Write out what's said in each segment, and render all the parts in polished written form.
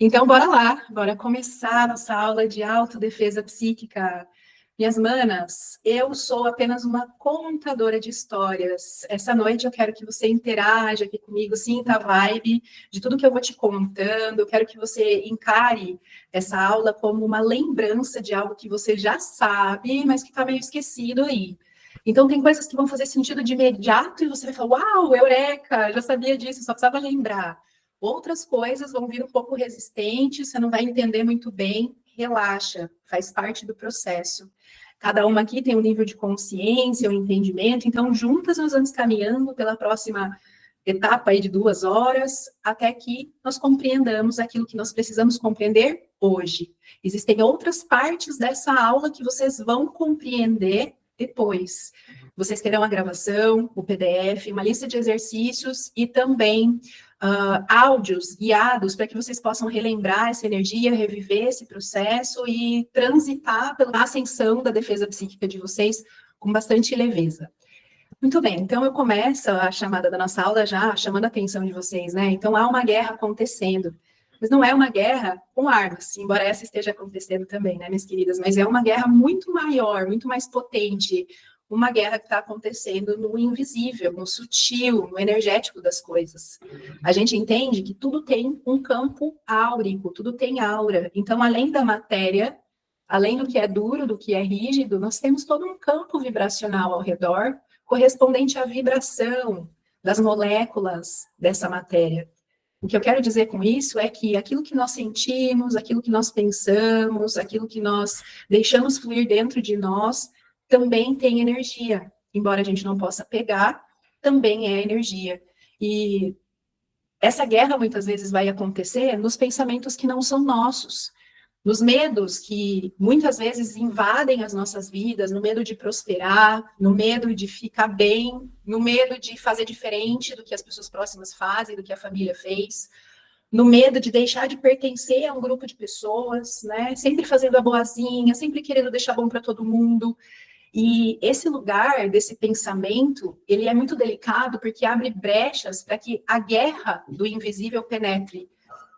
Então, bora lá, bora começar nossa aula de autodefesa psíquica. Minhas manas, eu sou apenas uma contadora de histórias. Essa noite eu quero que você interaja aqui comigo, sinta a vibe de tudo que eu vou te contando. Eu quero que você encare essa aula como uma lembrança de algo que você já sabe, mas que está meio esquecido aí. Então, tem coisas que vão fazer sentido de imediato e você vai falar, uau, eureka, já sabia disso, só precisava lembrar. Outras coisas vão vir um pouco resistentes, você não vai entender muito bem, relaxa, faz parte do processo. Cada uma aqui tem um nível de consciência, um entendimento, então juntas nós vamos caminhando pela próxima etapa aí de 2 horas, até que nós compreendamos aquilo que nós precisamos compreender hoje. Existem outras partes dessa aula que vocês vão compreender depois. Vocês terão a gravação, o PDF, uma lista de exercícios e também áudios guiados para que vocês possam relembrar essa energia, reviver esse processo e transitar pela ascensão da defesa psíquica de vocês com bastante leveza. Muito bem, então eu começo a chamada da nossa aula já chamando a atenção de vocês, né? Então há uma guerra acontecendo, mas não é uma guerra com armas, embora essa esteja acontecendo também, né, minhas queridas? Mas é uma guerra muito maior, muito mais potente, uma guerra que está acontecendo no invisível, no sutil, no energético das coisas. A gente entende que tudo tem um campo áurico, tudo tem aura. Então, além da matéria, além do que é duro, do que é rígido, nós temos todo um campo vibracional ao redor, correspondente à vibração das moléculas dessa matéria. O que eu quero dizer com isso é que aquilo que nós sentimos, aquilo que nós pensamos, aquilo que nós deixamos fluir dentro de nós, também tem energia. Embora a gente não possa pegar, também é energia. E essa guerra muitas vezes vai acontecer nos pensamentos que não são nossos, nos medos que muitas vezes invadem as nossas vidas, no medo de prosperar, no medo de ficar bem, no medo de fazer diferente do que as pessoas próximas fazem, do que a família fez, no medo de deixar de pertencer a um grupo de pessoas, né? Sempre fazendo a boazinha, sempre querendo deixar bom para todo mundo. E esse lugar desse pensamento, ele é muito delicado porque abre brechas para que a guerra do invisível penetre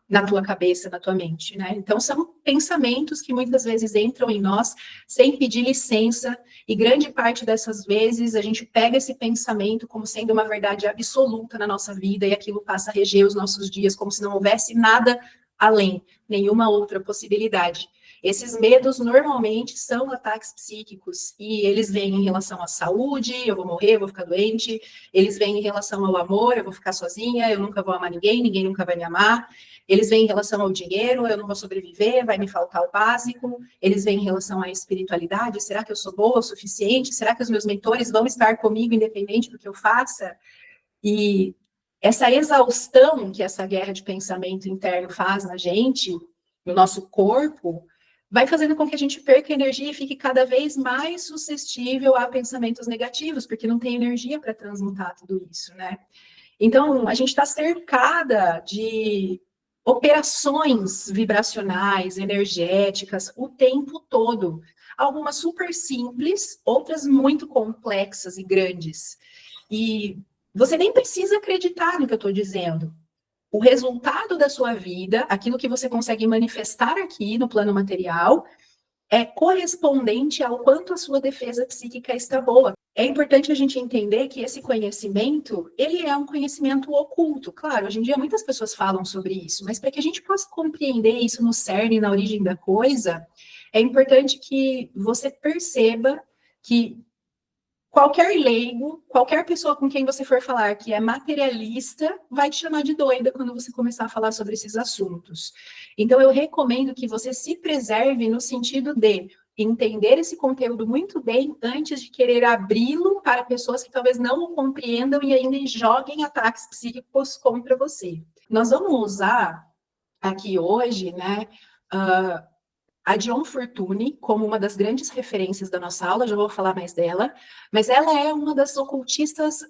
na tua cabeça, na tua mente, né? Então, são pensamentos que muitas vezes entram em nós sem pedir licença, e grande parte dessas vezes a gente pega esse pensamento como sendo uma verdade absoluta na nossa vida, e aquilo passa a reger os nossos dias como se não houvesse nada além, nenhuma outra possibilidade. Esses medos normalmente são ataques psíquicos, e eles vêm em relação à saúde, eu vou morrer, eu vou ficar doente, eles vêm em relação ao amor, eu vou ficar sozinha, eu nunca vou amar ninguém, ninguém nunca vai me amar. Eles vêm em relação ao dinheiro, eu não vou sobreviver, vai me faltar o básico. Eles vêm em relação à espiritualidade, será que eu sou boa o suficiente? Será que os meus mentores vão estar comigo independente do que eu faça? E essa exaustão que essa guerra de pensamento interno faz na gente, no nosso corpo, vai fazendo com que a gente perca energia e fique cada vez mais suscetível a pensamentos negativos, porque não tem energia para transmutar tudo isso, né? Então, a gente está cercada de operações vibracionais, energéticas, o tempo todo. Algumas super simples, outras muito complexas e grandes. E você nem precisa acreditar no que eu estou dizendo. O resultado da sua vida, aquilo que você consegue manifestar aqui no plano material, é correspondente ao quanto a sua defesa psíquica está boa. É importante a gente entender que esse conhecimento, ele é um conhecimento oculto. Claro, hoje em dia muitas pessoas falam sobre isso, mas para que a gente possa compreender isso no cerne, na origem da coisa, é importante que você perceba que qualquer leigo, qualquer pessoa com quem você for falar que é materialista, vai te chamar de doida quando você começar a falar sobre esses assuntos. Então, eu recomendo que você se preserve no sentido de entender esse conteúdo muito bem antes de querer abri-lo para pessoas que talvez não o compreendam e ainda joguem ataques psíquicos contra você. Nós vamos usar aqui hoje, né, a Dion Fortune como uma das grandes referências da nossa aula, já vou falar mais dela, mas ela é uma das ocultistas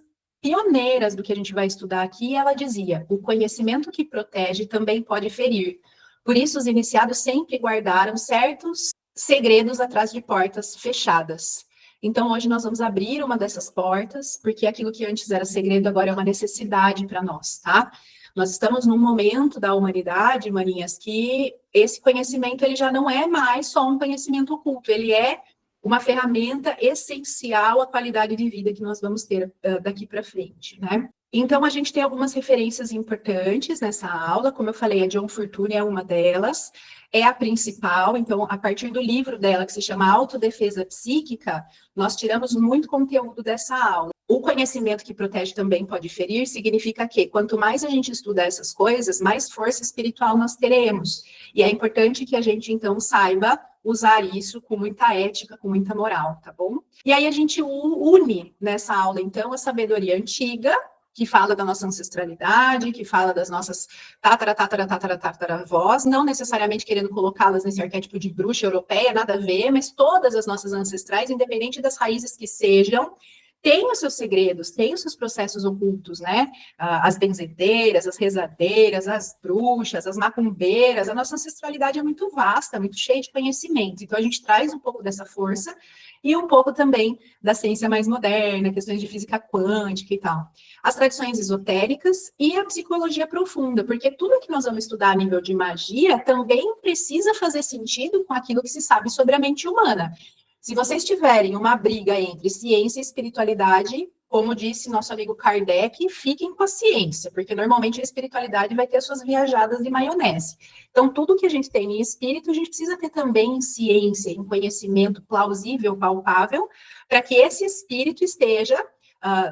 pioneiras do que a gente vai estudar aqui, e ela dizia, o conhecimento que protege também pode ferir. Por isso, os iniciados sempre guardaram certos segredos atrás de portas fechadas. Então, hoje nós vamos abrir uma dessas portas, porque aquilo que antes era segredo agora é uma necessidade para nós, tá? Nós estamos num momento da humanidade, maninhas, que esse conhecimento ele já não é mais só um conhecimento oculto, ele é uma ferramenta essencial à qualidade de vida que nós vamos ter daqui para frente, né? Então, a gente tem algumas referências importantes nessa aula, como eu falei, a John Fortune é uma delas, é a principal, então, a partir do livro dela, que se chama Autodefesa Psíquica, nós tiramos muito conteúdo dessa aula. O conhecimento que protege também pode ferir, significa que quanto mais a gente estuda essas coisas, mais força espiritual nós teremos. E é importante que a gente, então, saiba usar isso com muita ética, com muita moral, tá bom? E aí a gente une nessa aula, então, a sabedoria antiga, que fala da nossa ancestralidade, que fala das nossas tataravós, não necessariamente querendo colocá-las nesse arquétipo de bruxa europeia, nada a ver, mas todas as nossas ancestrais, independente das raízes que sejam, tem os seus segredos, tem os seus processos ocultos, né? As benzedeiras, as rezadeiras, as bruxas, as macumbeiras, a nossa ancestralidade é muito vasta, muito cheia de conhecimento. Então, a gente traz um pouco dessa força e um pouco também da ciência mais moderna, questões de física quântica e tal. As tradições esotéricas e a psicologia profunda, porque tudo que nós vamos estudar a nível de magia também precisa fazer sentido com aquilo que se sabe sobre a mente humana. Se vocês tiverem uma briga entre ciência e espiritualidade, como disse nosso amigo Kardec, fiquem com a ciência, porque normalmente a espiritualidade vai ter suas viajadas de maionese. Então, tudo que a gente tem em espírito, a gente precisa ter também em ciência, em conhecimento plausível, palpável, para que esse espírito esteja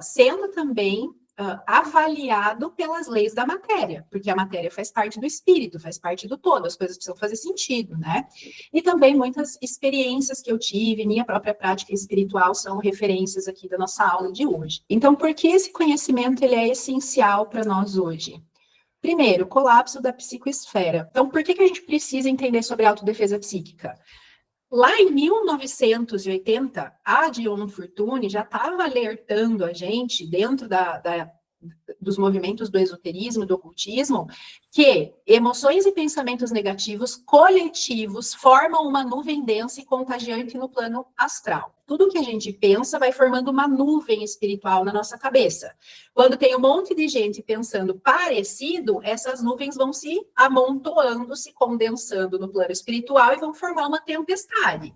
sendo também avaliado pelas leis da matéria, porque a matéria faz parte do espírito, faz parte do todo, as coisas precisam fazer sentido, né? E também muitas experiências que eu tive, minha própria prática espiritual são referências aqui da nossa aula de hoje. Então, por que esse conhecimento ele é essencial para nós hoje? Primeiro, colapso da psicoesfera. Então, por que a gente precisa entender sobre autodefesa psíquica? Lá em 1980, a Dion Fortune já estava alertando a gente, dentro dos movimentos do esoterismo, do ocultismo, que emoções e pensamentos negativos coletivos formam uma nuvem densa e contagiante no plano astral. Tudo que a gente pensa vai formando uma nuvem espiritual na nossa cabeça. Quando tem um monte de gente pensando parecido, essas nuvens vão se amontoando, se condensando no plano espiritual e vão formar uma tempestade.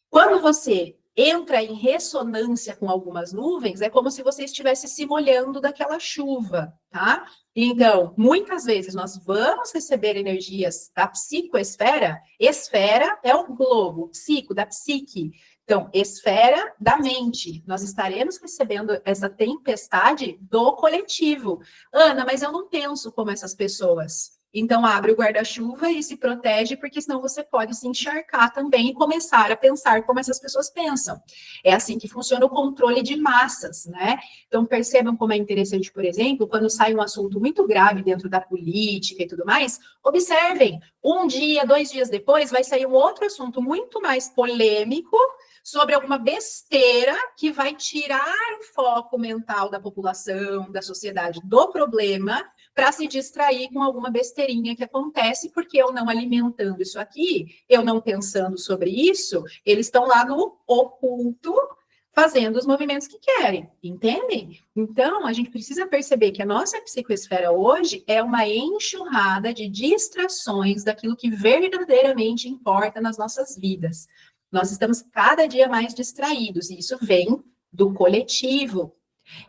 Quando você entra em ressonância com algumas nuvens, é como se você estivesse se molhando daquela chuva, tá? Então, muitas vezes nós vamos receber energias da psicoesfera, esfera é o globo, psico, da psique. Então, esfera da mente, nós estaremos recebendo essa tempestade do coletivo. Ana, mas eu não penso como essas pessoas. Então, abre o guarda-chuva e se protege, porque senão você pode se encharcar também e começar a pensar como essas pessoas pensam. É assim que funciona o controle de massas, né? Então, percebam como é interessante, por exemplo, quando sai um assunto muito grave dentro da política e tudo mais, observem, um dia, 2 dias depois, vai sair um outro assunto muito mais polêmico sobre alguma besteira que vai tirar o foco mental da população, da sociedade, do problema, para se distrair com alguma besteirinha que acontece, porque eu não alimentando isso aqui, eu não pensando sobre isso, eles estão lá no oculto, fazendo os movimentos que querem, entendem? Então, a gente precisa perceber que a nossa psicoesfera hoje é uma enxurrada de distrações daquilo que verdadeiramente importa nas nossas vidas. Nós estamos cada dia mais distraídos, e isso vem do coletivo.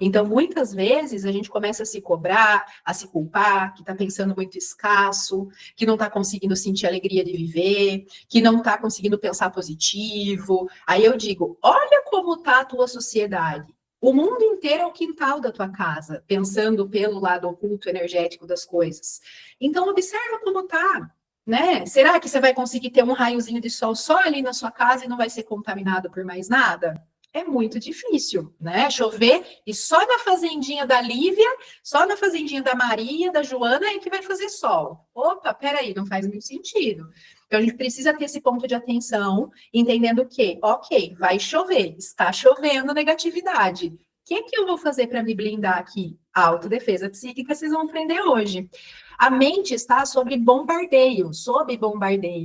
Então, muitas vezes, a gente começa a se cobrar, a se culpar, que está pensando muito escasso, que não está conseguindo sentir a alegria de viver, que não está conseguindo pensar positivo. Aí eu digo, olha como está a tua sociedade. O mundo inteiro é o quintal da tua casa, pensando pelo lado oculto energético das coisas. Então, observa como está. Né? Será que você vai conseguir ter um raiozinho de sol só ali na sua casa e não vai ser contaminado por mais nada? É muito difícil, né? Chover e só na fazendinha da Lívia, só na fazendinha da Maria, da Joana é que vai fazer sol. Opa, peraí, não faz muito sentido. Então a gente precisa ter esse ponto de atenção, entendendo que, ok, vai chover, está chovendo negatividade. O que eu vou fazer para me blindar aqui? Autodefesa psíquica, vocês vão aprender hoje. A mente está sob bombardeio,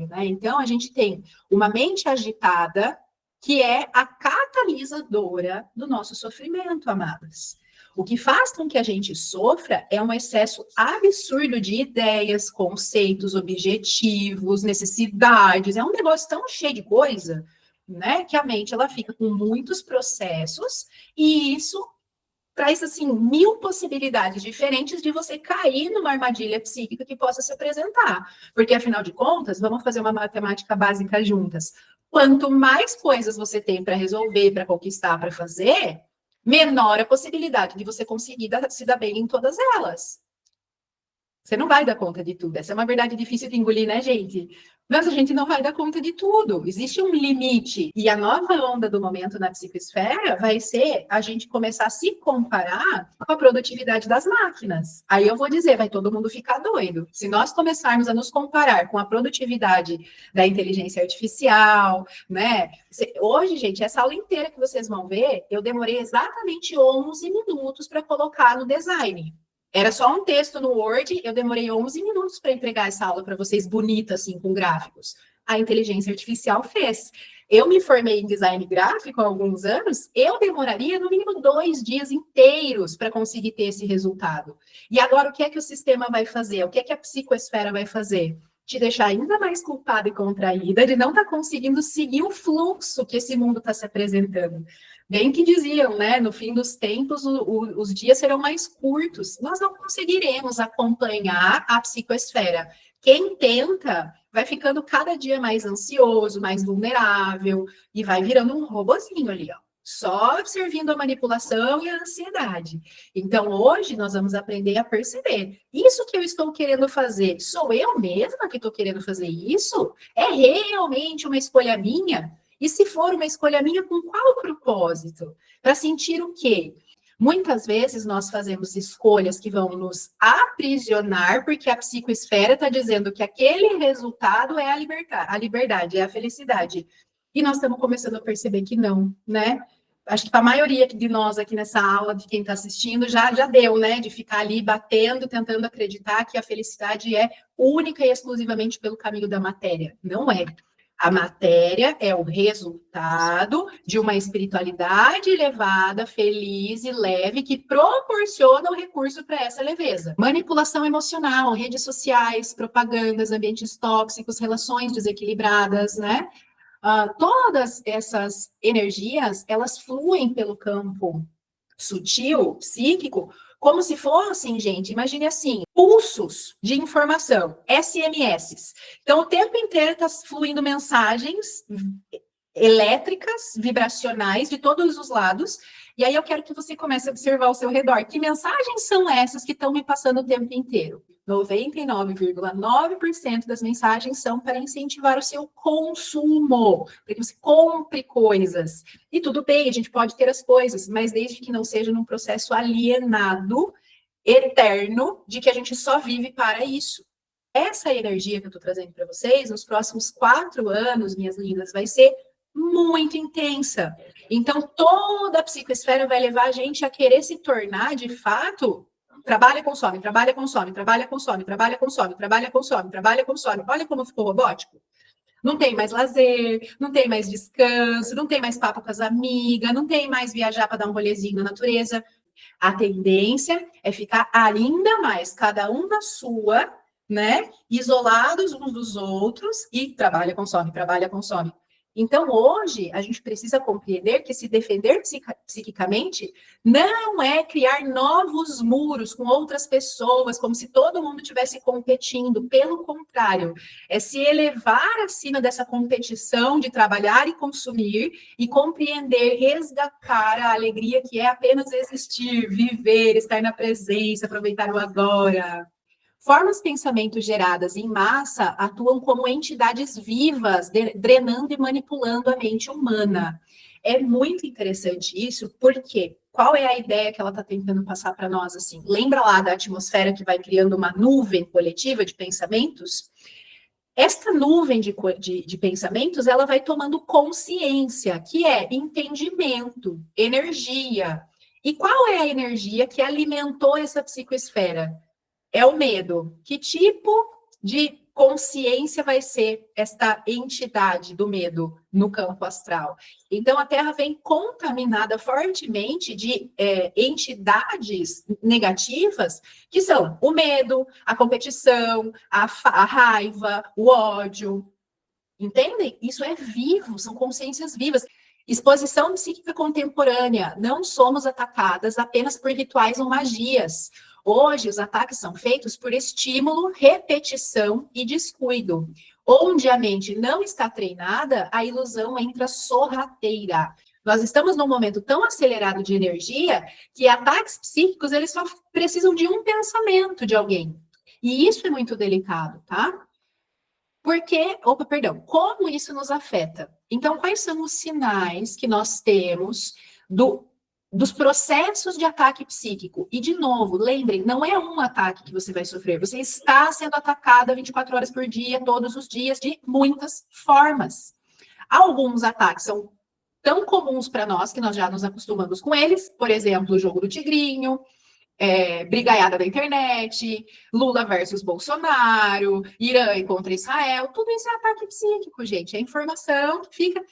né? Então a gente tem uma mente agitada, que é a catalisadora do nosso sofrimento, amadas. O que faz com que a gente sofra é um excesso absurdo de ideias, conceitos, objetivos, necessidades. É um negócio tão cheio de coisa, né, que a mente ela fica com muitos processos e isso traz assim 1.000 possibilidades diferentes de você cair numa armadilha psíquica que possa se apresentar. Porque afinal de contas, vamos fazer uma matemática básica juntas. Quanto mais coisas você tem para resolver, para conquistar, para fazer, menor a possibilidade de você conseguir se dar bem em todas elas. Você não vai dar conta de tudo. Essa é uma verdade difícil de engolir, né, gente? Mas a gente não vai dar conta de tudo. Existe um limite. E a nova onda do momento na psicosfera vai ser a gente começar a se comparar com a produtividade das máquinas. Aí eu vou dizer, vai todo mundo ficar doido. Se nós começarmos a nos comparar com a produtividade da inteligência artificial, né? Hoje, gente, essa aula inteira que vocês vão ver, eu demorei exatamente 11 minutos para colocar no design. Era só um texto no Word, eu demorei 11 minutos para entregar essa aula para vocês, bonita, assim, com gráficos. A inteligência artificial fez. Eu me formei em design gráfico há alguns anos, eu demoraria no mínimo 2 dias inteiros para conseguir ter esse resultado. E agora, o que é que o sistema vai fazer? O que é que a psicosfera vai fazer? Te deixar ainda mais culpada e contraída de não estar conseguindo seguir o fluxo que esse mundo está se apresentando. Bem que diziam, né? No fim dos tempos, os dias serão mais curtos. Nós não conseguiremos acompanhar a psicosfera. Quem tenta vai ficando cada dia mais ansioso, mais vulnerável e vai virando um robozinho ali, ó, só servindo a manipulação e a ansiedade. Então, hoje nós vamos aprender a perceber. Isso que eu estou querendo fazer, sou eu mesma que estou querendo fazer isso? É realmente uma escolha minha? E se for uma escolha minha, com qual propósito? Para sentir o quê? Muitas vezes nós fazemos escolhas que vão nos aprisionar, porque a psicosfera está dizendo que aquele resultado é a liberdade, é a felicidade. E nós estamos começando a perceber que não, né? Acho que para a maioria de nós aqui nessa aula, de quem está assistindo, já deu, né? De ficar ali batendo, tentando acreditar que a felicidade é única e exclusivamente pelo caminho da matéria. Não é. A matéria é o resultado de uma espiritualidade elevada, feliz e leve, que proporciona o recurso para essa leveza. Manipulação emocional, redes sociais, propagandas, ambientes tóxicos, relações desequilibradas, né? Todas essas energias, elas fluem pelo campo sutil, psíquico, como se fossem, gente, imagine assim, pulsos de informação, SMS. Então, o tempo inteiro está fluindo mensagens elétricas, vibracionais, de todos os lados, e aí eu quero que você comece a observar ao seu redor. Que mensagens são essas que estão me passando o tempo inteiro? 99,9% das mensagens são para incentivar o seu consumo, para que você compre coisas. E tudo bem, a gente pode ter as coisas, mas desde que não seja num processo alienado, eterno, de que a gente só vive para isso. Essa energia que eu estou trazendo para vocês, nos próximos 4 anos, minhas lindas, vai ser muito intensa. Então, toda a psicosfera vai levar a gente a querer se tornar, de fato, trabalha, consome, trabalha, consome, trabalha, consome, trabalha, consome, trabalha, consome, trabalha, consome. Olha como ficou robótico. Não tem mais lazer, não tem mais descanso, não tem mais papo com as amigas, não tem mais viajar para dar um rolezinho na natureza. A tendência é ficar ainda mais, cada um na sua, né? Isolados uns dos outros e trabalha, consome, trabalha, consome. Então, hoje, a gente precisa compreender que se defender psiquicamente não é criar novos muros com outras pessoas, como se todo mundo estivesse competindo. Pelo contrário, é se elevar acima dessa competição de trabalhar e consumir e compreender, resgatar a alegria que é apenas existir, viver, estar na presença, aproveitar o agora. Formas de pensamento geradas em massa atuam como entidades vivas, drenando e manipulando a mente humana. É muito interessante isso, porque qual é a ideia que ela está tentando passar para nós? Assim, lembra lá da atmosfera que vai criando uma nuvem coletiva de pensamentos? Esta nuvem de pensamentos, ela vai tomando consciência, que é entendimento, energia. E qual é a energia que alimentou essa psicosfera? É o medo. Que tipo de consciência vai ser esta entidade do medo no campo astral. Então, a Terra vem contaminada fortemente de entidades negativas, que são o medo, a competição, a raiva, o ódio. Entendem? Isso é vivo, são consciências vivas. Exposição psíquica contemporânea. Não somos atacadas apenas por rituais ou magias. Hoje, os ataques são feitos por estímulo, repetição e descuido. Onde a mente não está treinada, a ilusão entra sorrateira. Nós estamos num momento tão acelerado de energia que ataques psíquicos, eles só precisam de um pensamento de alguém. E isso é muito delicado, tá? Como isso nos afeta? Então, quais são os sinais que nós temos dos processos de ataque psíquico? E, de novo, lembrem, não é um ataque que você vai sofrer, você está sendo atacada 24 horas por dia, todos os dias, de muitas formas. Alguns ataques são tão comuns para nós, que nós já nos acostumamos com eles, por exemplo, o jogo do tigrinho, brigaiada da internet, Lula versus Bolsonaro, Irã contra Israel, tudo isso é ataque psíquico, gente. É informação que fica...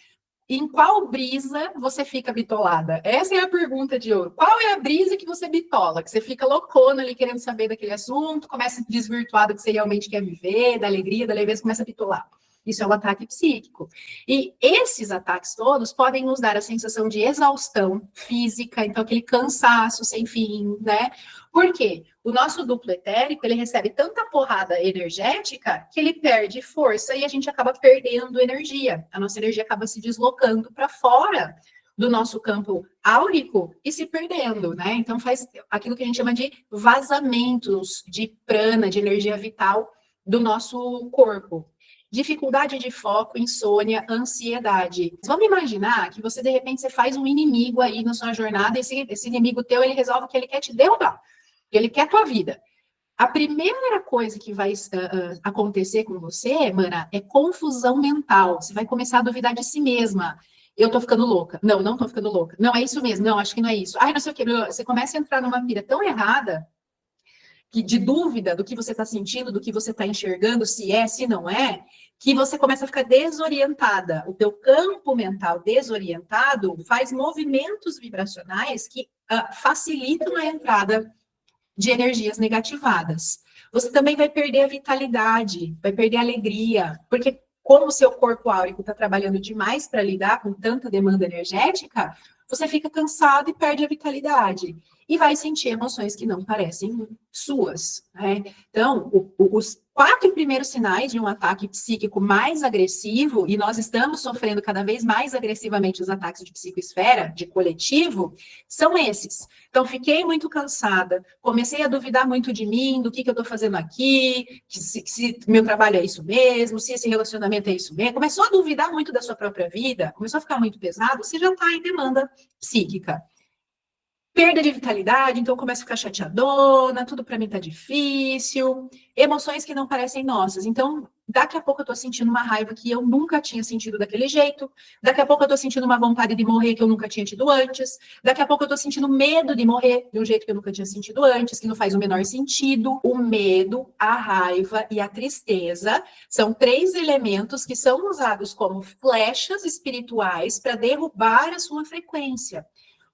Em qual brisa você fica bitolada? Essa é a pergunta de ouro. Qual é a brisa que você bitola? Que você fica loucona ali querendo saber daquele assunto, começa a desvirtuar do que você realmente quer viver, da alegria, da leveza, começa a bitolar. Isso é um ataque psíquico. E esses ataques todos podem nos dar a sensação de exaustão física, então aquele cansaço sem fim, né? Por quê? O nosso duplo etérico, ele recebe tanta porrada energética que ele perde força e a gente acaba perdendo energia. A nossa energia acaba se deslocando para fora do nosso campo áurico e se perdendo, né? Então faz aquilo que a gente chama de vazamentos de prana, de energia vital do nosso corpo. Dificuldade de foco, insônia, ansiedade. Vamos imaginar que você, de repente, você faz um inimigo aí na sua jornada, e esse inimigo teu, ele resolve que ele quer te derrubar, que ele quer a tua vida. A primeira coisa que vai acontecer com você, mana, é confusão mental. Você vai começar a duvidar de si mesma. Eu tô ficando louca. Não, não tô ficando louca. Não, é isso mesmo. Não, acho que não é isso. Ai, não sei o quê. Você começa a entrar numa pira tão errada, de dúvida do que você está sentindo, do que você está enxergando, se é, se não é, que você começa a ficar desorientada. O teu campo mental desorientado faz movimentos vibracionais que facilitam a entrada de energias negativadas. Você também vai perder a vitalidade, vai perder a alegria, porque como o seu corpo áurico está trabalhando demais para lidar com tanta demanda energética, você fica cansado e perde a vitalidade. E vai sentir emoções que não parecem suas, né? Então, os 4 primeiros sinais de um ataque psíquico mais agressivo, e nós estamos sofrendo cada vez mais agressivamente os ataques de psicoesfera, de coletivo, são esses. Então, fiquei muito cansada, comecei a duvidar muito de mim, do que eu estou fazendo aqui, se meu trabalho é isso mesmo, se esse relacionamento é isso mesmo. Começou a duvidar muito da sua própria vida, começou a ficar muito pesado, você já está em demanda psíquica. Perda de vitalidade, então começa a ficar chateadona, tudo para mim tá difícil, emoções que não parecem nossas. Então, daqui a pouco eu tô sentindo uma raiva que eu nunca tinha sentido daquele jeito, daqui a pouco eu tô sentindo uma vontade de morrer que eu nunca tinha tido antes, daqui a pouco eu tô sentindo medo de morrer de um jeito que eu nunca tinha sentido antes, que não faz o menor sentido. O medo, a raiva e a tristeza são 3 elementos que são usados como flechas espirituais para derrubar a sua frequência.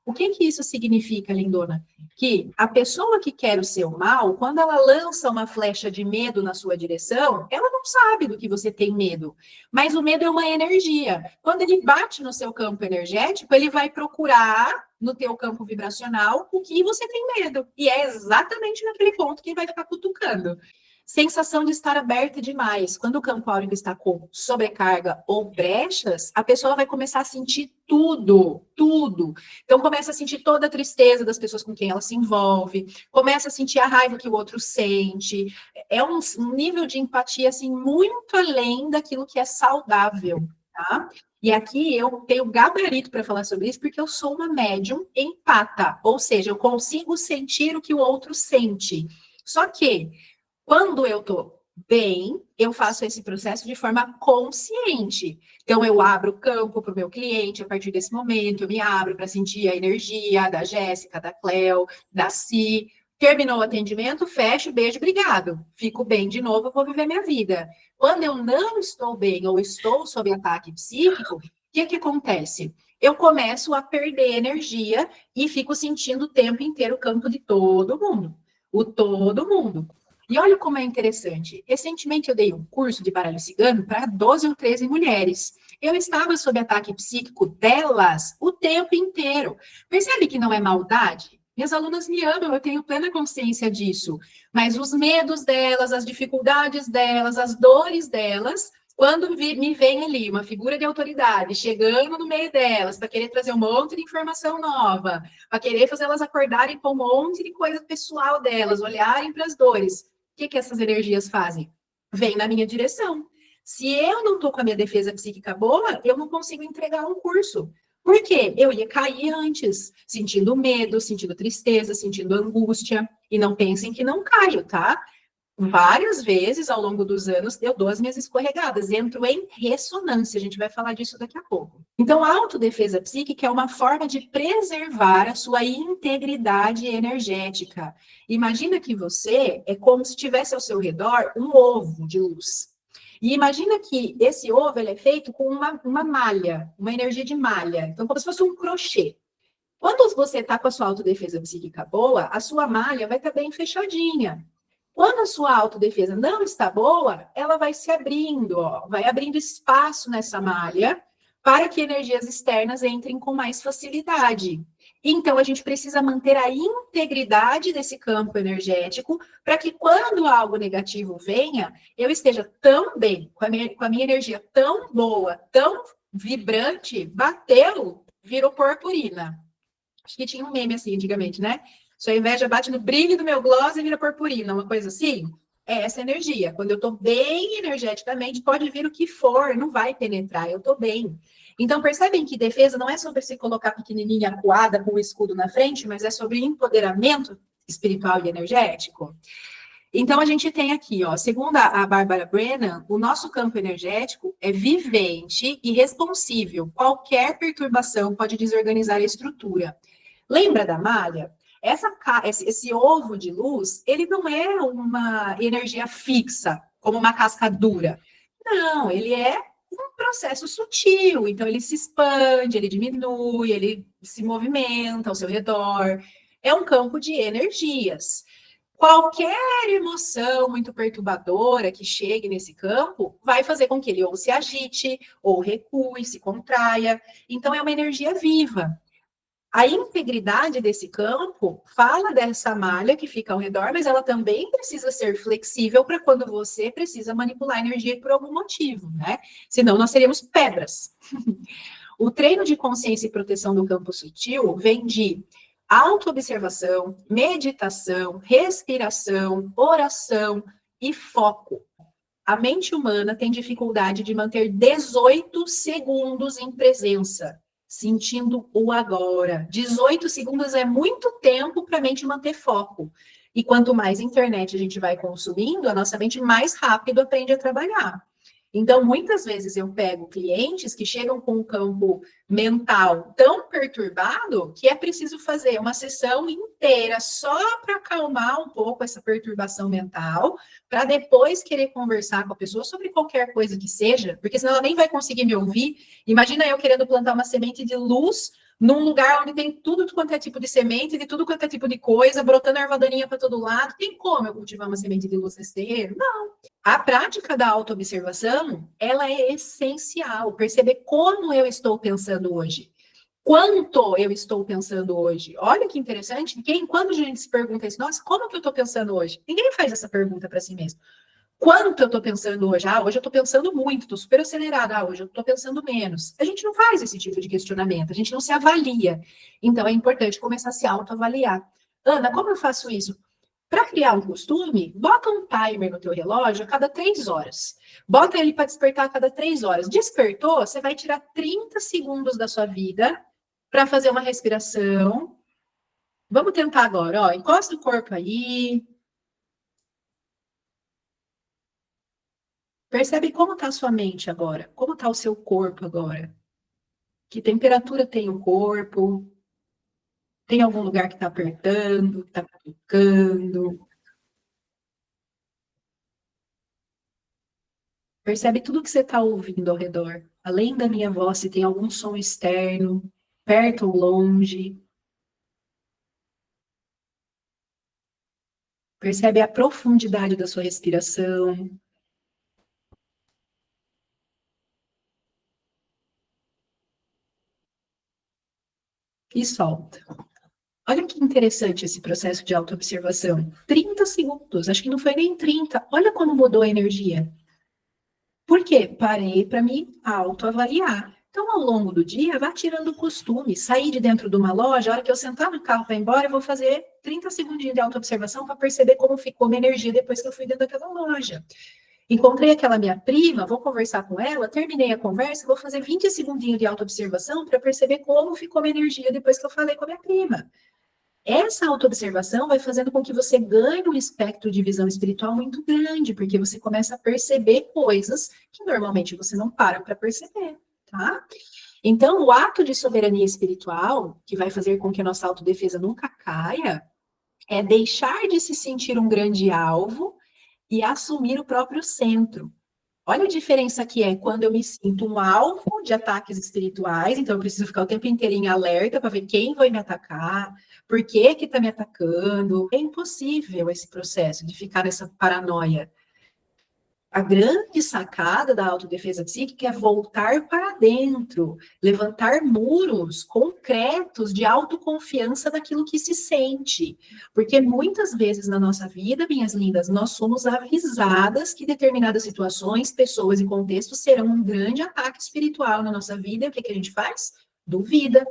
O que isso significa, lindona? Que a pessoa que quer o seu mal, quando ela lança uma flecha de medo na sua direção, ela não sabe do que você tem medo. Mas o medo é uma energia. Quando ele bate no seu campo energético, ele vai procurar no teu campo vibracional o que você tem medo. E é exatamente naquele ponto que ele vai ficar cutucando. Sensação de estar aberta demais. Quando o campo áurico está com sobrecarga ou brechas, a pessoa vai começar a sentir tudo, tudo. Então, começa a sentir toda a tristeza das pessoas com quem ela se envolve, começa a sentir a raiva que o outro sente. É um nível de empatia, assim, muito além daquilo que é saudável, tá? E aqui eu tenho gabarito para falar sobre isso, porque eu sou uma médium empata, ou seja, eu consigo sentir o que o outro sente. Só que quando eu estou bem, eu faço esse processo de forma consciente. Então, eu abro o campo para o meu cliente, a partir desse momento, eu me abro para sentir a energia da Jéssica, da Cleo, da Si. Terminou o atendimento, fecho, beijo, obrigado. Fico bem de novo, vou viver minha vida. Quando eu não estou bem ou estou sob ataque psíquico, o que que acontece? Eu começo a perder energia e fico sentindo o tempo inteiro o campo de todo mundo. O todo mundo. E olha como é interessante. Recentemente eu dei um curso de baralho cigano para 12 ou 13 mulheres. Eu estava sob ataque psíquico delas o tempo inteiro. Percebe que não é maldade? Minhas alunas me amam, eu tenho plena consciência disso. Mas os medos delas, as dificuldades delas, as dores delas, quando me vem ali uma figura de autoridade chegando no meio delas para querer trazer um monte de informação nova, para querer fazer elas acordarem com um monte de coisa pessoal delas, olharem para as dores, o que que essas energias fazem? Vem na minha direção. Se eu não estou com a minha defesa psíquica boa, eu não consigo entregar um curso. Por quê? Eu ia cair antes, sentindo medo, sentindo tristeza, sentindo angústia. E não pensem que não caio, tá? Várias vezes ao longo dos anos eu dou as minhas escorregadas, entro em ressonância, a gente vai falar disso daqui a pouco. Então, a autodefesa psíquica é uma forma de preservar a sua integridade energética. Imagina que você é como se tivesse ao seu redor um ovo de luz. E imagina que esse ovo ele é feito com uma malha, uma energia de malha. Então, como se fosse um crochê. Quando você está com a sua autodefesa psíquica boa, a sua malha vai estar bem fechadinha. Quando a sua autodefesa não está boa, ela vai se abrindo, ó, vai abrindo espaço nessa malha para que energias externas entrem com mais facilidade. Então, a gente precisa manter a integridade desse campo energético para que quando algo negativo venha, eu esteja tão bem, com a minha energia tão boa, tão vibrante, bateu, virou purpurina. Acho que tinha um meme assim antigamente, né? Sua inveja bate no brilho do meu gloss e vira purpurina, uma coisa assim. É essa energia. Quando eu tô bem energeticamente, pode vir o que for, não vai penetrar, eu tô bem. Então, percebem que defesa não é sobre se colocar pequenininha, acuada, com o escudo na frente, mas é sobre empoderamento espiritual e energético. Então, a gente tem aqui, ó, segundo a Bárbara Brennan, o nosso campo energético é vivente e responsível. Qualquer perturbação pode desorganizar a estrutura. Lembra da malha? Esse ovo de luz, ele não é uma energia fixa, como uma casca dura. Não, ele é um processo sutil. Então, ele se expande, ele diminui, ele se movimenta ao seu redor. É um campo de energias. Qualquer emoção muito perturbadora que chegue nesse campo vai fazer com que ele ou se agite, ou recue, se contraia. Então, é uma energia viva. A integridade desse campo fala dessa malha que fica ao redor, mas ela também precisa ser flexível para quando você precisa manipular a energia por algum motivo, né? Senão nós seríamos pedras. O treino de consciência e proteção do campo sutil vem de autoobservação, meditação, respiração, oração e foco. A mente humana tem dificuldade de manter 18 segundos em presença, sentindo o agora. 18 segundos é muito tempo para a mente manter foco. E quanto mais internet a gente vai consumindo, a nossa mente mais rápido aprende a trabalhar. Então, muitas vezes eu pego clientes que chegam com um campo mental tão perturbado que é preciso fazer uma sessão inteira só para acalmar um pouco essa perturbação mental, para depois querer conversar com a pessoa sobre qualquer coisa que seja, porque senão ela nem vai conseguir me ouvir. Imagina eu querendo plantar uma semente de luz num lugar onde tem tudo quanto é tipo de semente, de tudo quanto é tipo de coisa, brotando erva daninha para todo lado. Tem como eu cultivar uma semente de luz nesse terreno? Não. A prática da autoobservação, ela é essencial. Perceber como eu estou pensando hoje. Quanto eu estou pensando hoje? Olha que interessante. Quando a gente se pergunta isso, nossa, como que eu estou pensando hoje? Ninguém faz essa pergunta para si mesmo. Quanto eu estou pensando hoje? Ah, hoje eu estou pensando muito, estou super acelerada. Ah, hoje eu estou pensando menos. A gente não faz esse tipo de questionamento, a gente não se avalia. Então, é importante começar a se autoavaliar. Ana, como eu faço isso? Para criar um costume, bota um timer no teu relógio a cada 3 horas. Bota ele para despertar a cada 3 horas. Despertou, você vai tirar 30 segundos da sua vida para fazer uma respiração. Vamos tentar agora, ó. Encosta o corpo aí. Percebe como está a sua mente agora? Como está o seu corpo agora? Que temperatura tem o corpo? Tem algum lugar que está apertando, que está tocando? Percebe tudo que você está ouvindo ao redor. Além da minha voz, se tem algum som externo, perto ou longe. Percebe a profundidade da sua respiração. E solta. Olha que interessante esse processo de autoobservação. 30 segundos, acho que não foi nem 30. Olha como mudou a energia. Por quê? Parei para me autoavaliar. Então, ao longo do dia, vá tirando o costume. Sair de dentro de uma loja, a hora que eu sentar no carro para ir embora, eu vou fazer 30 segundinhos de autoobservação para perceber como ficou minha energia depois que eu fui dentro daquela loja. Encontrei aquela minha prima, vou conversar com ela, terminei a conversa, vou fazer 20 segundinhos de autoobservação para perceber como ficou minha energia depois que eu falei com a minha prima. Essa autoobservação vai fazendo com que você ganhe um espectro de visão espiritual muito grande, porque você começa a perceber coisas que normalmente você não para perceber, tá? Então, o ato de soberania espiritual, que vai fazer com que a nossa autodefesa nunca caia, é deixar de se sentir um grande alvo e assumir o próprio centro. Olha a diferença que é quando eu me sinto um alvo de ataques espirituais, então eu preciso ficar o tempo inteiro em alerta para ver quem vai me atacar, por que que está me atacando. É impossível esse processo de ficar nessa paranoia. A grande sacada da autodefesa psíquica é voltar para dentro, levantar muros concretos de autoconfiança daquilo que se sente. Porque muitas vezes na nossa vida, minhas lindas, nós somos avisadas que determinadas situações, pessoas e contextos serão um grande ataque espiritual na nossa vida. E o que a gente faz? Duvida,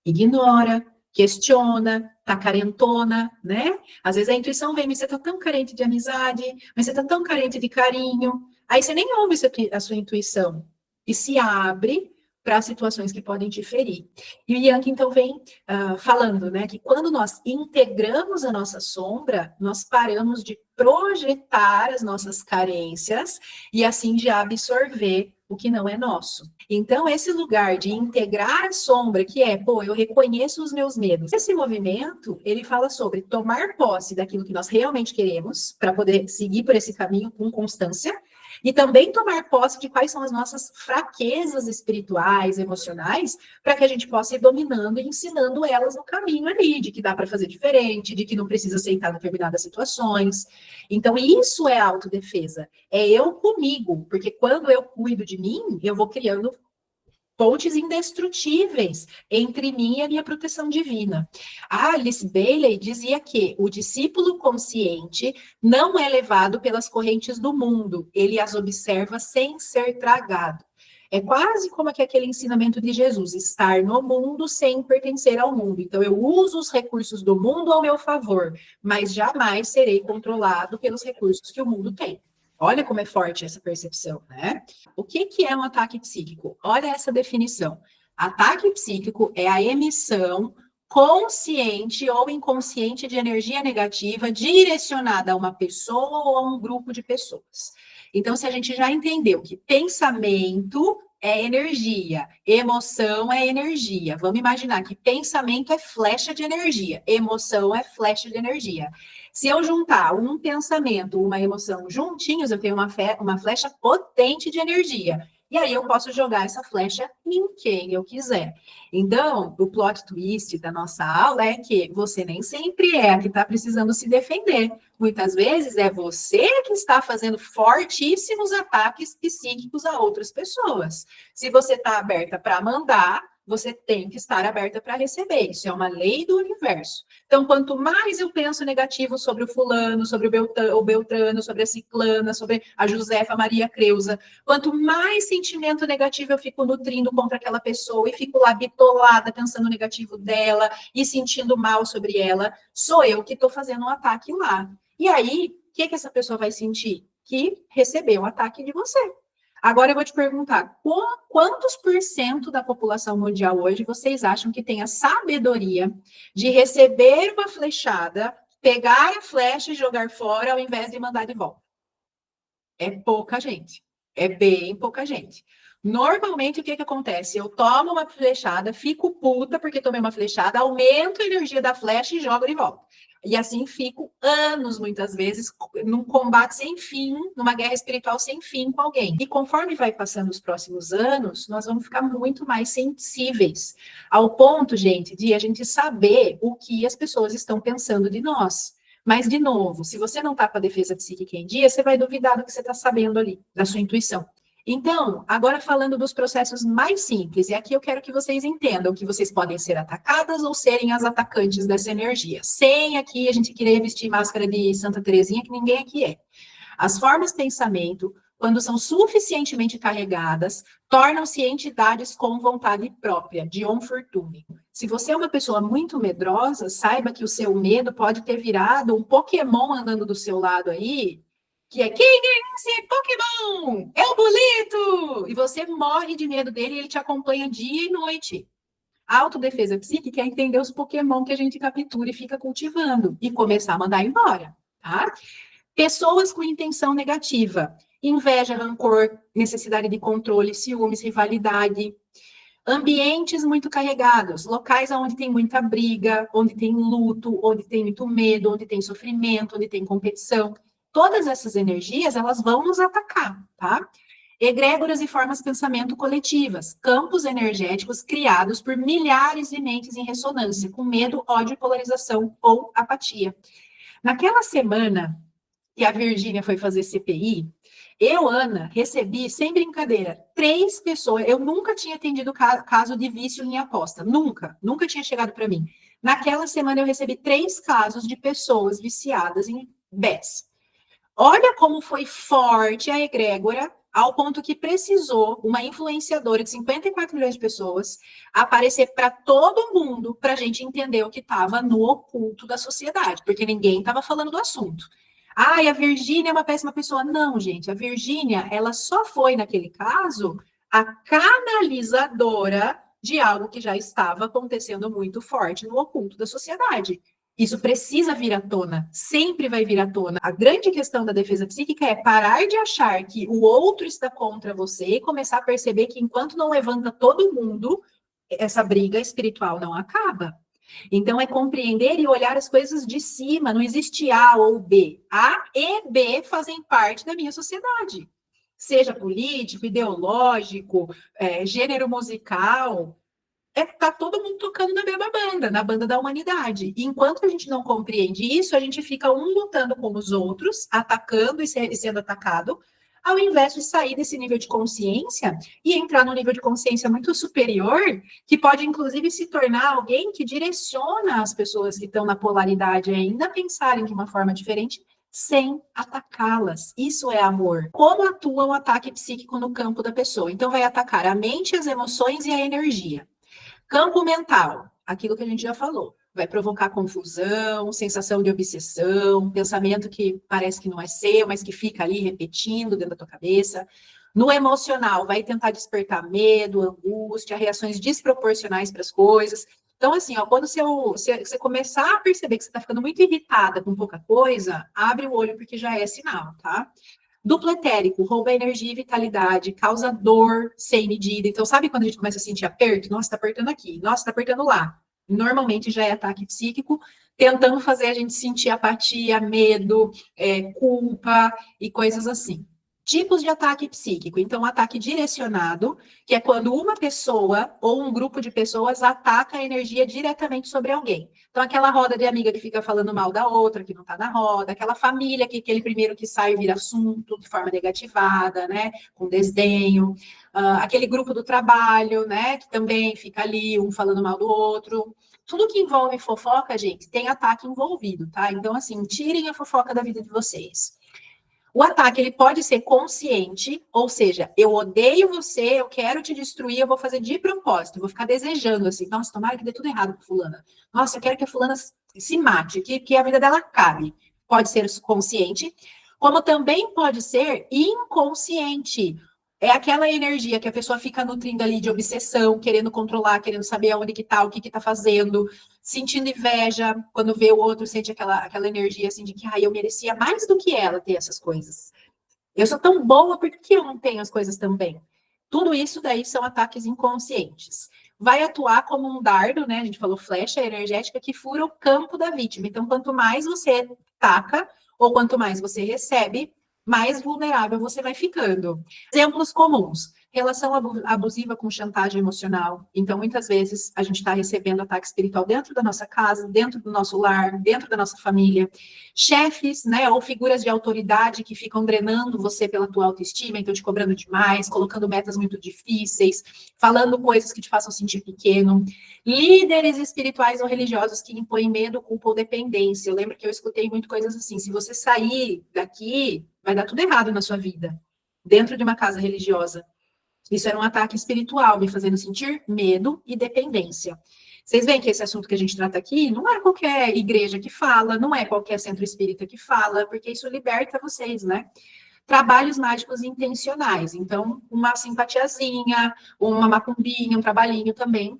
ignora, questiona, tá carentona, né? Às vezes a intuição vem, mas você tá tão carente de amizade, mas você tá tão carente de carinho. Aí você nem ouve a sua intuição e se abre para situações que podem te ferir. E o Yang, então, vem falando, né, que quando nós integramos a nossa sombra, nós paramos de projetar as nossas carências e assim de absorver o que não é nosso. Então, esse lugar de integrar a sombra, que é, pô, eu reconheço os meus medos. Esse movimento, ele fala sobre tomar posse daquilo que nós realmente queremos, para poder seguir por esse caminho com constância, e também tomar posse de quais são as nossas fraquezas espirituais, emocionais, para que a gente possa ir dominando e ensinando elas no caminho ali, de que dá para fazer diferente, de que não precisa aceitar determinadas situações. Então, isso é autodefesa. É eu comigo, porque quando eu cuido de mim, eu vou criando pontes indestrutíveis entre mim e a minha proteção divina. A Alice Bailey dizia que o discípulo consciente não é levado pelas correntes do mundo, ele as observa sem ser tragado. É quase como aquele ensinamento de Jesus, estar no mundo sem pertencer ao mundo. Então, eu uso os recursos do mundo ao meu favor, mas jamais serei controlado pelos recursos que o mundo tem. Olha como é forte essa percepção, né? O que é um ataque psíquico? Olha essa definição. Ataque psíquico é a emissão consciente ou inconsciente de energia negativa direcionada a uma pessoa ou a um grupo de pessoas. Então, se a gente já entendeu que pensamento é energia, emoção é energia. Vamos imaginar que pensamento é flecha de energia, emoção é flecha de energia. Se eu juntar um pensamento, uma emoção juntinhos, eu tenho uma flecha potente de energia. E aí eu posso jogar essa flecha em quem eu quiser. Então, o plot twist da nossa aula é que você nem sempre é a que está precisando se defender. Muitas vezes é você que está fazendo fortíssimos ataques psíquicos a outras pessoas. Se você está aberta para mandar, você tem que estar aberta para receber. Isso é uma lei do universo. Então, quanto mais eu penso negativo sobre o fulano, sobre o Beltrano, sobre a ciclana, sobre a Josefa Maria Creuza, quanto mais sentimento negativo eu fico nutrindo contra aquela pessoa e fico lá bitolada pensando negativo dela e sentindo mal sobre ela, sou eu que estou fazendo um ataque lá. E aí, o que essa pessoa vai sentir? Que recebeu um ataque de você. Agora eu vou te perguntar, quantos por cento da população mundial hoje vocês acham que tem a sabedoria de receber uma flechada, pegar a flecha e jogar fora, ao invés de mandar de volta? É pouca gente. É bem pouca gente. Normalmente, o que que acontece? Eu tomo uma flechada, fico puta porque tomei uma flechada, aumento a energia da flecha e jogo de volta. E assim fico anos, muitas vezes, num combate sem fim, numa guerra espiritual sem fim com alguém. E conforme vai passando os próximos anos, nós vamos ficar muito mais sensíveis, ao ponto, gente, de a gente saber o que as pessoas estão pensando de nós. Mas, de novo, se você não está com a defesa psíquica em dia, você vai duvidar do que você está sabendo ali, da sua intuição. Então, agora falando dos processos mais simples, e aqui eu quero que vocês entendam que vocês podem ser atacadas ou serem as atacantes dessa energia, sem aqui a gente querer vestir máscara de Santa Terezinha, que ninguém aqui é. As formas de pensamento, quando são suficientemente carregadas, tornam-se entidades com vontade própria, de on fortune. Se você é uma pessoa muito medrosa, saiba que o seu medo pode ter virado um Pokémon andando do seu lado aí, que é: quem é esse Pokémon? É o boleto! E você morre de medo dele e ele te acompanha dia e noite. A autodefesa psíquica é entender os Pokémon que a gente captura e fica cultivando e começar a mandar embora, tá? Pessoas com intenção negativa, inveja, rancor, necessidade de controle, ciúmes, rivalidade. Ambientes muito carregados, locais onde tem muita briga, onde tem luto, onde tem muito medo, onde tem sofrimento, onde tem competição. Todas essas energias, elas vão nos atacar, tá? Egrégoras e formas de pensamento coletivas, campos energéticos criados por milhares de mentes em ressonância, com medo, ódio, polarização ou apatia. Naquela semana que a Virgínia foi fazer CPI, eu, Ana, recebi, sem brincadeira, 3 pessoas. Eu nunca tinha atendido caso de vício em aposta. Nunca tinha chegado para mim. Naquela semana eu recebi 3 casos de pessoas viciadas em bets. Olha como foi forte a egrégora, ao ponto que precisou uma influenciadora de 54 milhões de pessoas aparecer para todo mundo para a gente entender o que estava no oculto da sociedade, porque ninguém estava falando do assunto. Ah, e a Virgínia é uma péssima pessoa. Não, gente, a Virgínia, ela só foi, naquele caso, a canalizadora de algo que já estava acontecendo muito forte no oculto da sociedade. Isso precisa vir à tona, sempre vai vir à tona. A grande questão da defesa psíquica é parar de achar que o outro está contra você e começar a perceber que enquanto não levanta todo mundo, essa briga espiritual não acaba. Então, é compreender e olhar as coisas de cima, não existe A ou B. A e B fazem parte da minha sociedade. Seja político, ideológico, gênero musical, tá todo mundo tocando na mesma banda, na banda da humanidade. E enquanto a gente não compreende isso, a gente fica um lutando com os outros, atacando e sendo atacado, ao invés de sair desse nível de consciência e entrar num nível de consciência muito superior, que pode, inclusive, se tornar alguém que direciona as pessoas que estão na polaridade ainda a pensarem de uma forma diferente, sem atacá-las. Isso é amor. Como atua o ataque psíquico no campo da pessoa? Então, vai atacar a mente, as emoções e a energia. Campo mental, aquilo que a gente já falou, vai provocar confusão, sensação de obsessão, pensamento que parece que não é seu, mas que fica ali repetindo dentro da tua cabeça. No emocional, vai tentar despertar medo, angústia, reações desproporcionais para as coisas. Então, assim, ó, quando você começar a perceber que você está ficando muito irritada com pouca coisa, abre o olho porque já é sinal, tá? Duplo etérico, rouba energia e vitalidade, causa dor sem medida. Então, sabe quando a gente começa a sentir aperto? Nossa, tá apertando aqui, nossa, tá apertando lá. Normalmente já é ataque psíquico, tentando fazer a gente sentir apatia, medo, culpa e coisas assim. Tipos de ataque psíquico. Então, ataque direcionado, que é quando uma pessoa ou um grupo de pessoas ataca a energia diretamente sobre alguém. Então, aquela roda de amiga que fica falando mal da outra, que não está na roda, aquela família que aquele primeiro que sai vira assunto de forma negativada, né? Com desdenho. Aquele grupo do trabalho, né? Que também fica ali, um falando mal do outro. Tudo que envolve fofoca, gente, tem ataque envolvido, tá? Então, assim, tirem a fofoca da vida de vocês. O ataque, ele pode ser consciente, ou seja, eu odeio você, eu quero te destruir, eu vou fazer de propósito, eu vou ficar desejando assim, nossa, tomara que dê tudo errado com fulana. Nossa, eu quero que a fulana se mate, que a vida dela acabe. Pode ser consciente, como também pode ser inconsciente. É aquela energia que a pessoa fica nutrindo ali de obsessão, querendo controlar, querendo saber aonde que tá, o que que tá fazendo, sentindo inveja, quando vê o outro, sente aquela energia assim de que eu merecia mais do que ela ter essas coisas. Eu sou tão boa, por que eu não tenho as coisas tão bem? Tudo isso daí são ataques inconscientes. Vai atuar como um dardo, né? A gente falou flecha energética que fura o campo da vítima. Então, quanto mais você ataca, ou quanto mais você recebe, mais vulnerável você vai ficando. Exemplos comuns: relação abusiva com chantagem emocional. Então, muitas vezes, a gente está recebendo ataque espiritual dentro da nossa casa, dentro do nosso lar, dentro da nossa família. Chefes, né, ou figuras de autoridade que ficam drenando você pela tua autoestima, então te cobrando demais, colocando metas muito difíceis, falando coisas que te façam sentir pequeno. Líderes espirituais ou religiosos que impõem medo, culpa ou dependência. Eu lembro que eu escutei muito coisas assim: se você sair daqui, vai dar tudo errado na sua vida, dentro de uma casa religiosa. Isso era um ataque espiritual, me fazendo sentir medo e dependência. Vocês veem que esse assunto que a gente trata aqui não é qualquer igreja que fala, não é qualquer centro espírita que fala, porque isso liberta vocês, né? Trabalhos mágicos intencionais. Então, uma simpatiazinha, uma macumbinha, um trabalhinho também,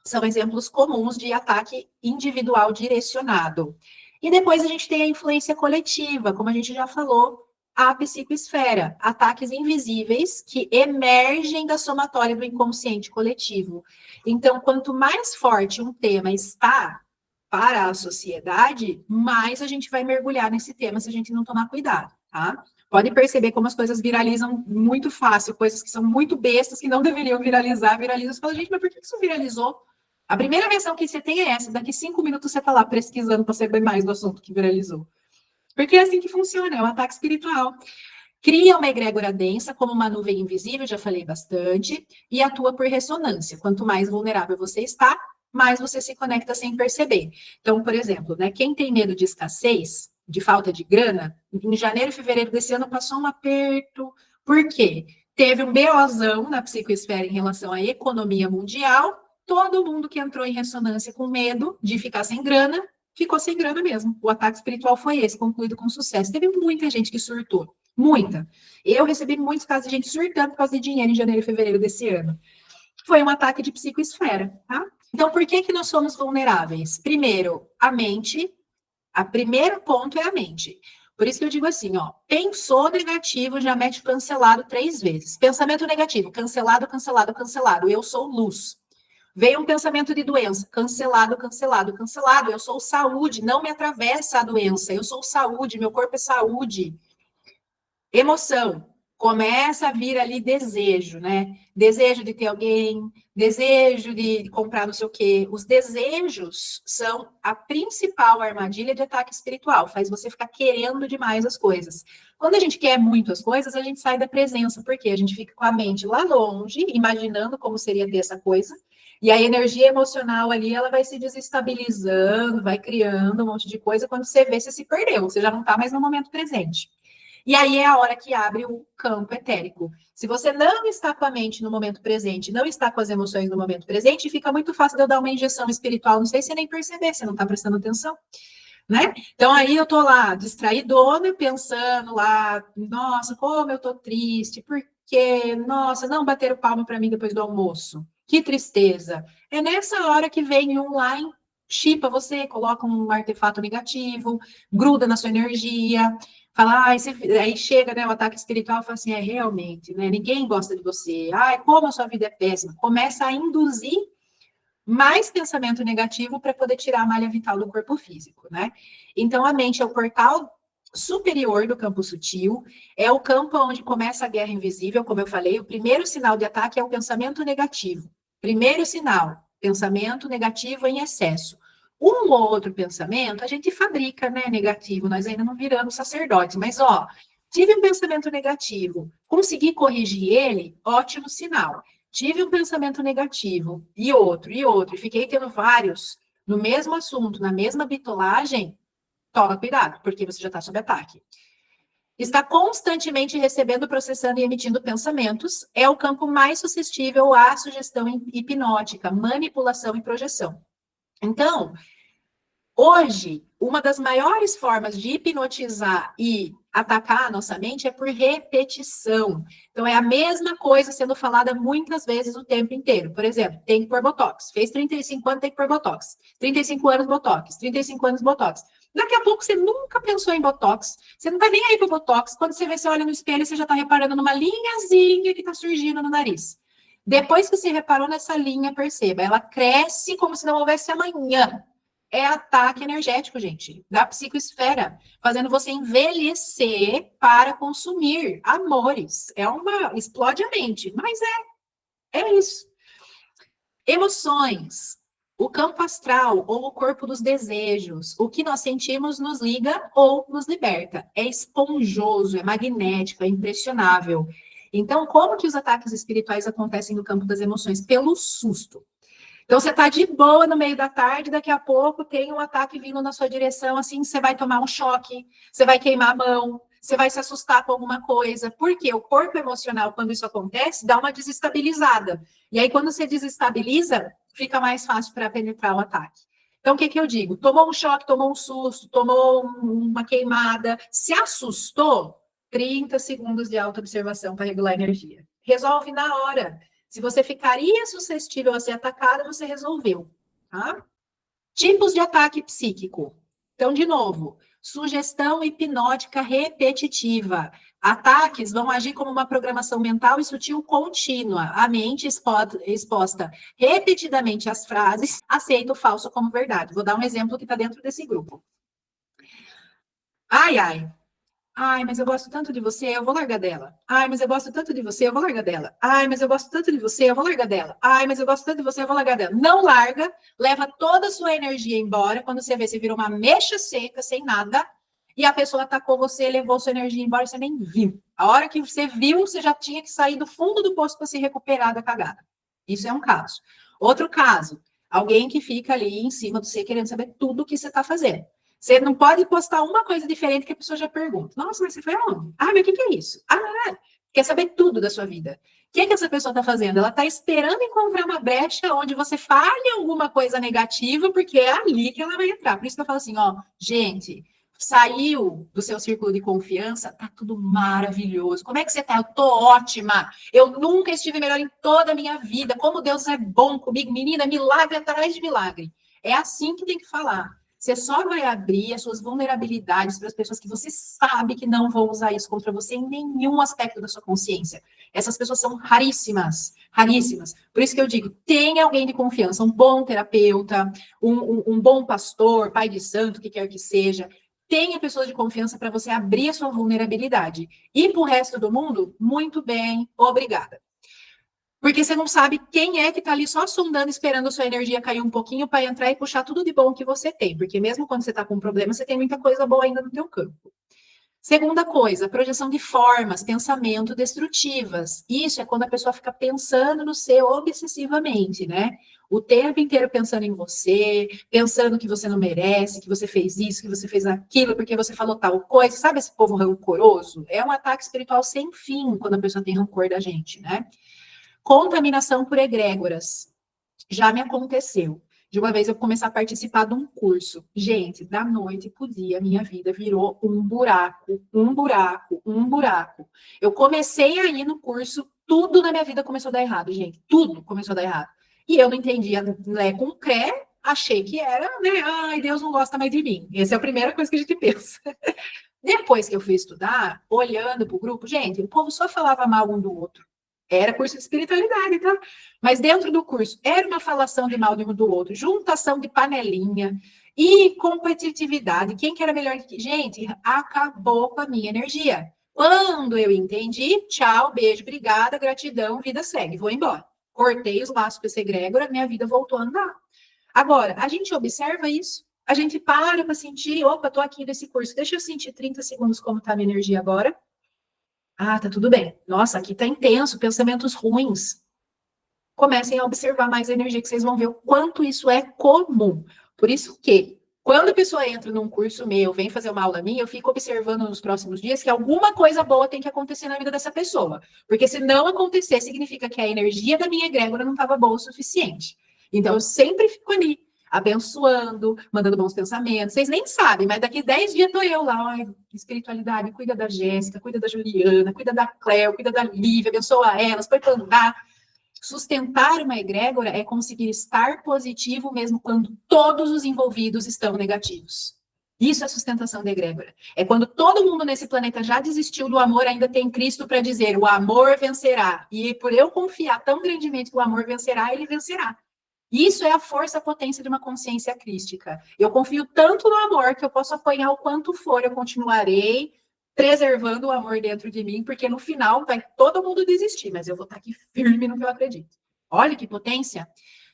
são exemplos comuns de ataque individual direcionado. E depois a gente tem a influência coletiva, como a gente já falou, a psicoesfera, ataques invisíveis que emergem da somatória do inconsciente coletivo. Então, quanto mais forte um tema está para a sociedade, mais a gente vai mergulhar nesse tema se a gente não tomar cuidado, tá? Pode perceber como as coisas viralizam muito fácil, coisas que são muito bestas, que não deveriam viralizar, viralizam. Você fala, gente, mas por que isso viralizou? A primeira versão que você tem é essa, daqui 5 minutos você está lá pesquisando para saber mais do assunto que viralizou. Porque é assim que funciona, é um ataque espiritual. Cria uma egrégora densa, como uma nuvem invisível, já falei bastante, e atua por ressonância. Quanto mais vulnerável você está, mais você se conecta sem perceber. Então, por exemplo, né, quem tem medo de escassez, de falta de grana, em janeiro e fevereiro desse ano passou um aperto. Por quê? Teve um BOzão na psicoesfera em relação à economia mundial. Todo mundo que entrou em ressonância com medo de ficar sem grana, ficou sem grana mesmo. O ataque espiritual foi esse, concluído com sucesso. Teve muita gente que surtou. Muita. Eu recebi muitos casos de gente surtando por causa de dinheiro em janeiro e fevereiro desse ano. Foi um ataque de psicoesfera, tá? Então, por que nós somos vulneráveis? Primeiro, a mente. O primeiro ponto é a mente. Por isso que eu digo assim, ó, pensou negativo, já mete cancelado 3 vezes. Pensamento negativo, cancelado, cancelado, cancelado. Eu sou luz. Veio um pensamento de doença, cancelado, cancelado, cancelado. Eu sou saúde, não me atravessa a doença. Eu sou saúde, meu corpo é saúde. Emoção, começa a vir ali desejo, né? Desejo de ter alguém, desejo de comprar não sei o quê. Os desejos são a principal armadilha de ataque espiritual, faz você ficar querendo demais as coisas. Quando a gente quer muito as coisas, a gente sai da presença, porque a gente fica com a mente lá longe, imaginando como seria ter essa coisa, e a energia emocional ali, ela vai se desestabilizando, vai criando um monte de coisa, quando você vê, você se perdeu, você já não está mais no momento presente. E aí é a hora que abre o campo etérico. Se você não está com a mente no momento presente, não está com as emoções no momento presente, fica muito fácil de eu dar uma injeção espiritual, não sei se você nem perceber, você não está prestando atenção, né? Então aí eu tô lá, distraidona, pensando lá, nossa, como eu tô triste, porque, nossa, não bateram palma para mim depois do almoço. Que tristeza. É nessa hora que vem um lá e chipa você, coloca um artefato negativo, gruda na sua energia, fala, aí chega, né, o ataque espiritual, fala assim, realmente, né, ninguém gosta de você, como a sua vida é péssima, começa a induzir mais pensamento negativo para poder tirar a malha vital do corpo físico, né? Então, a mente é o portal superior do campo sutil, é o campo onde começa a guerra invisível, como eu falei, o primeiro sinal de ataque é o pensamento negativo. Primeiro sinal, pensamento negativo em excesso. Um ou outro pensamento, a gente fabrica, né, negativo, nós ainda não viramos sacerdotes, mas, ó, tive um pensamento negativo, consegui corrigir ele, ótimo sinal. Tive um pensamento negativo, e outro, e fiquei tendo vários no mesmo assunto, na mesma bitolagem, toma cuidado, porque você já está sob ataque. Está constantemente recebendo, processando e emitindo pensamentos, é o campo mais suscetível à sugestão hipnótica, manipulação e projeção. Então, hoje, uma das maiores formas de hipnotizar e atacar a nossa mente é por repetição. Então, é a mesma coisa sendo falada muitas vezes o tempo inteiro. Por exemplo, tem que pôr Botox. Fez 35 anos, tem que pôr Botox. 35 anos, Botox. 35 anos, Botox. Daqui a pouco você nunca pensou em Botox, você não tá nem aí pro Botox. Quando você vê, você olha no espelho, você já tá reparando numa linhazinha que tá surgindo no nariz. Depois que você reparou nessa linha, perceba, ela cresce como se não houvesse amanhã. É ataque energético, gente, da psicoesfera, fazendo você envelhecer para consumir amores. Explode a mente, mas é isso. Emoções. O campo astral ou o corpo dos desejos, o que nós sentimos nos liga ou nos liberta. É esponjoso, é magnético, é impressionável. Então, como que os ataques espirituais acontecem no campo das emoções? Pelo susto. Então, você está de boa no meio da tarde, daqui a pouco tem um ataque vindo na sua direção, assim, você vai tomar um choque, você vai queimar a mão, você vai se assustar com alguma coisa. Porque o corpo emocional, quando isso acontece, dá uma desestabilizada. E aí, quando você desestabiliza, fica mais fácil para penetrar o ataque. Então, o que, que eu digo? Tomou um choque, tomou um susto, tomou uma queimada, se assustou, 30 segundos de auto-observação para regular a energia. Resolve na hora. Se você ficaria suscetível a ser atacada, você resolveu, tá? Tipos de ataque psíquico. Então, de novo, sugestão hipnótica repetitiva. Ataques vão agir como uma programação mental e sutil contínua. A mente exposta repetidamente às frases, aceita o falso como verdade. Vou dar um exemplo que está dentro desse grupo. Ai, ai, ai, mas eu gosto tanto de você, eu vou largar dela. Ai, mas eu gosto tanto de você, eu vou largar dela. Ai, mas eu gosto tanto de você, eu vou largar dela. Ai, mas eu gosto tanto de você, eu vou largar dela. Não larga, leva toda a sua energia embora. Quando você vê, você virou uma mecha seca, sem nada, e a pessoa atacou você, levou sua energia embora, você nem viu. A hora que você viu, você já tinha que sair do fundo do poço para se recuperar da cagada. Isso é um caso. Outro caso, alguém que fica ali em cima de você querendo saber tudo o que você está fazendo. Você não pode postar uma coisa diferente que a pessoa já pergunta. Nossa, mas você foi aonde? Ah, mas o que é isso? Ah, quer saber tudo da sua vida. O que essa pessoa está fazendo? Ela está esperando encontrar uma brecha onde você fale alguma coisa negativa, porque é ali que ela vai entrar. Por isso que eu falo assim, ó, gente, saiu do seu círculo de confiança, tá tudo maravilhoso. Como é que você tá? Eu tô ótima. Eu nunca estive melhor em toda a minha vida. Como Deus é bom comigo. Menina, milagre atrás de milagre. É assim que tem que falar. Você só vai abrir as suas vulnerabilidades para as pessoas que você sabe que não vão usar isso contra você em nenhum aspecto da sua consciência. Essas pessoas são raríssimas, raríssimas. Por isso que eu digo, tenha alguém de confiança, um bom terapeuta, um bom pastor, pai de santo, o que quer que seja. Tenha pessoas de confiança para você abrir a sua vulnerabilidade. E para o resto do mundo, muito bem, obrigada. Porque você não sabe quem é que está ali só sondando, esperando a sua energia cair um pouquinho para entrar e puxar tudo de bom que você tem. Porque mesmo quando você está com problema, você tem muita coisa boa ainda no teu campo. Segunda coisa, projeção de formas, pensamento destrutivas. Isso é quando a pessoa fica pensando no ser obsessivamente, né? O tempo inteiro pensando em você, pensando que você não merece, que você fez isso, que você fez aquilo, porque você falou tal coisa. Sabe esse povo rancoroso? É um ataque espiritual sem fim quando a pessoa tem rancor da gente, né? Contaminação por egrégoras. Já me aconteceu. De uma vez eu comecei a participar de um curso. Gente, da noite pro dia, minha vida virou um buraco, um buraco, um buraco. Eu comecei a ir no curso, tudo na minha vida começou a dar errado, gente. Tudo começou a dar errado. E eu não entendia Lé com Cré, achei que era, né? Ai, Deus não gosta mais de mim. Essa é a primeira coisa que a gente pensa. Depois que eu fui estudar, olhando para o grupo, gente, o povo só falava mal um do outro. Era curso de espiritualidade, tá? Mas dentro do curso, era uma falação de mal de um do outro, juntação de panelinha e competitividade. Quem que era melhor que... Gente, acabou com a minha energia. Quando eu entendi, tchau, beijo, obrigada, gratidão, vida segue, vou embora. Cortei os laços com esse egrégora, minha vida voltou a andar. Agora, a gente observa isso, a gente para sentir, opa, tô aqui nesse curso, deixa eu sentir 30 segundos como tá a minha energia agora. Ah, tá tudo bem. Nossa, aqui tá intenso, pensamentos ruins. Comecem a observar mais a energia, que vocês vão ver o quanto isso é comum. Por isso que, quando a pessoa entra num curso meu, vem fazer uma aula minha, eu fico observando nos próximos dias que alguma coisa boa tem que acontecer na vida dessa pessoa. Porque se não acontecer, significa que a energia da minha egrégora não estava boa o suficiente. Então, eu sempre fico ali, abençoando, mandando bons pensamentos. Vocês nem sabem, mas daqui 10 dias estou eu lá. Ai, espiritualidade, cuida da Jéssica, cuida da Juliana, cuida da Cléo, cuida da Lívia, abençoa elas, põe para andar. Sustentar uma egrégora é conseguir estar positivo mesmo quando todos os envolvidos estão negativos. Isso é sustentação da egrégora. É quando todo mundo nesse planeta já desistiu do amor, ainda tem Cristo para dizer: o amor vencerá. E por eu confiar tão grandemente que o amor vencerá, ele vencerá. Isso é a força, a potência de uma consciência crística. Eu confio tanto no amor que eu posso apanhar o quanto for, eu continuarei preservando o amor dentro de mim, porque no final vai todo mundo desistir, mas eu vou estar aqui firme no que eu acredito. Olha que potência.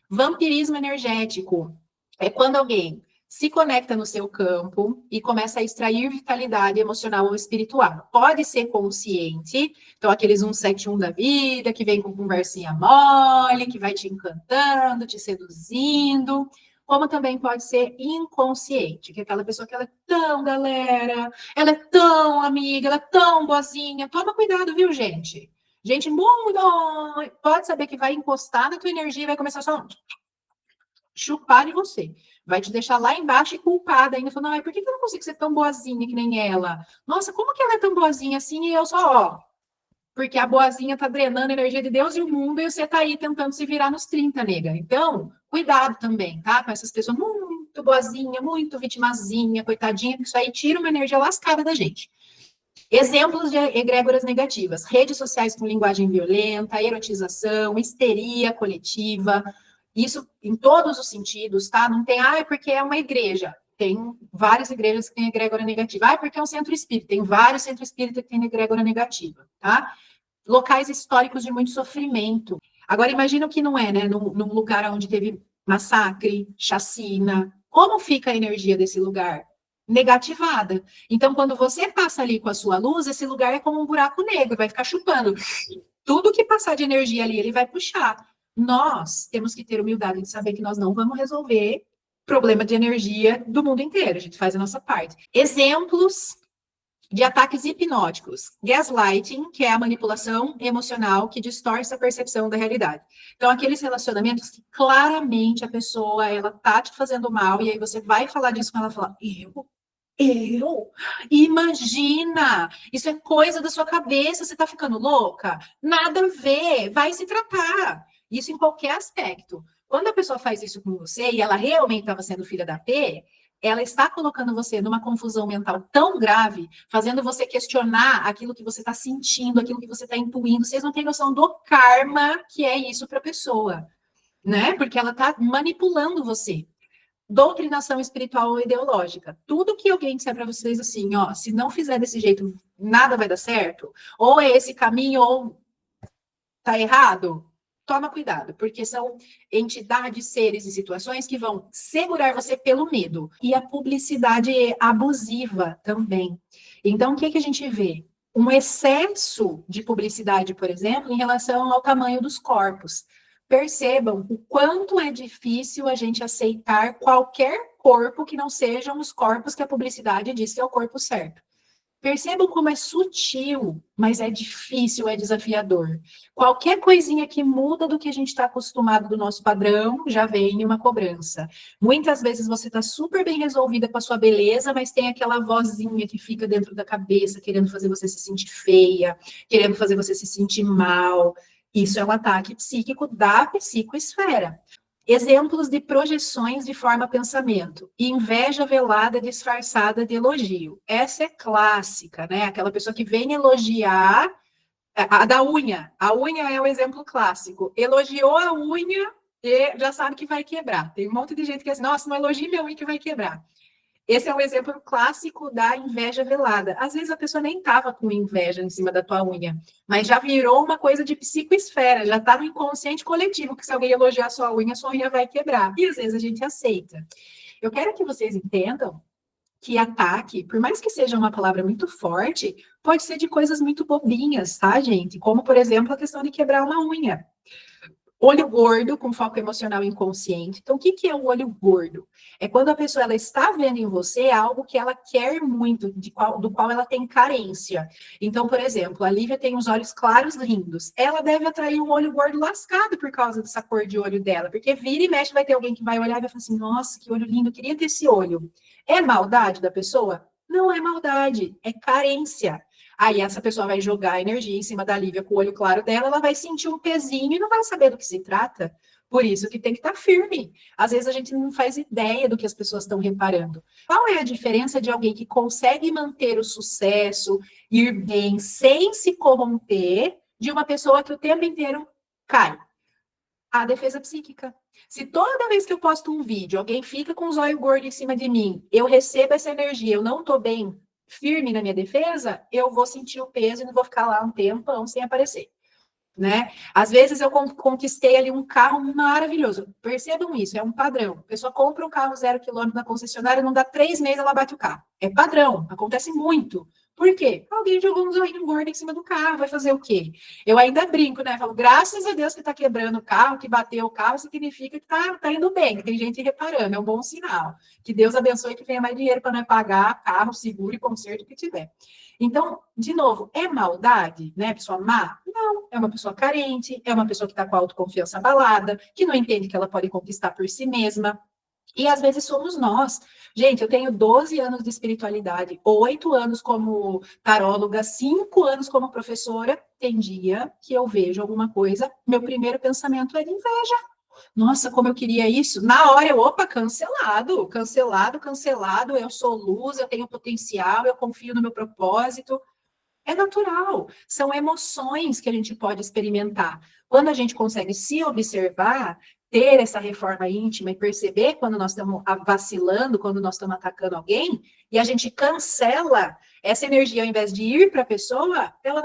Vampirismo energético é quando alguém se conecta no seu campo e começa a extrair vitalidade emocional ou espiritual. Pode ser consciente, então aqueles 171 da vida, que vem com conversinha mole, que vai te encantando, te seduzindo, como também pode ser inconsciente, que é aquela pessoa que ela é tão galera, ela é tão amiga, ela é tão boazinha. Toma cuidado, viu, gente? Gente muito... Pode saber que vai encostar na tua energia e vai começar só chupar de você. Vai te deixar lá embaixo e culpada ainda, falando, ai, por que eu não consigo ser tão boazinha que nem ela? Nossa, como que ela é tão boazinha assim e eu só, ó, porque a boazinha tá drenando a energia de Deus e o mundo e você tá aí tentando se virar nos 30, nega. Então, cuidado também, tá? Com essas pessoas muito boazinha, muito vitimazinha, coitadinha, porque isso aí tira uma energia lascada da gente. Exemplos de egrégoras negativas: redes sociais com linguagem violenta, erotização, histeria coletiva, isso em todos os sentidos, tá? Não tem, é porque é uma igreja. Tem várias igrejas que têm egrégora negativa. É porque é um centro espírita. Tem vários centros espíritas que têm egrégora negativa, tá? Locais históricos de muito sofrimento. Agora, imagina o que não é, né? Num lugar onde teve massacre, chacina. Como fica a energia desse lugar? Negativada. Então, quando você passa ali com a sua luz, esse lugar é como um buraco negro, vai ficar chupando. Tudo que passar de energia ali, ele vai puxar. Nós temos que ter humildade de saber que nós não vamos resolver problema de energia do mundo inteiro. A gente faz a nossa parte. Exemplos de ataques hipnóticos. Gaslighting, que é a manipulação emocional que distorce a percepção da realidade. Então, aqueles relacionamentos que claramente a pessoa, ela tá te fazendo mal, e aí você vai falar disso com ela, fala, eu? Imagina! Isso é coisa da sua cabeça, você tá ficando louca? Nada a ver, vai se tratar. Isso em qualquer aspecto. Quando a pessoa faz isso com você e ela realmente estava sendo filha da P, ela está colocando você numa confusão mental tão grave, fazendo você questionar aquilo que você está sentindo, aquilo que você está intuindo. Vocês não têm noção do karma que é isso para a pessoa, né? Porque ela está manipulando você. Doutrinação espiritual ou ideológica. Tudo que alguém disser para vocês assim, ó, se não fizer desse jeito, nada vai dar certo, ou é esse caminho, ou tá errado, toma cuidado, porque são entidades, seres e situações que vão segurar você pelo medo. E a publicidade é abusiva também. Então, o que, que a gente vê? Um excesso de publicidade, por exemplo, em relação ao tamanho dos corpos. Percebam o quanto é difícil a gente aceitar qualquer corpo que não sejam os corpos que a publicidade diz que é o corpo certo. Percebam como é sutil, mas é difícil, é desafiador. Qualquer coisinha que muda do que a gente está acostumado do nosso padrão, já vem uma cobrança. Muitas vezes você está super bem resolvida com a sua beleza, mas tem aquela vozinha que fica dentro da cabeça, querendo fazer você se sentir feia, querendo fazer você se sentir mal. Isso é um ataque psíquico da psicoesfera. Exemplos de projeções de forma pensamento. Inveja velada disfarçada de elogio. Essa é clássica, né? Aquela pessoa que vem elogiar a da unha. A unha é o exemplo clássico. Elogiou a unha e já sabe que vai quebrar. Tem um monte de gente que é assim, nossa, não elogie minha unha que vai quebrar. Esse é um exemplo clássico da inveja velada. Às vezes a pessoa nem estava com inveja em cima da tua unha, mas já virou uma coisa de psicoesfera, já está no inconsciente coletivo, que se alguém elogiar sua unha vai quebrar. E às vezes a gente aceita. Eu quero que vocês entendam que ataque, por mais que seja uma palavra muito forte, pode ser de coisas muito bobinhas, tá, gente? Como, por exemplo, a questão de quebrar uma unha. Olho gordo com foco emocional inconsciente. Então, o que é o olho gordo? É quando a pessoa ela está vendo em você algo que ela quer muito, do qual ela tem carência. Então, por exemplo, a Lívia tem os olhos claros lindos. Ela deve atrair um olho gordo lascado por causa dessa cor de olho dela. Porque vira e mexe, vai ter alguém que vai olhar e vai falar assim, nossa, que olho lindo, eu queria ter esse olho. É maldade da pessoa? Não é maldade, é carência. Aí essa pessoa vai jogar energia em cima da Lívia com o olho claro dela, ela vai sentir um pezinho e não vai saber do que se trata. Por isso que tem que estar firme. Às vezes a gente não faz ideia do que as pessoas estão reparando. Qual é a diferença de alguém que consegue manter o sucesso, ir bem, sem se corromper, de uma pessoa que o tempo inteiro cai? A defesa psíquica. Se toda vez que eu posto um vídeo, alguém fica com os olhos gordos em cima de mim, eu recebo essa energia, eu não estou bem firme na minha defesa, eu vou sentir o peso e não vou ficar lá um tempão sem aparecer. Né? Às vezes eu conquistei ali um carro maravilhoso. Percebam isso, é um padrão. A pessoa compra um carro 0 km na concessionária, não dá 3 meses, ela bate o carro. É padrão, acontece muito. Por quê? Alguém jogou um zoinho gordo em cima do carro, vai fazer o quê? Eu ainda brinco, né? Falo, graças a Deus que está quebrando o carro, que bateu o carro, significa que tá indo bem, que tem gente reparando, é um bom sinal. Que Deus abençoe que venha mais dinheiro para nós pagar carro, seguro e conserto que tiver. Então, de novo, é maldade, né? Pessoa má? Não, é uma pessoa carente, é uma pessoa que está com a autoconfiança abalada, que não entende que ela pode conquistar por si mesma. E às vezes somos nós. Gente, eu tenho 12 anos de espiritualidade, 8 anos como taróloga, 5 anos como professora. Tem dia que eu vejo alguma coisa, meu primeiro pensamento é de inveja. Nossa, como eu queria isso. Na hora eu, opa, cancelado, cancelado, cancelado. Eu sou luz, eu tenho potencial, eu confio no meu propósito. É natural, são emoções que a gente pode experimentar. Quando a gente consegue se observar, ter essa reforma íntima e perceber quando nós estamos vacilando, quando nós estamos atacando alguém, e a gente cancela essa energia, ao invés de ir para a pessoa, ela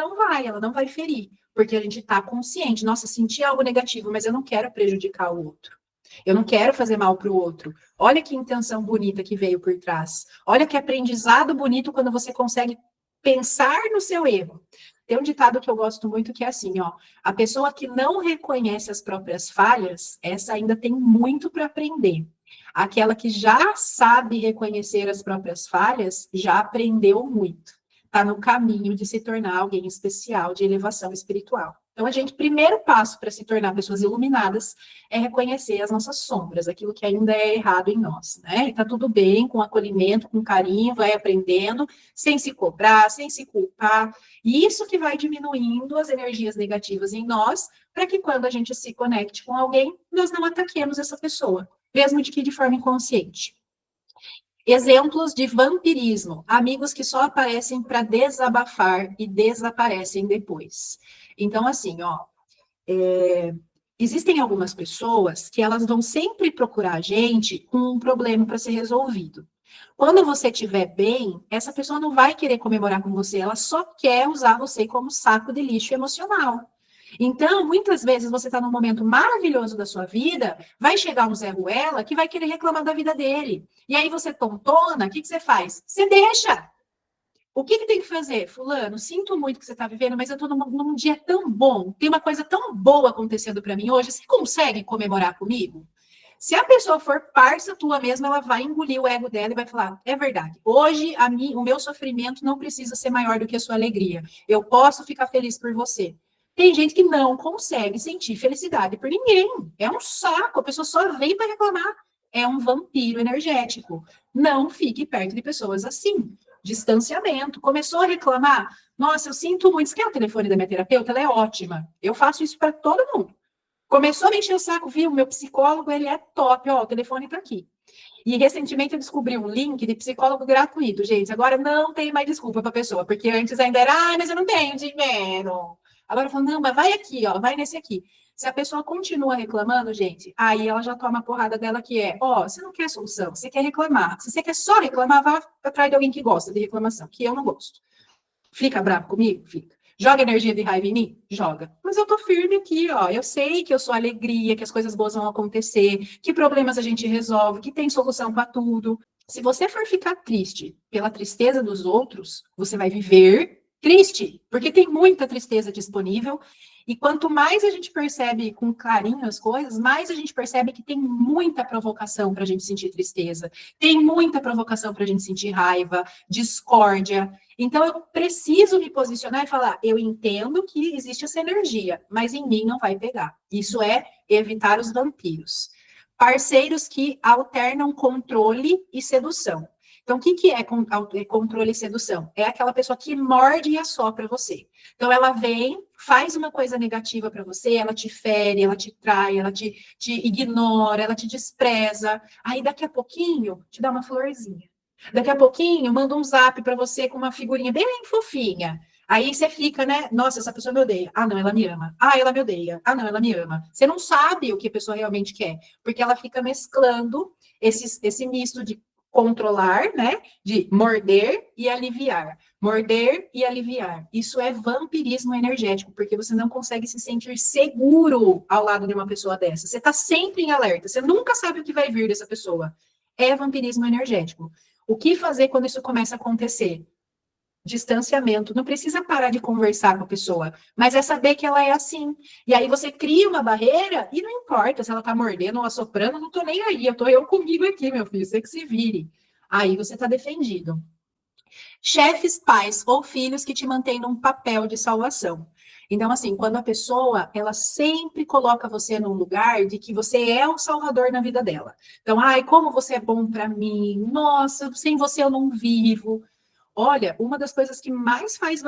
não vai ferir, porque a gente está consciente. Nossa, senti algo negativo, mas eu não quero prejudicar o outro. Eu não quero fazer mal para o outro. Olha que intenção bonita que veio por trás. Olha que aprendizado bonito quando você consegue pensar no seu erro. Tem um ditado que eu gosto muito que é assim, ó, a pessoa que não reconhece as próprias falhas, essa ainda tem muito para aprender. Aquela que já sabe reconhecer as próprias falhas, já aprendeu muito. Está no caminho de se tornar alguém especial, de elevação espiritual. Então, a gente, primeiro passo para se tornar pessoas iluminadas é reconhecer as nossas sombras, aquilo que ainda é errado em nós, né? E tá tudo bem, com acolhimento, com carinho, vai aprendendo, sem se cobrar, sem se culpar. E isso que vai diminuindo as energias negativas em nós, para que quando a gente se conecte com alguém, nós não ataquemos essa pessoa, mesmo de forma inconsciente. Exemplos de vampirismo, amigos que só aparecem para desabafar e desaparecem depois. Então, assim, ó, existem algumas pessoas que elas vão sempre procurar a gente com um problema para ser resolvido. Quando você estiver bem, essa pessoa não vai querer comemorar com você, ela só quer usar você como saco de lixo emocional. Então, muitas vezes você está num momento maravilhoso da sua vida, vai chegar um Zé Ruela que vai querer reclamar da vida dele. E aí você tontona, o que você faz? Você deixa. O que tem que fazer? Fulano, sinto muito que você está vivendo, mas eu estou num dia tão bom, tem uma coisa tão boa acontecendo para mim hoje, você consegue comemorar comigo? Se a pessoa for parça tua mesmo, ela vai engolir o ego dela e vai falar: é verdade, hoje o meu sofrimento não precisa ser maior do que a sua alegria. Eu posso ficar feliz por você. Tem gente que não consegue sentir felicidade por ninguém. É um saco, a pessoa só vem para reclamar. É um vampiro energético. Não fique perto de pessoas assim. Distanciamento. Começou a reclamar? Nossa, eu sinto muito. Você quer o telefone da minha terapeuta? Ela é ótima. Eu faço isso para todo mundo. Começou a me encher o saco, viu? Meu psicólogo, ele é top. Ó, o telefone tá aqui. E recentemente eu descobri um link de psicólogo gratuito, gente. Agora não tem mais desculpa para pessoa, porque antes ainda era, mas eu não tenho dinheiro. Agora eu falo, não, mas vai aqui, ó, vai nesse aqui. Se a pessoa continua reclamando, gente, aí ela já toma a porrada dela que é, ó, você não quer solução, você quer reclamar. Se você quer só reclamar, vá atrás de alguém que gosta de reclamação, que eu não gosto. Fica bravo comigo? Fica. Joga energia de raiva em mim? Joga. Mas eu tô firme aqui, ó. Eu sei que eu sou alegria, que as coisas boas vão acontecer, que problemas a gente resolve, que tem solução para tudo. Se você for ficar triste pela tristeza dos outros, você vai viver triste, porque tem muita tristeza disponível. E quanto mais a gente percebe com carinho as coisas, mais a gente percebe que tem muita provocação para a gente sentir tristeza, tem muita provocação para a gente sentir raiva, discórdia. Então, eu preciso me posicionar e falar: eu entendo que existe essa energia, mas em mim não vai pegar. Isso é evitar os vampiros. Parceiros que alternam controle e sedução. Então, o que que é controle e sedução? É aquela pessoa que morde e assopra você. Então, ela vem, faz uma coisa negativa para você, ela te fere, ela te trai, ela te ignora, ela te despreza. Aí, daqui a pouquinho, te dá uma florzinha. Daqui a pouquinho, manda um zap para você com uma figurinha bem fofinha. Aí você fica, né? Nossa, essa pessoa me odeia. Ah, não, ela me ama. Ah, ela me odeia. Ah, não, ela me ama. Você não sabe o que a pessoa realmente quer, porque ela fica mesclando esse misto de controlar, né? De morder e aliviar. Morder e aliviar. Isso é vampirismo energético, porque você não consegue se sentir seguro ao lado de uma pessoa dessa. Você está sempre em alerta. Você nunca sabe o que vai vir dessa pessoa. É vampirismo energético. O que fazer quando isso começa a acontecer? Distanciamento. Não precisa parar de conversar com a pessoa, mas é saber que ela é assim. E aí você cria uma barreira e não importa se ela tá mordendo ou assoprando, não tô nem aí. Eu tô eu comigo aqui, meu filho. Você que se vire. Aí você tá defendido. Chefes, pais ou filhos que te mantêm num papel de salvação. Então, assim, quando a pessoa, ela sempre coloca você num lugar de que você é o salvador na vida dela. Então, ai, como você é bom para mim. Nossa, sem você eu não vivo. Olha, uma das coisas que mais faz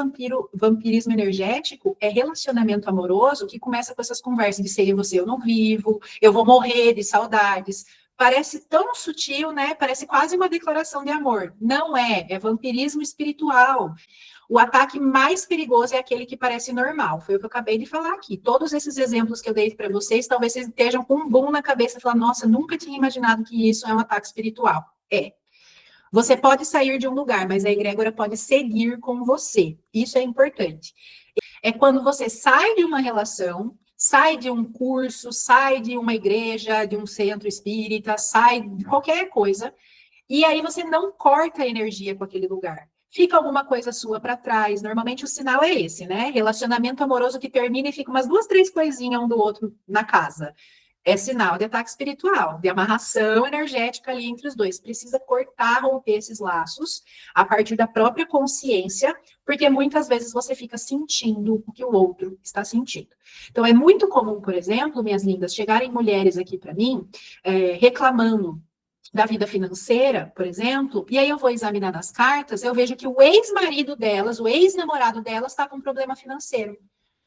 vampirismo energético é relacionamento amoroso, que começa com essas conversas de sem você eu não vivo, eu vou morrer de saudades. Parece tão sutil, né? Parece quase uma declaração de amor. Não é, é vampirismo espiritual. O ataque mais perigoso é aquele que parece normal. Foi o que eu acabei de falar aqui. Todos esses exemplos que eu dei para vocês, talvez vocês estejam com um boom na cabeça e falar, nossa, nunca tinha imaginado que isso é um ataque espiritual. É. Você pode sair de um lugar, mas a egrégora pode seguir com você. Isso é importante. É quando você sai de uma relação, sai de um curso, sai de uma igreja, de um centro espírita, sai de qualquer coisa, e aí você não corta a energia com aquele lugar. Fica alguma coisa sua para trás. Normalmente o sinal é esse, né? Relacionamento amoroso que termina e fica umas duas, três coisinhas um do outro na casa. É sinal de ataque espiritual, de amarração energética ali entre os dois. Precisa cortar, romper esses laços a partir da própria consciência, porque muitas vezes você fica sentindo o que o outro está sentindo. Então, é muito comum, por exemplo, minhas lindas, chegarem mulheres aqui para mim reclamando da vida financeira, por exemplo, e aí eu vou examinar nas cartas, eu vejo que o ex-marido delas, o ex-namorado delas, está com um problema financeiro.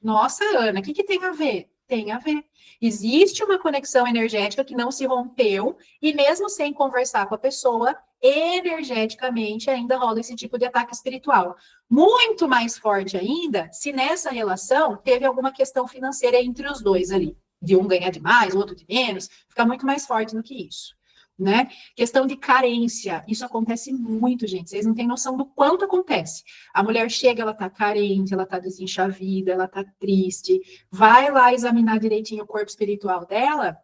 Nossa, Ana, o que tem a ver? Tem a ver. Existe uma conexão energética que não se rompeu, e mesmo sem conversar com a pessoa, energeticamente ainda rola esse tipo de ataque espiritual. Muito mais forte ainda, se nessa relação teve alguma questão financeira entre os dois ali. De um ganhar de mais, o outro de menos, fica muito mais forte do que isso. Né? Questão de carência, isso acontece muito, gente. Vocês não têm noção do quanto acontece. A mulher chega, ela tá carente, ela tá desenchavida, ela tá triste. Vai lá examinar direitinho o corpo espiritual dela.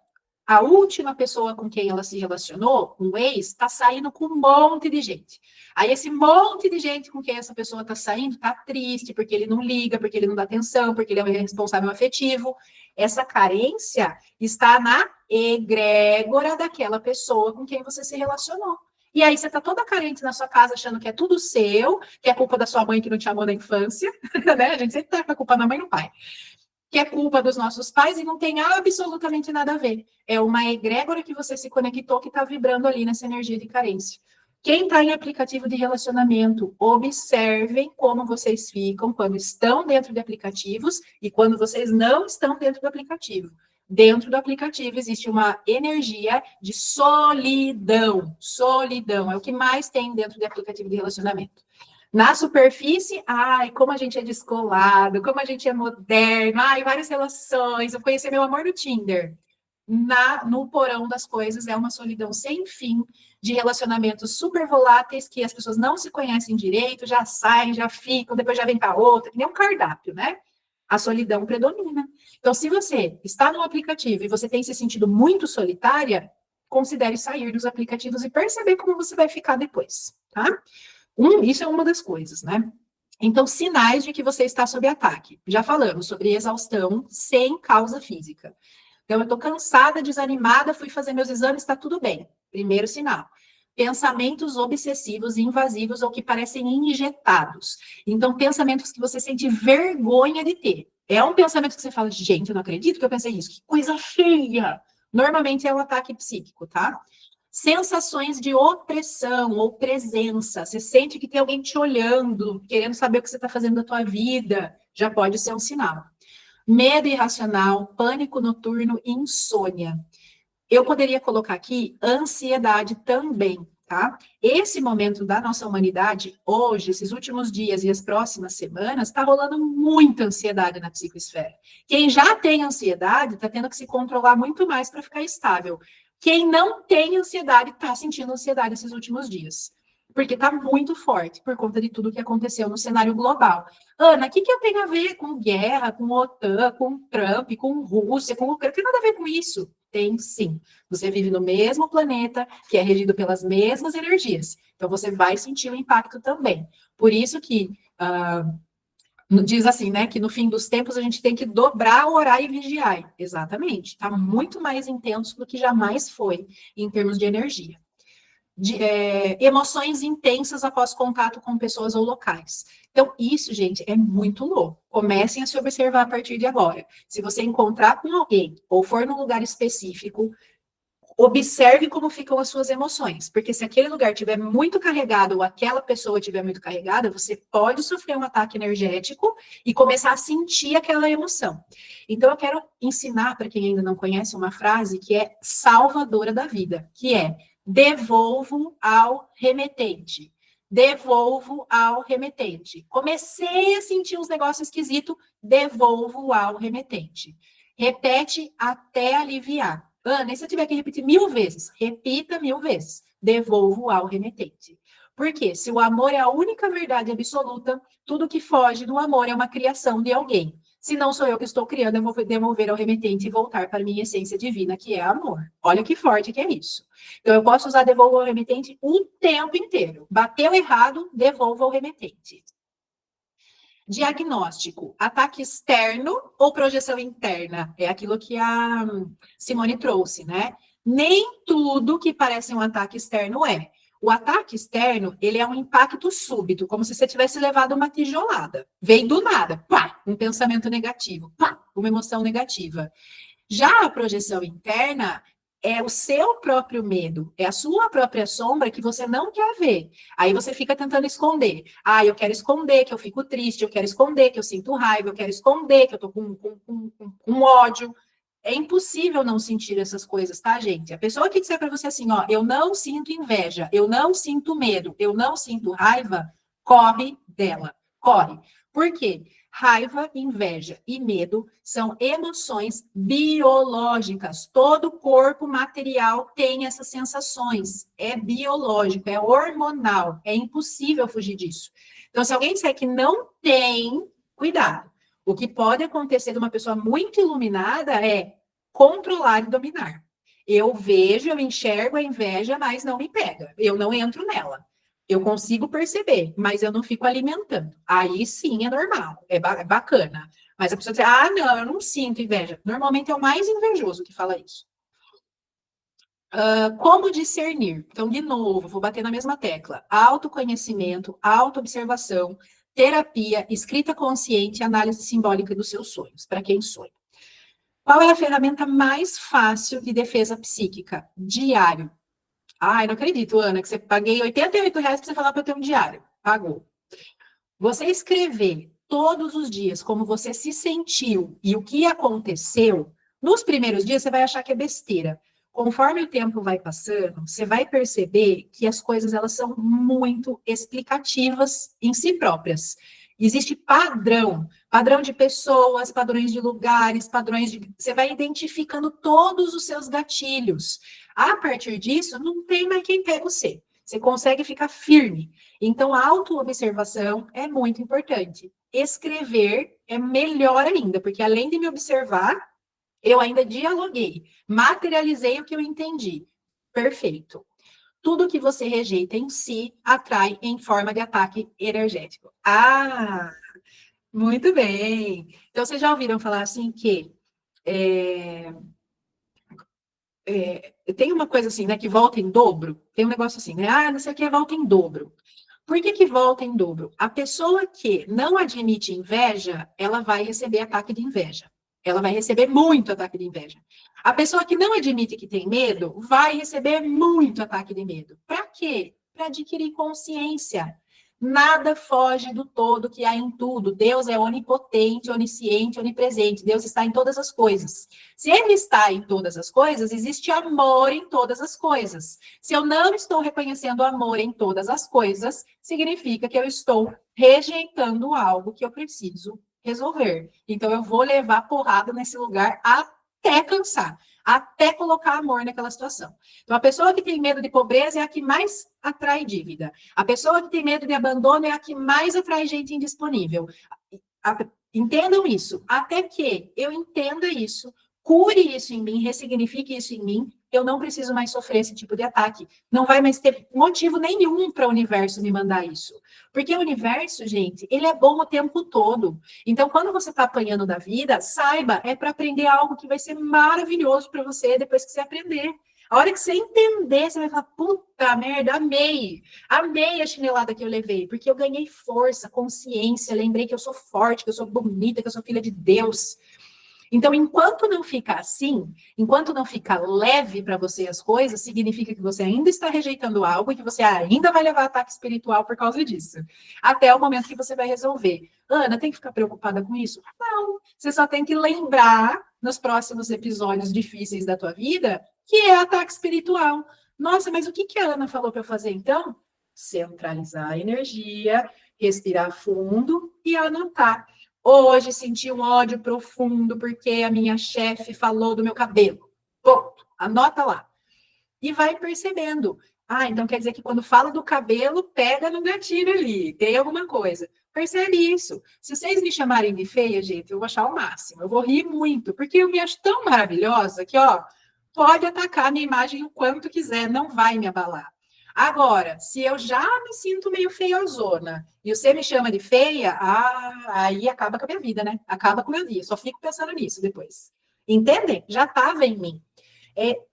A última pessoa com quem ela se relacionou, um ex, está saindo com um monte de gente. Aí esse monte de gente com quem essa pessoa está saindo está triste, porque ele não liga, porque ele não dá atenção, porque ele é um irresponsável afetivo. Essa carência está na egrégora daquela pessoa com quem você se relacionou. E aí você está toda carente na sua casa, achando que é tudo seu, que é culpa da sua mãe que não te amou na infância, né? A gente sempre está com a culpa da mãe e do pai. Que é culpa dos nossos pais e não tem absolutamente nada a ver. É uma egrégora que você se conectou que está vibrando ali nessa energia de carência. Quem está em aplicativo de relacionamento, observem como vocês ficam quando estão dentro de aplicativos e quando vocês não estão dentro do aplicativo. Dentro do aplicativo existe uma energia de solidão. Solidão é o que mais tem dentro de aplicativo de relacionamento. Na superfície, ai, como a gente é descolado, como a gente é moderno, ai, várias relações. Eu conheci meu amor no Tinder. No porão das coisas é uma solidão sem fim de relacionamentos super voláteis que as pessoas não se conhecem direito, já saem, já ficam, depois já vem para outra, que nem um cardápio, né? A solidão predomina. Então, se você está no aplicativo e você tem se sentido muito solitária, considere sair dos aplicativos e perceber como você vai ficar depois, tá? Isso é uma das coisas, né? Então, sinais de que você está sob ataque. Já falamos sobre exaustão sem causa física. Então, eu estou cansada, desanimada, fui fazer meus exames, está tudo bem. Primeiro sinal. Pensamentos obsessivos, invasivos ou que parecem injetados. Então, pensamentos que você sente vergonha de ter. É um pensamento que você fala, gente, eu não acredito que eu pensei isso. Que coisa feia! Normalmente é um ataque psíquico, tá? Sensações de opressão ou presença. Você sente que tem alguém te olhando, querendo saber o que você está fazendo da tua vida. Já pode ser um sinal. Medo irracional, pânico noturno e insônia. Eu poderia colocar aqui ansiedade também, tá? Esse momento da nossa humanidade, hoje, esses últimos dias e as próximas semanas, está rolando muita ansiedade na psicosfera. Quem já tem ansiedade está tendo que se controlar muito mais para ficar estável. Quem não tem ansiedade está sentindo ansiedade esses últimos dias. Porque está muito forte por conta de tudo que aconteceu no cenário global. Ana, o que eu tenho a ver com guerra, com OTAN, com Trump, com Rússia, com Ucrânia? Não tem nada a ver com isso. Tem sim. Você vive no mesmo planeta, que é regido pelas mesmas energias. Então, você vai sentir o impacto também. Por isso que diz assim, né, que no fim dos tempos a gente tem que dobrar, orar e vigiar. Exatamente. Está muito mais intenso do que jamais foi em termos de energia. Emoções intensas após contato com pessoas ou locais. Então, isso, gente, é muito louco. Comecem a se observar a partir de agora. Se você encontrar com alguém ou for num lugar específico, observe como ficam as suas emoções, porque se aquele lugar estiver muito carregado ou aquela pessoa estiver muito carregada, você pode sofrer um ataque energético e começar a sentir aquela emoção. Então, eu quero ensinar para quem ainda não conhece uma frase que é salvadora da vida, que é: devolvo ao remetente. Devolvo ao remetente. Comecei a sentir uns negócios esquisitos, devolvo ao remetente. Repete até aliviar. Ana, e se eu tiver que repetir 1000 vezes? Repita 1000 vezes. Devolvo ao remetente. Porque se o amor é a única verdade absoluta, tudo que foge do amor é uma criação de alguém. Se não sou eu que estou criando, eu vou devolver ao remetente e voltar para a minha essência divina, que é amor. Olha que forte que é isso. Então, eu posso usar devolvo ao remetente o tempo inteiro. Bateu errado, devolvo ao remetente. Diagnóstico: ataque externo ou projeção interna? É aquilo que a Simone trouxe, né? Nem tudo que parece um ataque externo é. O ataque externo, ele é um impacto súbito, como se você tivesse levado uma tijolada. Vem do nada, pá, um pensamento negativo, pá, uma emoção negativa. Já a projeção interna é o seu próprio medo, é a sua própria sombra que você não quer ver. Aí você fica tentando esconder. Ah, eu quero esconder que eu fico triste, eu quero esconder que eu sinto raiva, eu quero esconder que eu tô com ódio. É impossível não sentir essas coisas, tá, gente? A pessoa que disser para você assim, ó, eu não sinto inveja, eu não sinto medo, eu não sinto raiva, corre dela, corre. Por quê? Raiva, inveja e medo são emoções biológicas. Todo corpo material tem essas sensações. É biológico, é hormonal. É impossível fugir disso. Então, se alguém disser que não tem, cuidado. O que pode acontecer de uma pessoa muito iluminada é controlar e dominar. Eu vejo, eu enxergo a inveja, mas não me pega. Eu não entro nela. Eu consigo perceber, mas eu não fico alimentando. Aí sim é normal, é bacana. Mas a pessoa diz, ah, não, eu não sinto inveja. Normalmente é o mais invejoso que fala isso. Como discernir? Então, de novo, vou bater na mesma tecla. Autoconhecimento, autoobservação, terapia, escrita consciente e análise simbólica dos seus sonhos, para quem sonha. Qual é a ferramenta mais fácil de defesa psíquica? Diário. Ai, não acredito, Ana, que você paguei R$ 88 para você falar para eu ter um diário. Pagou. Você escrever todos os dias como você se sentiu e o que aconteceu, nos primeiros dias você vai achar que é besteira. Conforme o tempo vai passando, você vai perceber que as coisas elas são muito explicativas em si próprias. Existe padrão de pessoas, padrões de lugares, padrões de. Você vai identificando todos os seus gatilhos. A partir disso, não tem mais quem pega você. Você consegue ficar firme. Então, a autoobservação é muito importante. Escrever é melhor ainda, porque além de me observar, eu ainda dialoguei, materializei o que eu entendi. Perfeito. Tudo que você rejeita em si atrai em forma de ataque energético. Ah, muito bem. Então, vocês já ouviram falar assim que tem uma coisa assim, né, que volta em dobro? Tem um negócio assim, né? Ah, não sei o que, volta em dobro. Por que volta em dobro? A pessoa que não admite inveja, ela vai receber ataque de inveja. Ela vai receber muito ataque de inveja. A pessoa que não admite que tem medo vai receber muito ataque de medo. Para quê? Para adquirir consciência. Nada foge do todo que há em tudo. Deus é onipotente, onisciente, onipresente. Deus está em todas as coisas. Se Ele está em todas as coisas, existe amor em todas as coisas. Se eu não estou reconhecendo amor em todas as coisas, significa que eu estou rejeitando algo que eu preciso resolver. Então, eu vou levar porrada nesse lugar até cansar, até colocar amor naquela situação. Então, a pessoa que tem medo de pobreza é a que mais atrai dívida. A pessoa que tem medo de abandono é a que mais atrai gente indisponível. Entendam isso. Até que eu entenda isso, cure isso em mim, ressignifique isso em mim, eu não preciso mais sofrer esse tipo de ataque. Não vai mais ter motivo nenhum para o universo me mandar isso. Porque o universo, gente, ele é bom o tempo todo. Então, quando você está apanhando da vida, saiba, é para aprender algo que vai ser maravilhoso para você depois que você aprender. A hora que você entender, você vai falar, puta merda, amei. Amei a chinelada que eu levei, porque eu ganhei força, consciência, lembrei que eu sou forte, que eu sou bonita, que eu sou filha de Deus. Então, enquanto não fica assim, enquanto não fica leve para você as coisas, significa que você ainda está rejeitando algo e que você ainda vai levar ataque espiritual por causa disso. Até o momento que você vai resolver. Ana, tem que ficar preocupada com isso? Não. Você só tem que lembrar nos próximos episódios difíceis da tua vida que é ataque espiritual. Nossa, mas o que a Ana falou para eu fazer então? Centralizar a energia, respirar fundo e anotar. Hoje senti um ódio profundo porque a minha chefe falou do meu cabelo. Ponto. Anota lá. E vai percebendo. Ah, então quer dizer que quando fala do cabelo, pega no gatilho ali, tem alguma coisa. Percebe isso. Se vocês me chamarem de feia, gente, eu vou achar o máximo. Eu vou rir muito, porque eu me acho tão maravilhosa que, ó, pode atacar a minha imagem o quanto quiser, não vai me abalar. Agora, se eu já me sinto meio feiozona e você me chama de feia, aí acaba com a minha vida, né? Acaba com o meu dia. Só fico pensando nisso depois. Entendem? Já estava em mim.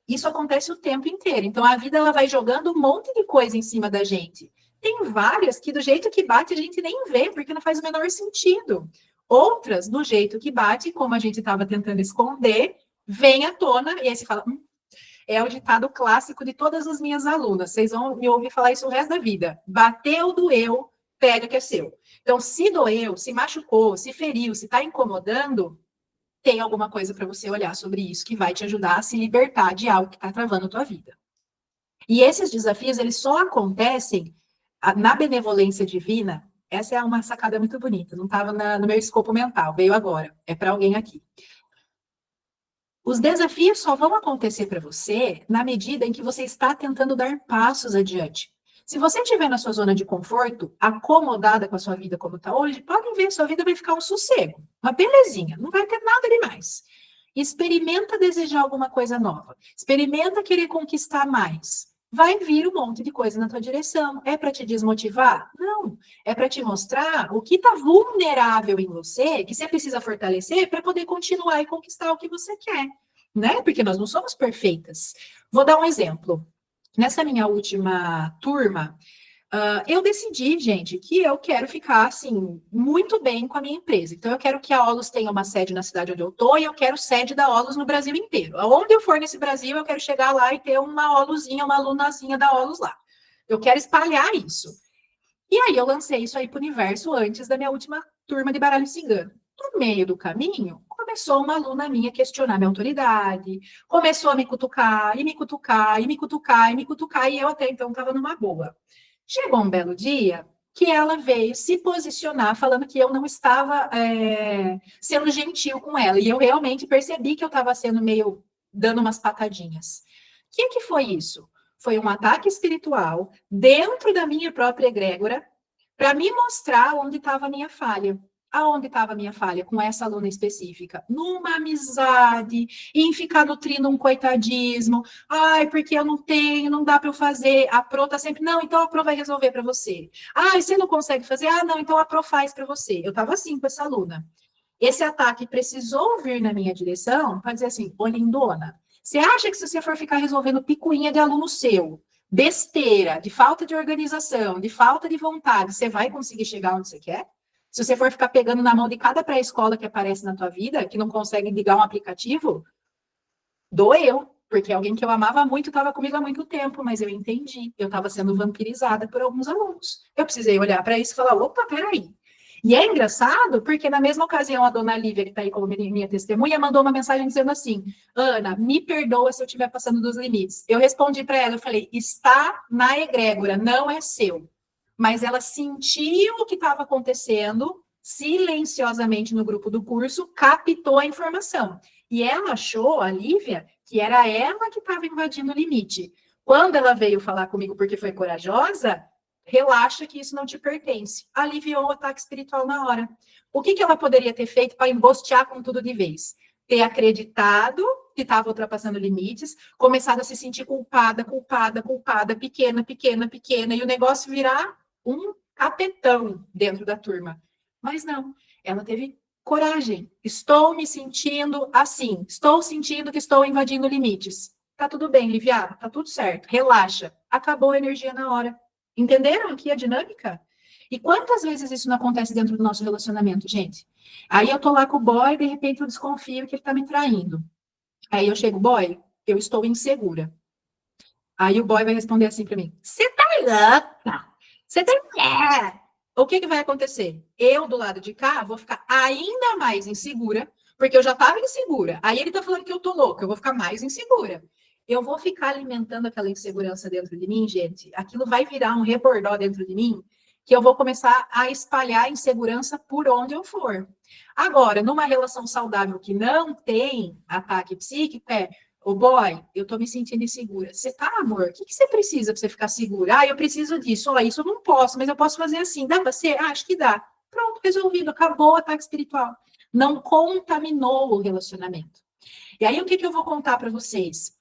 Isso acontece o tempo inteiro. Então, a vida ela vai jogando um monte de coisa em cima da gente. Tem várias que, do jeito que bate, a gente nem vê, porque não faz o menor sentido. Outras, do jeito que bate, como a gente estava tentando esconder, vem à tona, e aí você fala, é o ditado clássico de todas as minhas alunas. Vocês vão me ouvir falar isso o resto da vida. Bateu, doeu, pega que é seu. Então, se doeu, se machucou, se feriu, se está incomodando, tem alguma coisa para você olhar sobre isso que vai te ajudar a se libertar de algo que está travando a tua vida. E esses desafios, eles só acontecem na benevolência divina. Essa é uma sacada muito bonita, não estava no meu escopo mental, veio agora, é para alguém aqui. Os desafios só vão acontecer para você na medida em que você está tentando dar passos adiante. Se você estiver na sua zona de conforto, acomodada com a sua vida como está hoje, podem ver, sua vida vai ficar um sossego, uma belezinha, não vai ter nada demais. Experimenta desejar alguma coisa nova, experimenta querer conquistar mais. Vai vir um monte de coisa na tua direção. É para te desmotivar? Não. É para te mostrar o que está vulnerável em você, que você precisa fortalecer para poder continuar e conquistar o que você quer, né? Porque nós não somos perfeitas. Vou dar um exemplo. Nessa minha última turma, eu decidi, gente, que eu quero ficar, assim, muito bem com a minha empresa. Então, eu quero que a Olus tenha uma sede na cidade onde eu estou e eu quero sede da Olus no Brasil inteiro. Aonde eu for nesse Brasil, eu quero chegar lá e ter uma Oluzinha, uma alunazinha da Olus lá. Eu quero espalhar isso. E aí, eu lancei isso aí para o universo antes da minha última turma de baralho cigano. No meio do caminho, começou uma aluna minha a questionar minha autoridade, começou a me cutucar, e me cutucar, e me cutucar, e me cutucar, e eu até então estava numa boa. Chegou um belo dia que ela veio se posicionar falando que eu não estava sendo gentil com ela. E eu realmente percebi que eu estava sendo meio dando umas patadinhas. O que foi isso? Foi um ataque espiritual dentro da minha própria egrégora para me mostrar onde estava a minha falha. Aonde estava a minha falha com essa aluna específica? Numa amizade, em ficar nutrindo um coitadismo. Ai, porque eu não tenho, não dá para eu fazer. A Pro tá sempre, não, então a Pro vai resolver para você. Ai, você não consegue fazer? Ah, não, então a Pro faz para você. Eu estava assim com essa aluna. Esse ataque precisou vir na minha direção para dizer assim, ô lindona, você acha que se você for ficar resolvendo picuinha de aluno seu, besteira, de falta de organização, de falta de vontade, você vai conseguir chegar onde você quer? Se você for ficar pegando na mão de cada pré-escola que aparece na tua vida, que não consegue ligar um aplicativo, doeu, porque alguém que eu amava muito estava comigo há muito tempo, mas eu entendi, eu estava sendo vampirizada por alguns alunos. Eu precisei olhar para isso e falar, opa, peraí. E é engraçado, porque na mesma ocasião a dona Lívia, que está aí como minha testemunha, mandou uma mensagem dizendo assim, Ana, me perdoa se eu estiver passando dos limites. Eu respondi para ela, eu falei, está na egrégora, não é seu. Mas ela sentiu o que estava acontecendo, silenciosamente no grupo do curso, captou a informação. E ela achou, a Lívia, que era ela que estava invadindo o limite. Quando ela veio falar comigo porque foi corajosa, relaxa que isso não te pertence. Aliviou o ataque espiritual na hora. O que ela poderia ter feito para embostear com tudo de vez? Ter acreditado que estava ultrapassando limites, começado a se sentir culpada, culpada, culpada, pequena, pequena, pequena, e o negócio virar um capetão dentro da turma. Mas não, ela teve coragem. Estou me sentindo assim. Estou sentindo que estou invadindo limites. Tá tudo bem, Liviana, tá tudo certo. Relaxa. Acabou a energia na hora. Entenderam aqui a dinâmica? E quantas vezes isso não acontece dentro do nosso relacionamento, gente? Aí eu tô lá com o boy, de repente eu desconfio que ele tá me traindo. Aí eu chego, boy, eu estou insegura. Aí o boy vai responder assim para mim: Você tá louca? Você tá mulher? O que vai acontecer? Eu, do lado de cá, vou ficar ainda mais insegura, porque eu já estava insegura. Aí ele tá falando que eu tô louca, eu vou ficar mais insegura. Eu vou ficar alimentando aquela insegurança dentro de mim, gente. Aquilo vai virar um rebordó dentro de mim, que eu vou começar a espalhar insegurança por onde eu for. Agora, numa relação saudável que não tem ataque psíquico, Ô, boy, eu tô me sentindo insegura. Você tá, amor? O que você precisa para você ficar segura? Ah, eu preciso disso. Ó, isso eu não posso, mas eu posso fazer assim. Dá para ser? Ah, acho que dá. Pronto, resolvido. Acabou o ataque espiritual. Não contaminou o relacionamento. E aí, o que eu vou contar para vocês?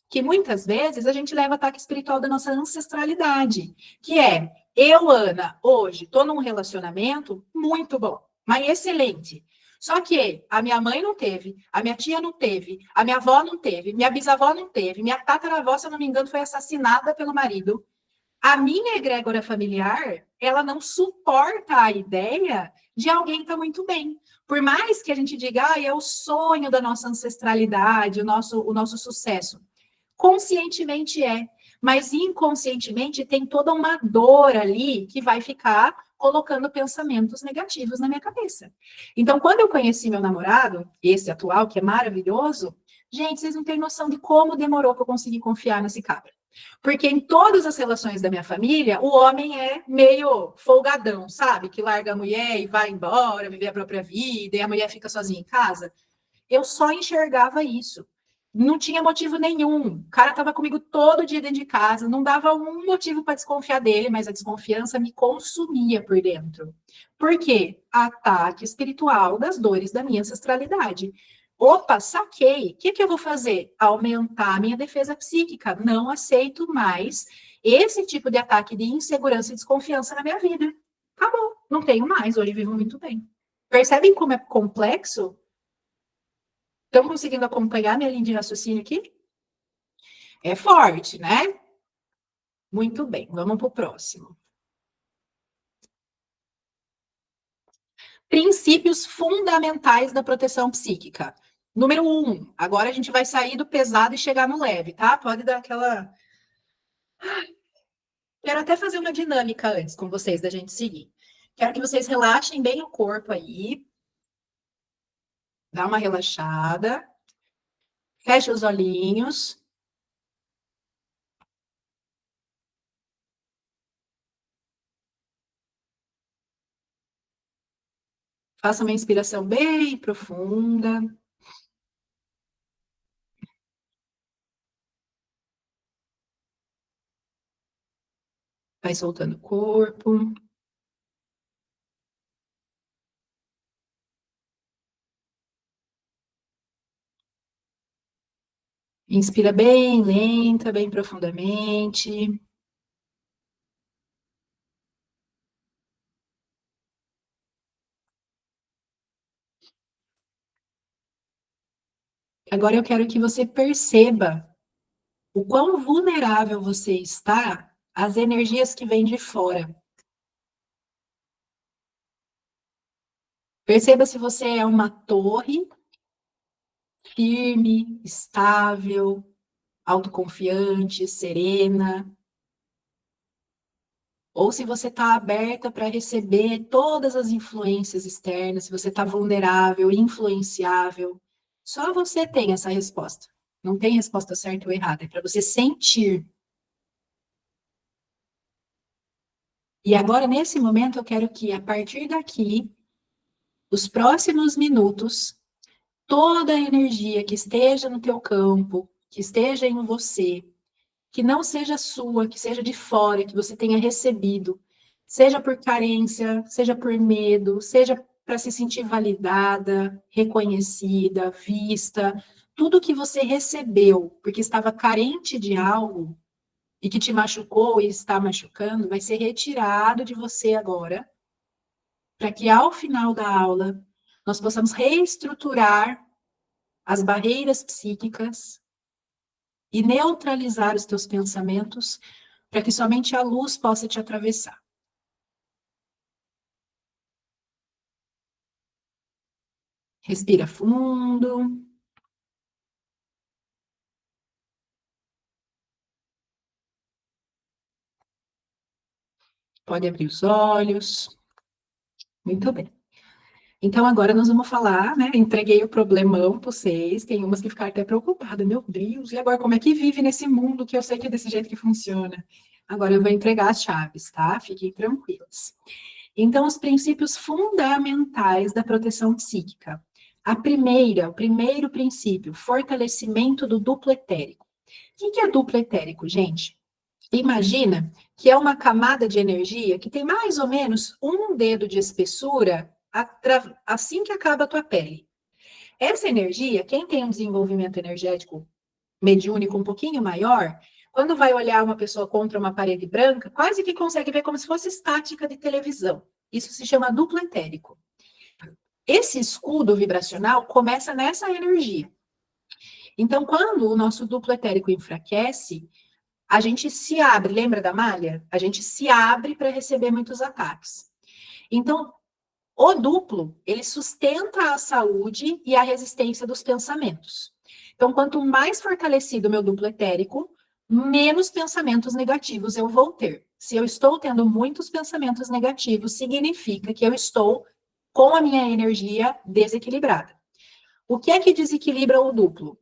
Que muitas vezes a gente leva ataque espiritual da nossa ancestralidade, que é, eu, Ana, hoje estou num relacionamento muito bom, mas excelente. Só que a minha mãe não teve, a minha tia não teve, a minha avó não teve, minha bisavó não teve, minha tataravó, se eu não me engano, foi assassinada pelo marido. A minha egrégora familiar, ela não suporta a ideia de alguém estar muito bem. Por mais que a gente diga, ah, é o sonho da nossa ancestralidade, o nosso sucesso. Conscientemente é, mas inconscientemente tem toda uma dor ali que vai ficar colocando pensamentos negativos na minha cabeça. Então, quando eu conheci meu namorado, esse atual, que é maravilhoso, gente, vocês não têm noção de como demorou para eu conseguir confiar nesse cara. Porque em todas as relações da minha família, o homem é meio folgadão, sabe? Que larga a mulher e vai embora, viver a própria vida, e a mulher fica sozinha em casa. Eu só enxergava isso. Não tinha motivo nenhum. O cara estava comigo todo dia dentro de casa, não dava um motivo para desconfiar dele, mas a desconfiança me consumia por dentro. Por quê? Ataque espiritual das dores da minha ancestralidade. Opa, saquei. O que eu vou fazer? Aumentar a minha defesa psíquica. Não aceito mais esse tipo de ataque de insegurança e desconfiança na minha vida. Acabou. Não tenho mais. Hoje vivo muito bem. Percebem como é complexo? Estão conseguindo acompanhar minha linha de raciocínio aqui? É forte, né? Muito bem, vamos para o próximo. Princípios fundamentais da proteção psíquica. Número 1, agora a gente vai sair do pesado e chegar no leve, tá? Pode dar aquela. Quero até fazer uma dinâmica antes com vocês da gente seguir. Quero que vocês relaxem bem o corpo aí. Dá uma relaxada. Feche os olhinhos. Faça uma inspiração bem profunda. Vai soltando o corpo. Inspira bem lenta, bem profundamente. Agora eu quero que você perceba o quão vulnerável você está às energias que vêm de fora. Perceba se você é uma torre firme, estável, autoconfiante, serena, ou se você está aberta para receber todas as influências externas, se você está vulnerável, influenciável. Só você tem essa resposta. Não tem resposta certa ou errada, é para você sentir. E agora, nesse momento, eu quero que, a partir daqui, os próximos minutos, toda a energia que esteja no teu campo, que esteja em você, que não seja sua, que seja de fora, que você tenha recebido, seja por carência, seja por medo, seja para se sentir validada, reconhecida, vista, tudo que você recebeu porque estava carente de algo e que te machucou e está machucando, vai ser retirado de você agora, para que ao final da aula nós possamos reestruturar as barreiras psíquicas e neutralizar os teus pensamentos para que somente a luz possa te atravessar. Respira fundo. Pode abrir os olhos. Muito bem. Então, agora nós vamos falar, né? Entreguei o problemão para vocês. Tem umas que ficaram até preocupadas. Meu Deus, e agora como é que vive nesse mundo que eu sei que é desse jeito que funciona? Agora eu vou entregar as chaves, tá? Fiquem tranquilos. Então, os princípios fundamentais da proteção psíquica. O primeiro princípio, fortalecimento do duplo etérico. O que é duplo etérico, gente? Imagina que é uma camada de energia que tem mais ou menos um dedo de espessura assim que acaba a tua pele. Essa energia, quem tem um desenvolvimento energético mediúnico um pouquinho maior, quando vai olhar uma pessoa contra uma parede branca, quase que consegue ver como se fosse estática de televisão. Isso se chama duplo etérico. Esse escudo vibracional começa nessa energia. Então, quando o nosso duplo etérico enfraquece, a gente se abre, lembra da malha? A gente se abre para receber muitos ataques. Então, o duplo, ele sustenta a saúde e a resistência dos pensamentos. Então, quanto mais fortalecido o meu duplo etérico, menos pensamentos negativos eu vou ter. Se eu estou tendo muitos pensamentos negativos, significa que eu estou com a minha energia desequilibrada. O que é que desequilibra o duplo?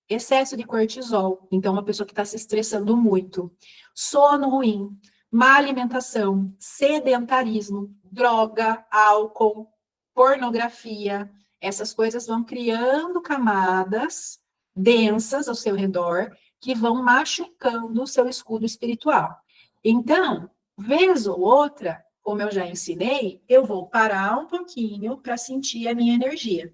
Excesso de cortisol, então uma pessoa que está se estressando muito, sono ruim, má alimentação, sedentarismo, droga, álcool, pornografia, essas coisas vão criando camadas densas ao seu redor que vão machucando o seu escudo espiritual. Então, vez ou outra, como eu já ensinei, eu vou parar um pouquinho para sentir a minha energia.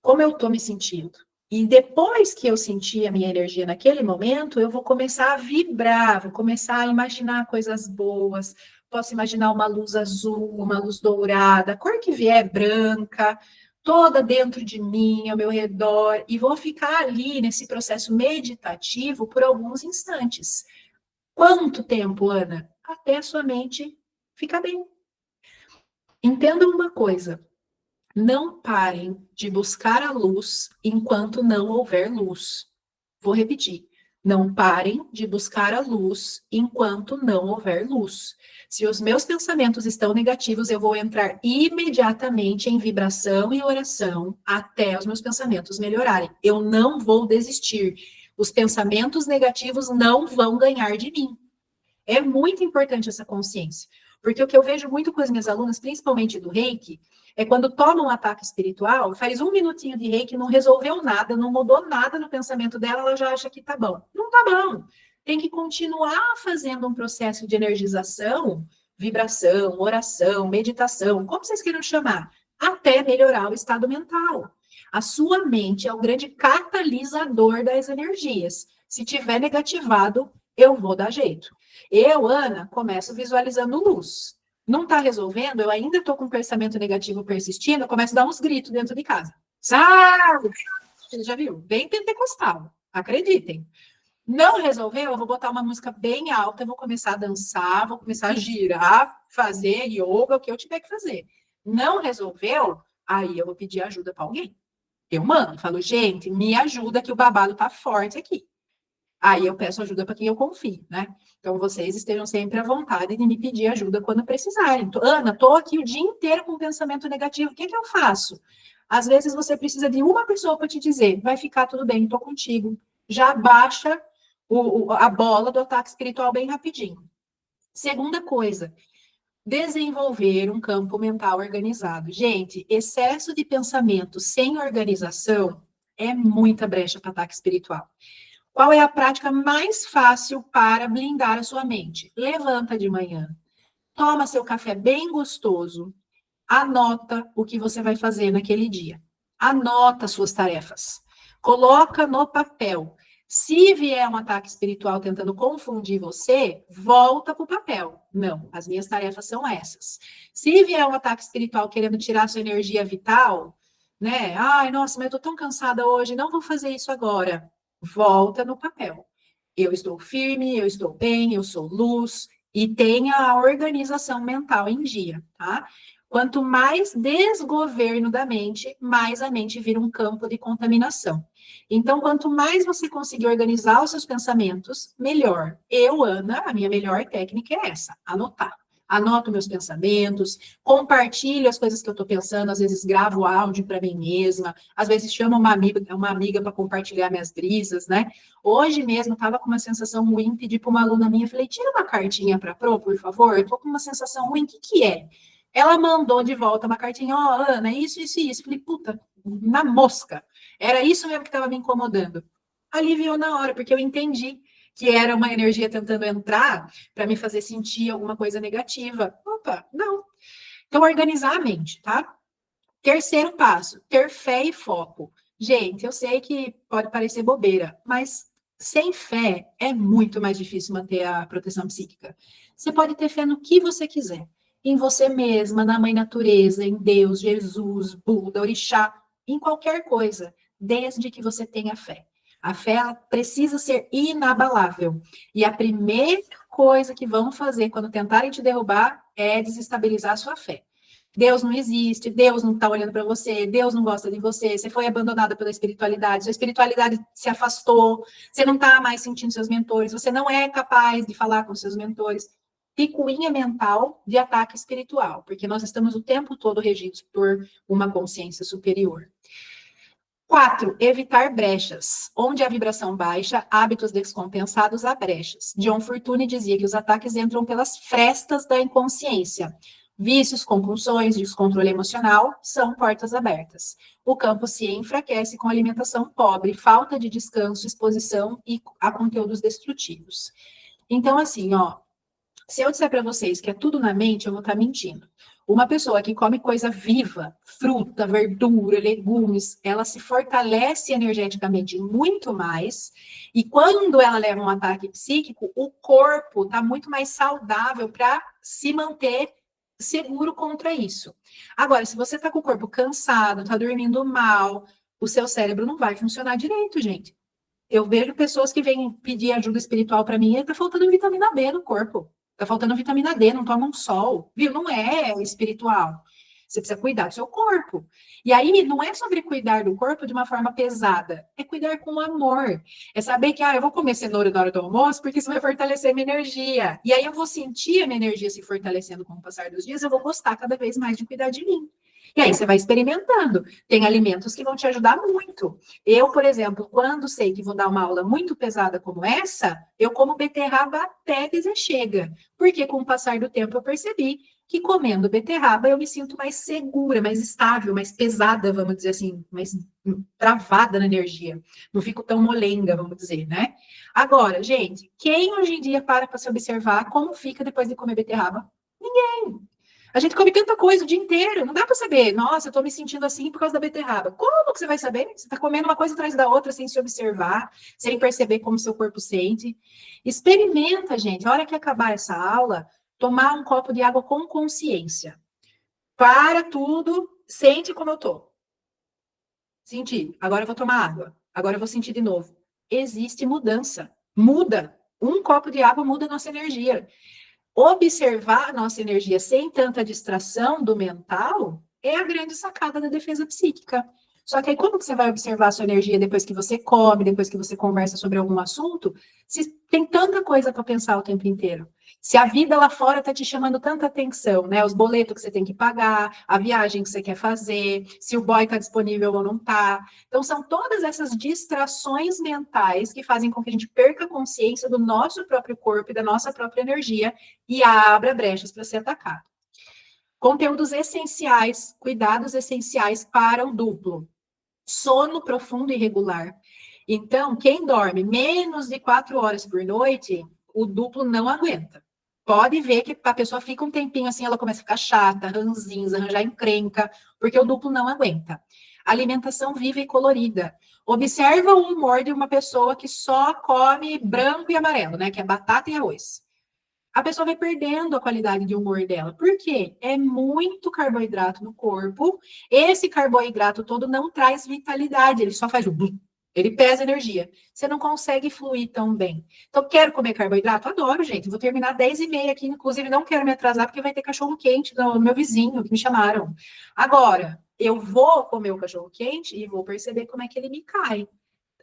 Como eu estou me sentindo? E depois que eu sentir a minha energia naquele momento, eu vou começar a vibrar, vou começar a imaginar coisas boas. Posso imaginar uma luz azul, uma luz dourada, a cor que vier, branca, toda dentro de mim, ao meu redor, e vou ficar ali nesse processo meditativo por alguns instantes. Quanto tempo, Ana? Até a sua mente ficar bem. Entenda uma coisa. Não parem de buscar a luz enquanto não houver luz. Vou repetir. Não parem de buscar a luz enquanto não houver luz. Se os meus pensamentos estão negativos, eu vou entrar imediatamente em vibração e oração até os meus pensamentos melhorarem. Eu não vou desistir. Os pensamentos negativos não vão ganhar de mim. É muito importante essa consciência, porque o que eu vejo muito com as minhas alunas, principalmente do Reiki, é quando toma um ataque espiritual, faz um minutinho de Reiki, não resolveu nada, não mudou nada no pensamento dela, ela já acha que tá bom. Não tá bom. Tem que continuar fazendo um processo de energização, vibração, oração, meditação, como vocês queiram chamar, até melhorar o estado mental. A sua mente é o grande catalisador das energias. Se tiver negativado, eu vou dar jeito. Eu, Ana, começo visualizando luz. Não está resolvendo, eu ainda estou com pensamento negativo persistindo, eu começo a dar uns gritos dentro de casa. Sabe? Você já viu? Bem pentecostal, acreditem. Não resolveu, eu vou botar uma música bem alta, vou começar a dançar, vou começar a girar, fazer yoga, o que eu tiver que fazer. Não resolveu? Aí eu vou pedir ajuda para alguém. Eu mando, falo, gente, me ajuda que o babado tá forte aqui. Aí eu peço ajuda para quem eu confio, né? Então vocês estejam sempre à vontade de me pedir ajuda quando precisarem. Ana, tô aqui o dia inteiro com pensamento negativo, o que que eu faço? Às vezes você precisa de uma pessoa para te dizer, vai ficar tudo bem, tô contigo. Já baixa a bola do ataque espiritual bem rapidinho. Segunda coisa, desenvolver um campo mental organizado. Gente, excesso de pensamento sem organização é muita brecha para ataque espiritual. Qual é a prática mais fácil para blindar a sua mente? Levanta de manhã, toma seu café bem gostoso, anota o que você vai fazer naquele dia. Anota suas tarefas. Coloca no papel. Se vier um ataque espiritual tentando confundir você, volta para o papel. Não, as minhas tarefas são essas. Se vier um ataque espiritual querendo tirar sua energia vital, né? Ai, nossa, mas eu tô tão cansada hoje, não vou fazer isso agora. Volta no papel. Eu estou firme, eu estou bem, eu sou luz, e tenha a organização mental em dia, tá? Quanto mais desgoverno da mente, mais a mente vira um campo de contaminação. Então, quanto mais você conseguir organizar os seus pensamentos, melhor. Eu, Ana, a minha melhor técnica é essa: anotar. Anoto meus pensamentos, compartilho as coisas que eu estou pensando, às vezes gravo áudio para mim mesma, às vezes chamo uma amiga para compartilhar minhas brisas, né? Hoje mesmo estava com uma sensação ruim, pedi para uma aluna minha, falei, tira uma cartinha para a Pro, por favor, eu estou com uma sensação ruim, o que que é? Ela mandou de volta uma cartinha, ó, oh, Ana, isso, isso e isso. Falei, puta, na mosca. Era isso mesmo que estava me incomodando. Aliviou na hora, porque eu entendi que era uma energia tentando entrar para me fazer sentir alguma coisa negativa. Opa, não. Então, organizar a mente, tá? Terceiro passo, ter fé e foco. Gente, eu sei que pode parecer bobeira, mas sem fé é muito mais difícil manter a proteção psíquica. Você pode ter fé no que você quiser, em você mesma, na mãe natureza, em Deus, Jesus, Buda, Orixá, em qualquer coisa, desde que você tenha fé. A fé ela precisa ser inabalável. E a primeira coisa que vão fazer quando tentarem te derrubar é desestabilizar a sua fé. Deus não existe, Deus não está olhando para você, Deus não gosta de você, você foi abandonada pela espiritualidade, sua espiritualidade se afastou, você não está mais sentindo seus mentores, você não é capaz de falar com seus mentores. Picuinha mental de ataque espiritual, porque nós estamos o tempo todo regidos por uma consciência superior. 4. Evitar brechas. Onde a vibração baixa, hábitos descompensados há brechas. John Fortune dizia que os ataques entram pelas frestas da inconsciência. Vícios, compulsões, descontrole emocional são portas abertas. O campo se enfraquece com alimentação pobre, falta de descanso, exposição a conteúdos destrutivos. Então, assim, ó, se eu disser para vocês que é tudo na mente, eu vou estar mentindo. Uma pessoa que come coisa viva, fruta, verdura, legumes, ela se fortalece energeticamente muito mais. E quando ela leva um ataque psíquico, o corpo está muito mais saudável para se manter seguro contra isso. Agora, se você está com o corpo cansado, está dormindo mal, o seu cérebro não vai funcionar direito, gente. Eu vejo pessoas que vêm pedir ajuda espiritual para mim e está faltando vitamina B no corpo. Está faltando vitamina D, não toma um sol, viu? Não é espiritual. Você precisa cuidar do seu corpo. E aí, não é sobre cuidar do corpo de uma forma pesada, é cuidar com amor. É saber que, eu vou comer cenoura na hora do almoço, porque isso vai fortalecer minha energia. E aí, eu vou sentir a minha energia se fortalecendo com o passar dos dias, eu vou gostar cada vez mais de cuidar de mim. E aí, você vai experimentando. Tem alimentos que vão te ajudar muito. Eu, por exemplo, quando sei que vou dar uma aula muito pesada como essa, eu como beterraba até dizer chega. Porque com o passar do tempo eu percebi que comendo beterraba eu me sinto mais segura, mais estável, mais pesada, vamos dizer assim, mais travada na energia. Não fico tão molenga, vamos dizer, né? Agora, gente, quem hoje em dia para se observar como fica depois de comer beterraba? Ninguém. A gente come tanta coisa o dia inteiro, não dá para saber. Nossa, eu tô me sentindo assim por causa da beterraba. Como que você vai saber? Você tá comendo uma coisa atrás da outra sem se observar, sem perceber como seu corpo sente. Experimenta, gente. A hora que acabar essa aula, tomar um copo de água com consciência. Para tudo, sente como eu tô. Senti. Agora eu vou tomar água. Agora eu vou sentir de novo. Existe mudança. Muda. Um copo de água muda a nossa energia. Observar a nossa energia sem tanta distração do mental é a grande sacada da defesa psíquica. Só que aí, como que você vai observar a sua energia depois que você come, depois que você conversa sobre algum assunto, se tem tanta coisa para pensar o tempo inteiro? Se a vida lá fora está te chamando tanta atenção, né? Os boletos que você tem que pagar, a viagem que você quer fazer, se o boy está disponível ou não está. Então, são todas essas distrações mentais que fazem com que a gente perca a consciência do nosso próprio corpo e da nossa própria energia e abra brechas para ser atacado. Conteúdos essenciais, cuidados essenciais para o duplo. Sono profundo e regular. Então, quem dorme menos de 4 horas por noite, o duplo não aguenta. Pode ver que a pessoa fica um tempinho assim, ela começa a ficar chata, ranzinza, arranjar encrenca, porque o duplo não aguenta. Alimentação viva e colorida. Observa o humor de uma pessoa que só come branco e amarelo, né? Que é batata e arroz. A pessoa vai perdendo a qualidade de humor dela. Por quê? É muito carboidrato no corpo. Esse carboidrato todo não traz vitalidade, ele só faz o blum. Ele pesa energia. Você não consegue fluir tão bem. Então, quero comer carboidrato? Adoro, gente. Vou terminar 10h30 aqui. Inclusive, não quero me atrasar, porque vai ter cachorro quente no meu vizinho, que me chamaram. Agora, eu vou comer o cachorro quente e vou perceber como é que ele me cai.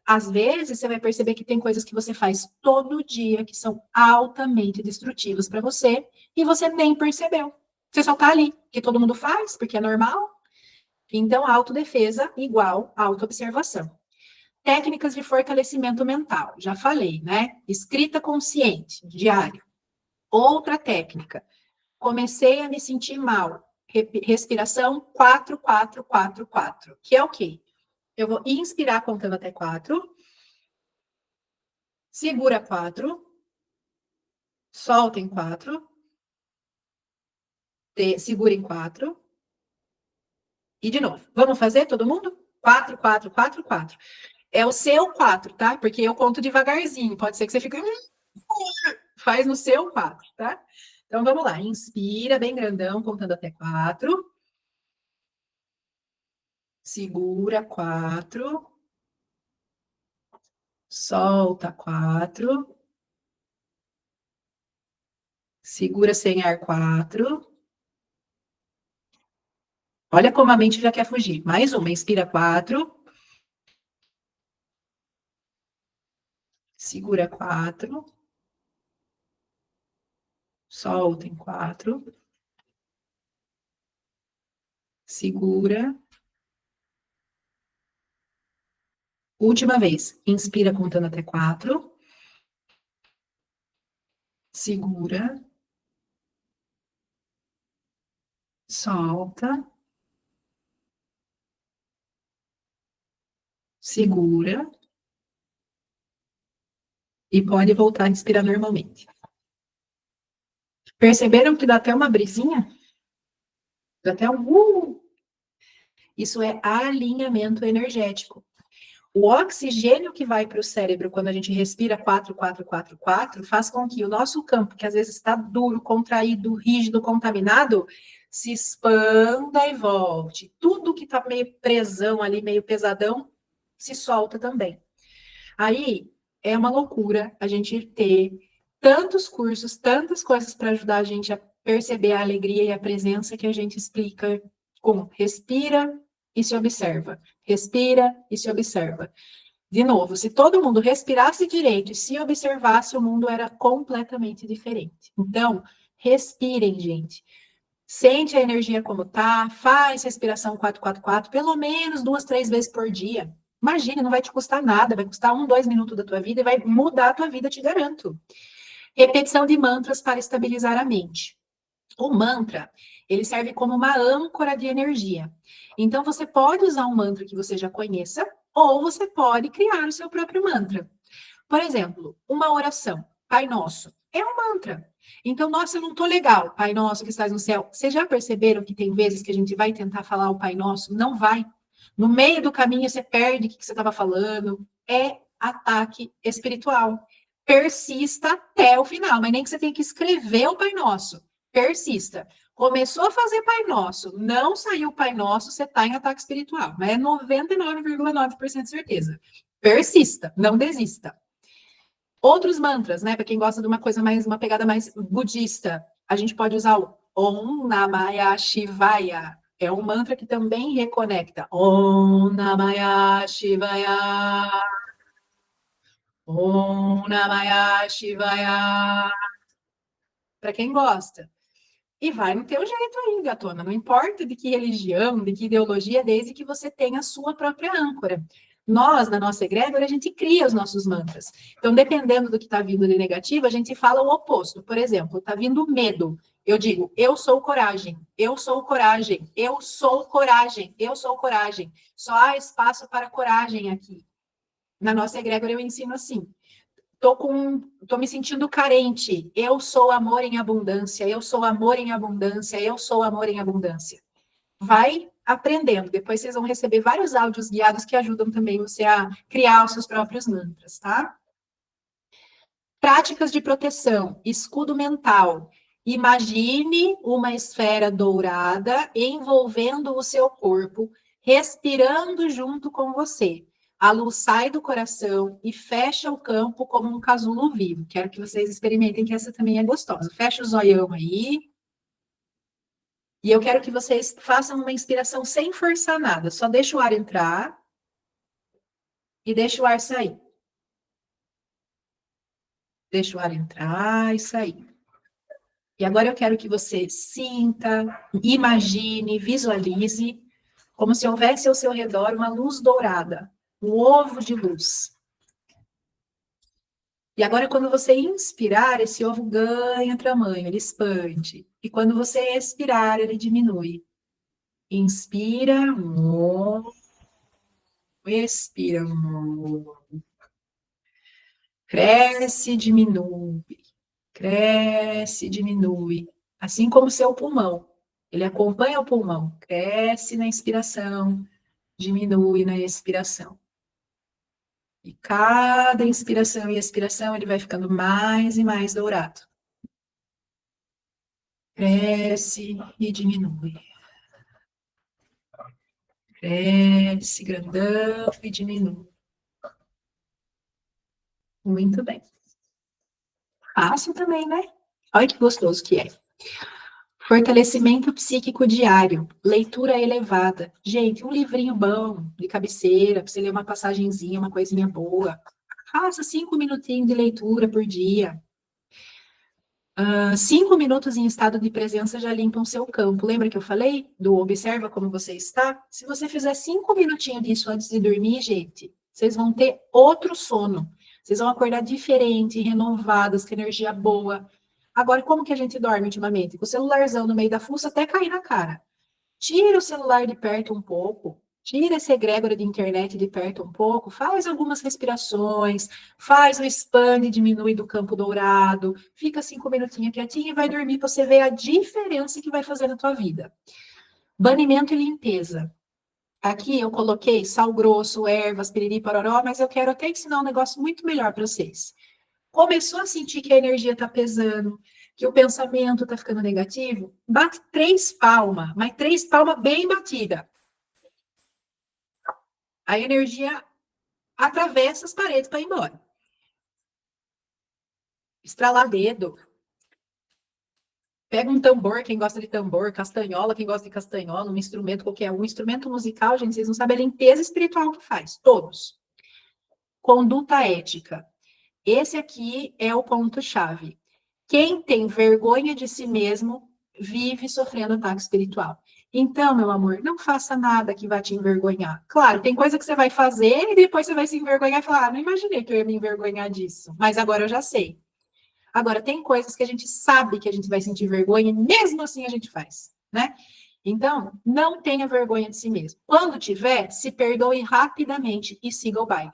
Às vezes, você vai perceber que tem coisas que você faz todo dia que são altamente destrutivas para você e você nem percebeu. Você só tá ali, que todo mundo faz, porque é normal. Então, autodefesa igual autoobservação. Técnicas de fortalecimento mental, já falei, né? Escrita consciente, diário. Outra técnica, comecei a me sentir mal. Respiração 4-4-4-4, que é o quê? Eu vou inspirar contando até 4. Segura 4, solta em 4, segura em 4, e de novo. Vamos fazer todo mundo? 4, 4, 4, 4. É o seu 4, tá? Porque eu conto devagarzinho. Pode ser que você fique. Faz no seu 4, tá? Então vamos lá. Inspira bem grandão, contando até 4. Segura 4. Solta 4. Segura sem ar 4. Olha como a mente já quer fugir. Mais uma. Inspira 4. Segura 4. Solta em 4. Segura. Última vez. Inspira contando até 4. Segura. Solta. Segura. E pode voltar a respirar normalmente. Perceberam que dá até uma brisinha? Dá até um. Isso é alinhamento energético. O oxigênio que vai para o cérebro quando a gente respira 4, 4, 4, 4, faz com que o nosso campo, que às vezes está duro, contraído, rígido, contaminado, se expanda e volte. Tudo que está meio presão ali, meio pesadão, se solta também. Aí é uma loucura a gente ter tantos cursos, tantas coisas para ajudar a gente a perceber a alegria e a presença que a gente explica com respira e se observa. Respira e se observa. De novo, se todo mundo respirasse direito e se observasse, o mundo era completamente diferente. Então, respirem, gente. Sente a energia como tá, faz respiração 4-4-4, pelo menos 2, 3 vezes por dia. Imagina, não vai te custar nada, vai custar 1, 2 minutos da tua vida e vai mudar a tua vida, te garanto. Repetição de mantras para estabilizar a mente. O mantra, ele serve como uma âncora de energia. Então, você pode usar um mantra que você já conheça, ou você pode criar o seu próprio mantra. Por exemplo, uma oração, Pai Nosso, é um mantra. Então, nossa, eu não tô legal, Pai Nosso que estás no céu. Vocês já perceberam que tem vezes que a gente vai tentar falar o Pai Nosso? Não vai. No meio do caminho, você perde o que você estava falando. É ataque espiritual. Persista até o final, mas nem que você tenha que escrever o Pai Nosso. Persista. Começou a fazer Pai Nosso, não saiu o Pai Nosso, você está em ataque espiritual. Mas é 99,9% certeza. Persista, não desista. Outros mantras, né? Para quem gosta de uma coisa mais, uma pegada mais budista, a gente pode usar o Om Namaya Shivaya. É um mantra que também reconecta. Om Namaya Shivaya. Om Namaya Shivaya. Para quem gosta. E vai no teu jeito aí, gatona. Não importa de que religião, de que ideologia, desde que você tenha a sua própria âncora. Nós, na nossa egrégora, a gente cria os nossos mantras. Então, dependendo do que está vindo de negativo, a gente fala o oposto. Por exemplo, está vindo medo. Eu digo, eu sou coragem, eu sou coragem, eu sou coragem, eu sou coragem. Só há espaço para coragem aqui. Na nossa egrégora, eu ensino assim. Tô me sentindo carente. Eu sou amor em abundância. Eu sou amor em abundância. Eu sou amor em abundância. Vai aprendendo. Depois vocês vão receber vários áudios guiados que ajudam também você a criar os seus próprios mantras, tá? Práticas de proteção, escudo mental. Imagine uma esfera dourada envolvendo o seu corpo, respirando junto com você. A luz sai do coração e fecha o campo como um casulo vivo. Quero que vocês experimentem, que essa também é gostosa. Fecha o zoião aí. E eu quero que vocês façam uma inspiração sem forçar nada. Só deixa o ar entrar e deixa o ar sair. Deixa o ar entrar e sair. E agora eu quero que você sinta, imagine, visualize, como se houvesse ao seu redor uma luz dourada, um ovo de luz. E agora, quando você inspirar, esse ovo ganha tamanho, ele expande. E quando você expirar, ele diminui. Inspira, expira, cresce, diminui. Cresce, diminui. Assim como o seu pulmão. Ele acompanha o pulmão. Cresce na inspiração, diminui na expiração. E cada inspiração e expiração, ele vai ficando mais e mais dourado. Cresce e diminui. Cresce, grandão e diminui. Muito bem. Fácil também, né? Olha que gostoso que é. Fortalecimento psíquico diário, leitura elevada. Gente, um livrinho bom, de cabeceira, para você ler uma passagenzinha, uma coisinha boa. Faça 5 minutinhos de leitura por dia. 5 minutos em estado de presença já limpam seu campo. Lembra que eu falei do observa como você está? Se você fizer 5 minutinhos disso antes de dormir, gente, vocês vão ter outro sono. Vocês vão acordar diferente, renovadas, com energia boa. Agora, como que a gente dorme ultimamente? Com o celularzão no meio da fuça até cair na cara. Tira o celular de perto um pouco, tira esse egrégora de internet de perto um pouco, faz algumas respirações, faz o expande e diminui do campo dourado, fica 5 minutinhos quietinho e vai dormir para você ver a diferença que vai fazer na tua vida. Banimento e limpeza. Aqui eu coloquei sal grosso, ervas, piriri, pororó, mas eu quero até ensinar um negócio muito melhor para vocês. Começou a sentir que a energia está pesando, que o pensamento está ficando negativo, bate 3 palmas, mas 3 palmas bem batida. A energia atravessa as paredes para ir embora. Estralar dedo. Pega um tambor, quem gosta de tambor, castanhola, quem gosta de castanhola, um instrumento qualquer, um instrumento musical, gente, vocês não sabem a limpeza espiritual que faz, todos. Conduta ética. Esse aqui é o ponto-chave. Quem tem vergonha de si mesmo vive sofrendo ataque espiritual. Então, meu amor, não faça nada que vá te envergonhar. Claro, tem coisa que você vai fazer e depois você vai se envergonhar e falar: não imaginei que eu ia me envergonhar disso, mas agora eu já sei. Agora, tem coisas que a gente sabe que a gente vai sentir vergonha e mesmo assim a gente faz, né? Então, não tenha vergonha de si mesmo. Quando tiver, se perdoe rapidamente e siga o baile.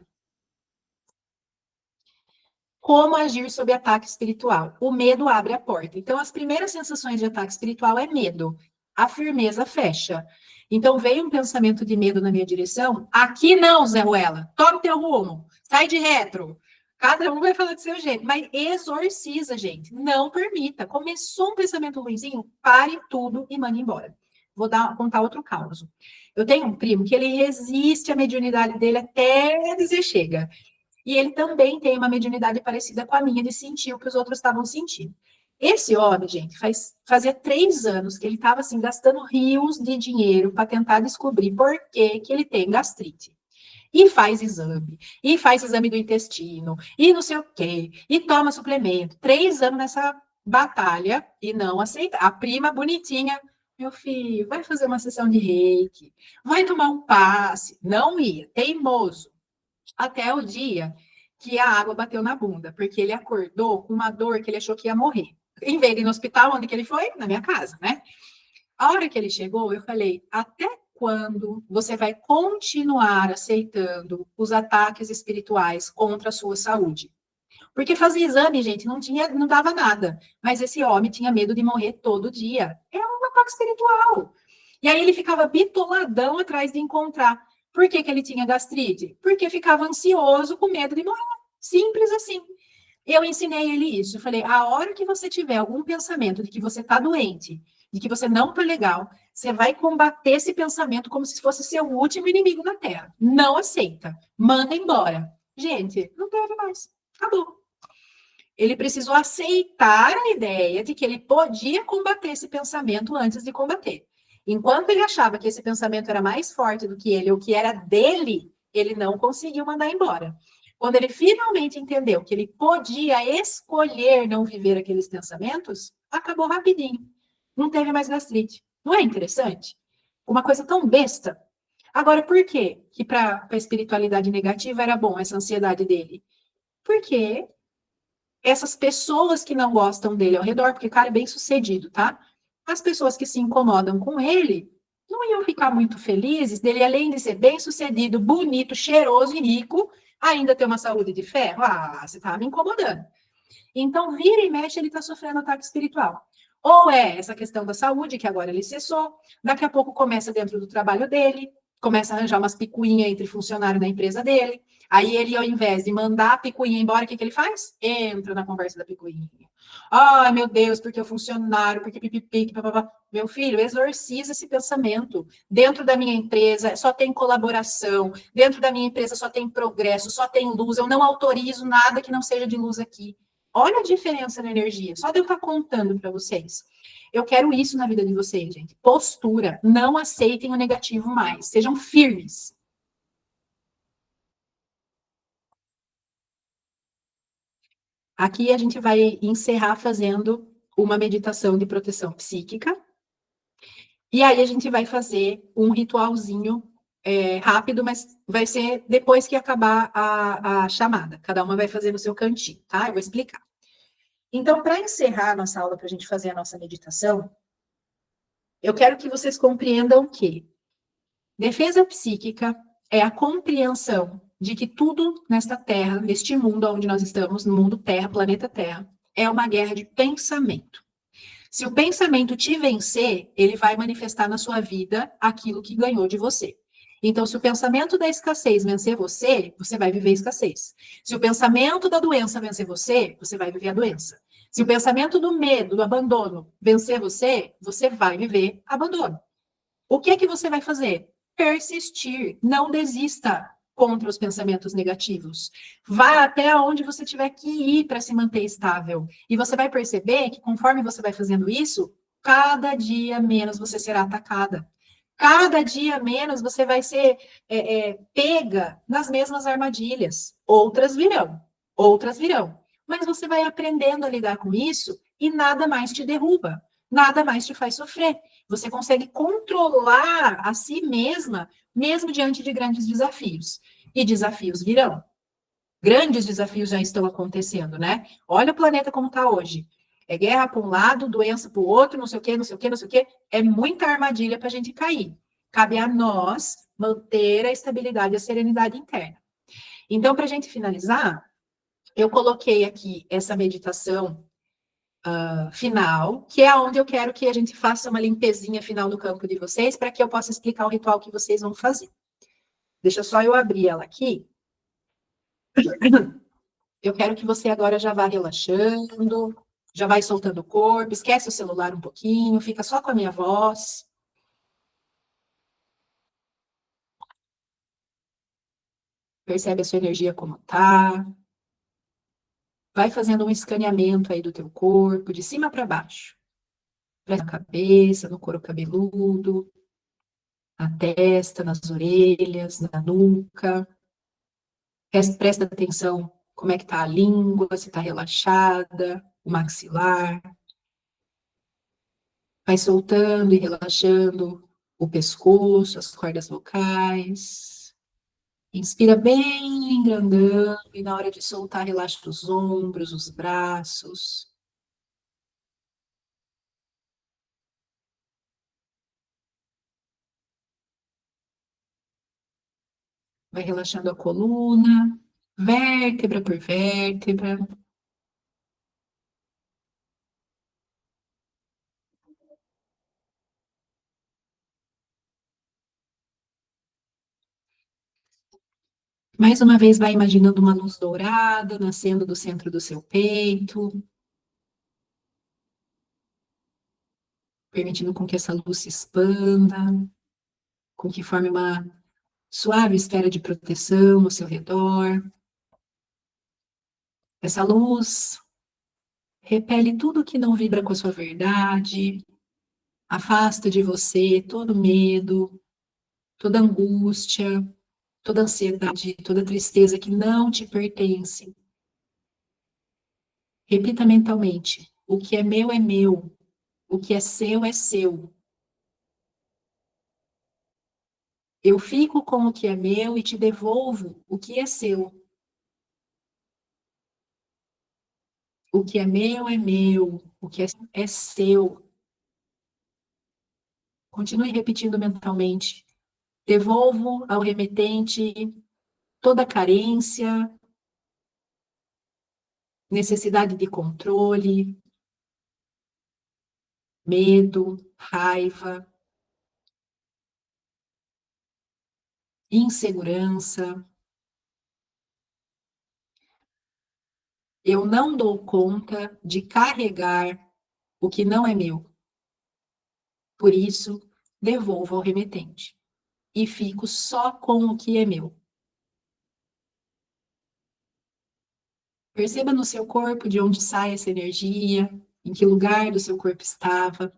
Como agir sob ataque espiritual? O medo abre a porta. Então, as primeiras sensações de ataque espiritual é medo. A firmeza fecha. Então, veio um pensamento de medo na minha direção. Aqui não, Zé Ruela. Toma o teu rumo. Sai de retro. Cada um vai falar do seu jeito. Mas exorciza, gente. Não permita. Começou um pensamento ruimzinho, pare tudo e mande embora. Vou contar outro caso. Eu tenho um primo que ele resiste à mediunidade dele até dizer chega. E ele também tem uma mediunidade parecida com a minha, de sentir o que os outros estavam sentindo. Esse homem, gente, fazia 3 anos que ele estava assim, gastando rios de dinheiro para tentar descobrir por que ele tem gastrite. E faz exame do intestino, e não sei o quê, e toma suplemento. 3 anos nessa batalha e não aceita. A prima bonitinha, meu filho, vai fazer uma sessão de reiki, vai tomar um passe. Não ia, teimoso. Até o dia que a água bateu na bunda, porque ele acordou com uma dor que ele achou que ia morrer. Em vez de ir no hospital, onde que ele foi? Na minha casa, né? A hora que ele chegou, eu falei: até quando você vai continuar aceitando os ataques espirituais contra a sua saúde? Porque fazia exame, gente, não dava nada. Mas esse homem tinha medo de morrer todo dia. É um ataque espiritual. E aí ele ficava bitoladão atrás de encontrar. Por que ele tinha gastrite? Porque ficava ansioso com medo de morrer. Simples assim. Eu ensinei ele isso. Eu falei: a hora que você tiver algum pensamento de que você está doente, de que você não está legal, você vai combater esse pensamento como se fosse seu último inimigo na Terra. Não aceita. Manda embora. Gente, não teve mais. Acabou. Ele precisou aceitar a ideia de que ele podia combater esse pensamento antes de combater. Enquanto ele achava que esse pensamento era mais forte do que ele, ou que era dele, ele não conseguiu mandar embora. Quando ele finalmente entendeu que ele podia escolher não viver aqueles pensamentos, acabou rapidinho. Não teve mais gastrite. Não é interessante? Uma coisa tão besta. Agora, por quê que para a espiritualidade negativa era bom essa ansiedade dele? Porque essas pessoas que não gostam dele ao redor, porque o cara é bem sucedido, tá? As pessoas que se incomodam com ele não iam ficar muito felizes dele, além de ser bem sucedido, bonito, cheiroso e rico, ainda ter uma saúde de ferro. Ah, você tá me incomodando. Então, vira e mexe, ele está sofrendo ataque espiritual. Ou é essa questão da saúde, que agora ele cessou, daqui a pouco começa dentro do trabalho dele, começa a arranjar umas picuinhas entre funcionários da empresa dele. Aí ele, ao invés de mandar a picuinha embora, o que ele faz? Entra na conversa da picuinha. Ai, meu Deus, porque o funcionário, porque pipipi, papapá. Meu filho, exorciza esse pensamento. Dentro da minha empresa só tem colaboração, dentro da minha empresa só tem progresso, só tem luz. Eu não autorizo nada que não seja de luz aqui. Olha a diferença na energia, só de eu estar contando para vocês. Eu quero isso na vida de vocês, gente. Postura. Não aceitem o negativo mais. Sejam firmes. Aqui a gente vai encerrar fazendo uma meditação de proteção psíquica. E aí a gente vai fazer um ritualzinho rápido, mas vai ser depois que acabar a chamada. Cada uma vai fazer no seu cantinho, tá? Eu vou explicar. Então, para encerrar a nossa aula, para a gente fazer a nossa meditação, eu quero que vocês compreendam que defesa psíquica é a compreensão de que tudo nesta Terra, neste mundo onde nós estamos, no mundo Terra, planeta Terra, é uma guerra de pensamento. Se o pensamento te vencer, ele vai manifestar na sua vida aquilo que ganhou de você. Então, se o pensamento da escassez vencer você, você vai viver escassez. Se o pensamento da doença vencer você, você vai viver a doença. Se o pensamento do medo, do abandono vencer você, você vai viver abandono. O que é que você vai fazer? Persistir, não desista contra os pensamentos negativos. Vá até onde você tiver que ir para se manter estável. E você vai perceber que conforme você vai fazendo isso, cada dia menos você será atacada. Cada dia menos você vai ser pega nas mesmas armadilhas. Outras virão. Mas você vai aprendendo a lidar com isso e nada mais te derruba, nada mais te faz sofrer. Você consegue controlar a si mesma, mesmo diante de grandes desafios. E desafios virão. Grandes desafios já estão acontecendo, né? Olha o planeta como está hoje. É guerra para um lado, doença para o outro, não sei o quê, não sei o quê, não sei o quê. É muita armadilha para a gente cair. Cabe a nós manter a estabilidade e a serenidade interna. Então, para a gente finalizar, eu coloquei aqui essa meditação final, que é onde eu quero que a gente faça uma limpezinha final do campo de vocês, para que eu possa explicar o ritual que vocês vão fazer. Deixa só eu abrir ela aqui. Eu quero que você agora já vá relaxando, já vai soltando o corpo, esquece o celular um pouquinho, fica só com a minha voz. Percebe a sua energia como tá. Vai fazendo um escaneamento aí do teu corpo, de cima para baixo. Na cabeça, no couro cabeludo, na testa, nas orelhas, na nuca. Presta atenção como é que tá a língua, se tá relaxada, o maxilar. Vai soltando e relaxando o pescoço, as cordas vocais. Inspira bem grandão e na hora de soltar, relaxa os ombros, os braços. Vai relaxando a coluna, vértebra por vértebra. Mais uma vez, vai imaginando uma luz dourada nascendo do centro do seu peito, permitindo com que essa luz se expanda, com que forme uma suave esfera de proteção ao seu redor. Essa luz repele tudo que não vibra com a sua verdade, afasta de você todo medo, toda angústia, toda ansiedade, toda tristeza que não te pertence. Repita mentalmente: o que é meu é meu, o que é seu é seu. Eu fico com o que é meu e te devolvo o que é seu. O que é meu, o que é seu. Continue repetindo mentalmente. Devolvo ao remetente toda carência, necessidade de controle, medo, raiva, insegurança. Eu não dou conta de carregar o que não é meu. Por isso, devolvo ao remetente e fico só com o que é meu. Perceba no seu corpo de onde sai essa energia, em que lugar do seu corpo estava.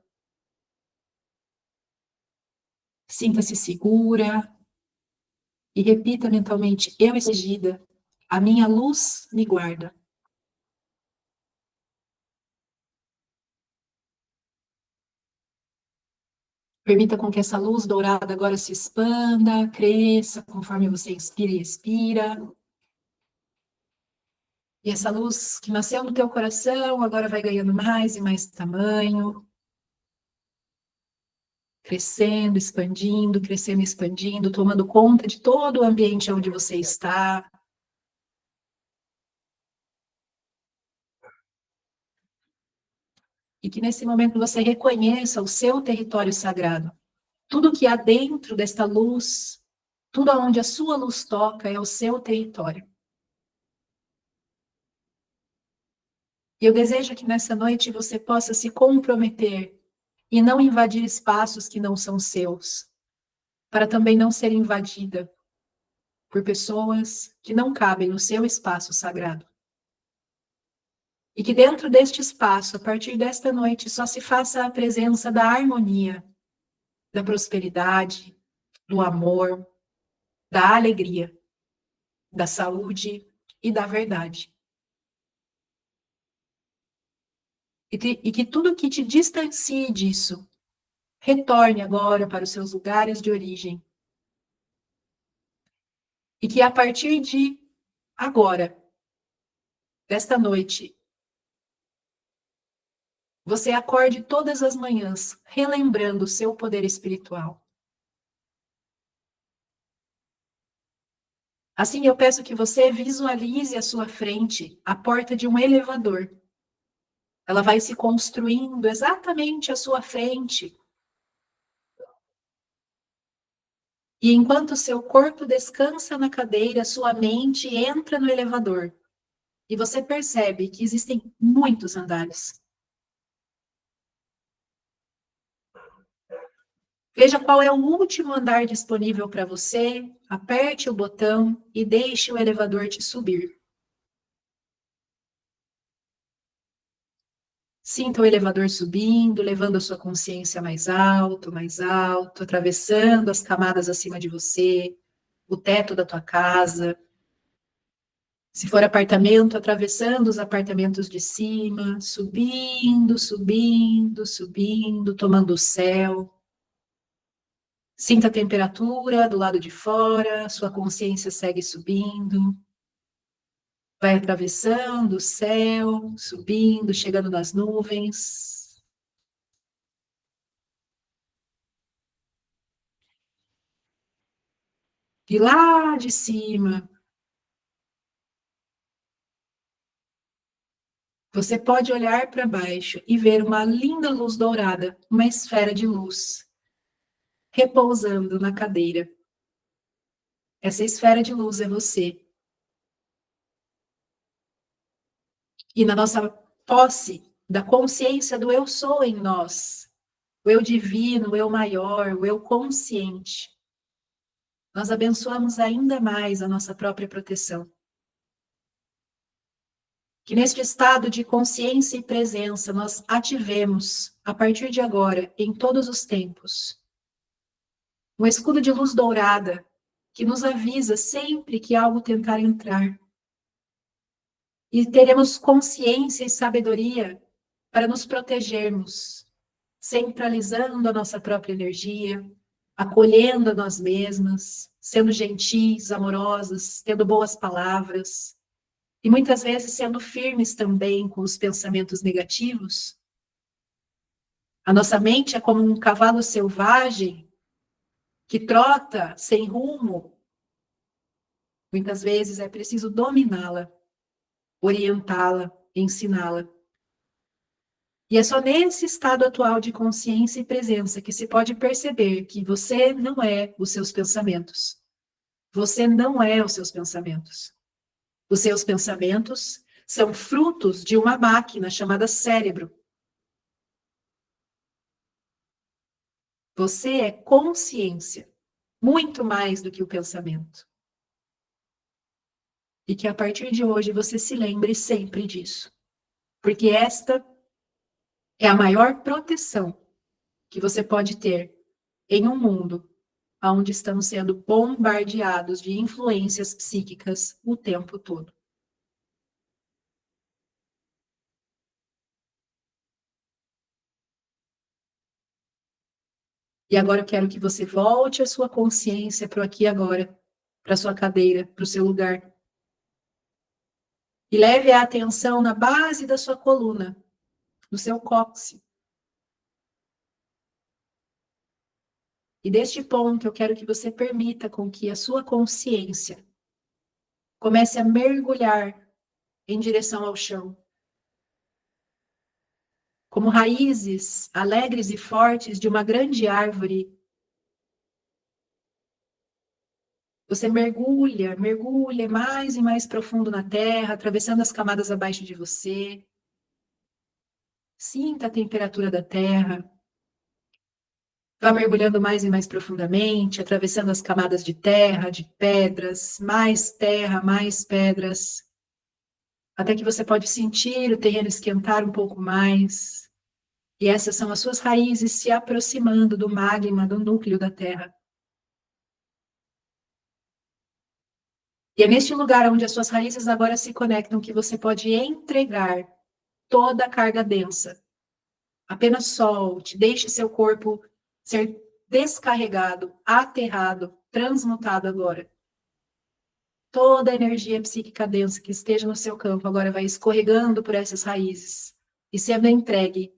Sinta-se segura e repita mentalmente: eu exigida, a minha luz me guarda. Permita com que essa luz dourada agora se expanda, cresça, conforme você inspira e expira. E essa luz que nasceu no teu coração agora vai ganhando mais e mais tamanho, crescendo, expandindo, tomando conta de todo o ambiente onde você está. E que nesse momento você reconheça o seu território sagrado. Tudo que há dentro desta luz, tudo onde a sua luz toca é o seu território. E eu desejo que nessa noite você possa se comprometer e não invadir espaços que não são seus, para também não ser invadida por pessoas que não cabem no seu espaço sagrado. E que dentro deste espaço, a partir desta noite, só se faça a presença da harmonia, da prosperidade, do amor, da alegria, da saúde e da verdade. E que tudo que te distancie disso retorne agora para os seus lugares de origem. E que a partir de agora, desta noite, você acorde todas as manhãs relembrando o seu poder espiritual. Assim, eu peço que você visualize à sua frente a porta de um elevador. Ela vai se construindo exatamente à sua frente. E enquanto seu corpo descansa na cadeira, sua mente entra no elevador. E você percebe que existem muitos andares. Veja qual é o último andar disponível para você, aperte o botão e deixe o elevador te subir. Sinta o elevador subindo, levando a sua consciência mais alto, atravessando as camadas acima de você, o teto da tua casa. Se for apartamento, atravessando os apartamentos de cima, subindo, subindo, subindo, tomando o céu. Sinta a temperatura do lado de fora, sua consciência segue subindo. Vai atravessando o céu, subindo, chegando nas nuvens. E lá de cima, você pode olhar para baixo e ver uma linda luz dourada, uma esfera de luz, repousando na cadeira. Essa esfera de luz é você. E na nossa posse da consciência do eu sou em nós, o eu divino, o eu maior, o eu consciente, nós abençoamos ainda mais a nossa própria proteção. Que neste estado de consciência e presença nós ativemos, a partir de agora, em todos os tempos, um escudo de luz dourada que nos avisa sempre que algo tentar entrar. E teremos consciência e sabedoria para nos protegermos, centralizando a nossa própria energia, acolhendo a nós mesmas, sendo gentis, amorosas, tendo boas palavras, e muitas vezes sendo firmes também com os pensamentos negativos. A nossa mente é como um cavalo selvagem que trota sem rumo. Muitas vezes é preciso dominá-la, orientá-la, ensiná-la. E é só nesse estado atual de consciência e presença que se pode perceber que você não é os seus pensamentos. Você não é os seus pensamentos. Os seus pensamentos são frutos de uma máquina chamada cérebro. Você é consciência, muito mais do que o pensamento. E que a partir de hoje você se lembre sempre disso. Porque esta é a maior proteção que você pode ter em um mundo onde estamos sendo bombardeados de influências psíquicas o tempo todo. E agora eu quero que você volte a sua consciência para o aqui e agora, para a sua cadeira, para o seu lugar. E leve a atenção na base da sua coluna, no seu cóccix. E deste ponto eu quero que você permita com que a sua consciência comece a mergulhar em direção ao chão. Como raízes alegres e fortes de uma grande árvore, você mergulha, mergulha mais e mais profundo na terra, atravessando as camadas abaixo de você. Sinta a temperatura da terra. Vá mergulhando mais e mais profundamente, atravessando as camadas de terra, mais pedras, até que você pode sentir o terreno esquentar um pouco mais. E essas são as suas raízes se aproximando do magma, do núcleo da terra. E é neste lugar onde as suas raízes agora se conectam que você pode entregar toda a carga densa. Apenas solte, deixe seu corpo ser descarregado, aterrado, transmutado agora. Toda a energia psíquica densa que esteja no seu campo agora vai escorregando por essas raízes e sendo entregue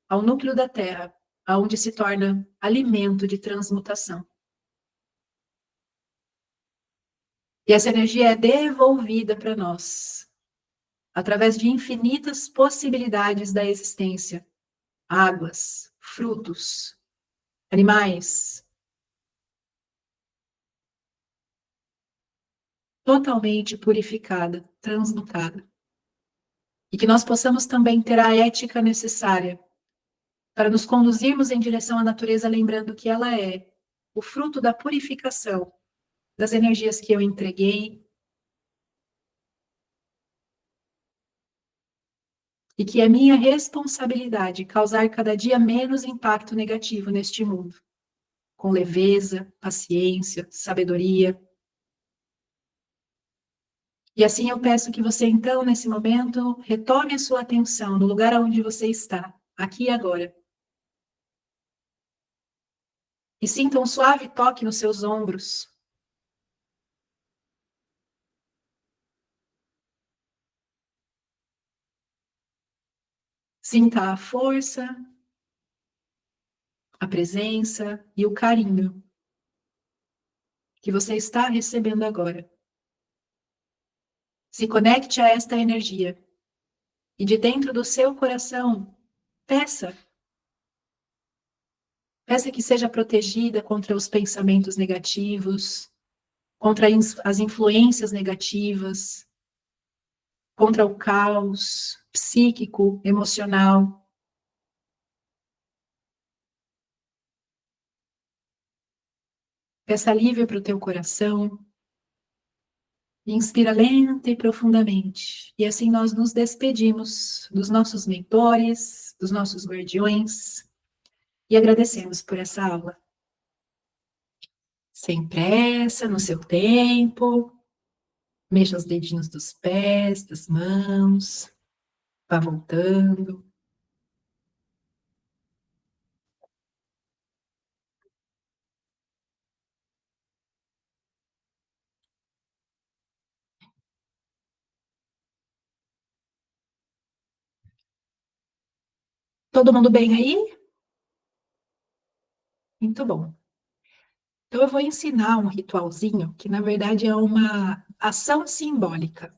ao núcleo da terra, aonde se torna alimento de transmutação. E essa energia é devolvida para nós, através de infinitas possibilidades da existência. Águas, frutos, animais, totalmente purificada, transmutada. E que nós possamos também ter a ética necessária para nos conduzirmos em direção à natureza, lembrando que ela é o fruto da purificação das energias que eu entreguei, e que é minha responsabilidade causar cada dia menos impacto negativo neste mundo, com leveza, paciência, sabedoria. E assim eu peço que você, então, nesse momento, retome a sua atenção no lugar onde você está, aqui e agora. E sinta um suave toque nos seus ombros. Sinta a força, a presença e o carinho que você está recebendo agora. Se conecte a esta energia e de dentro do seu coração, peça. Peça que seja protegida contra os pensamentos negativos, contra as influências negativas, contra o caos psíquico, emocional. Peça alívio para o teu coração. Inspira lenta e profundamente. E assim nós nos despedimos dos nossos mentores, dos nossos guardiões, e agradecemos por essa aula. Sem pressa, no seu tempo. Mexa os dedinhos dos pés, das mãos. Vá voltando. Todo mundo bem aí? Muito bom. Então, eu vou ensinar um ritualzinho que, na verdade, é uma ação simbólica.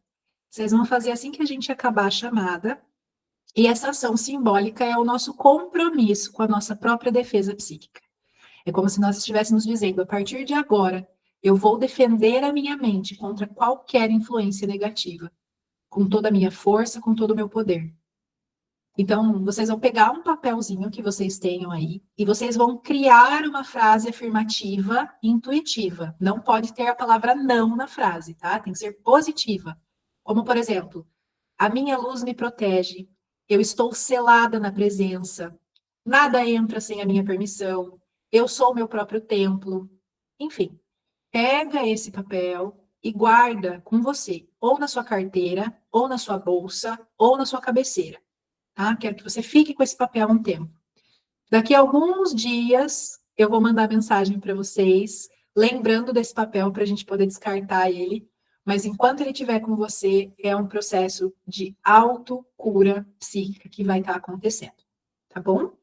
Vocês vão fazer assim que a gente acabar a chamada. E essa ação simbólica é o nosso compromisso com a nossa própria defesa psíquica. É como se nós estivéssemos dizendo, a partir de agora, eu vou defender a minha mente contra qualquer influência negativa, com toda a minha força, com todo o meu poder. Então, vocês vão pegar um papelzinho que vocês tenham aí e vocês vão criar uma frase afirmativa intuitiva. Não pode ter a palavra não na frase, tá? Tem que ser positiva. Como, por exemplo, a minha luz me protege, eu estou selada na presença, nada entra sem a minha permissão, eu sou o meu próprio templo. Enfim, pega esse papel e guarda com você, ou na sua carteira, ou na sua bolsa, ou na sua cabeceira. Tá? Quero que você fique com esse papel um tempo. Daqui a alguns dias, eu vou mandar mensagem para vocês, lembrando desse papel para a gente poder descartar ele. Mas enquanto ele estiver com você, é um processo de autocura psíquica que vai estar acontecendo. Tá bom?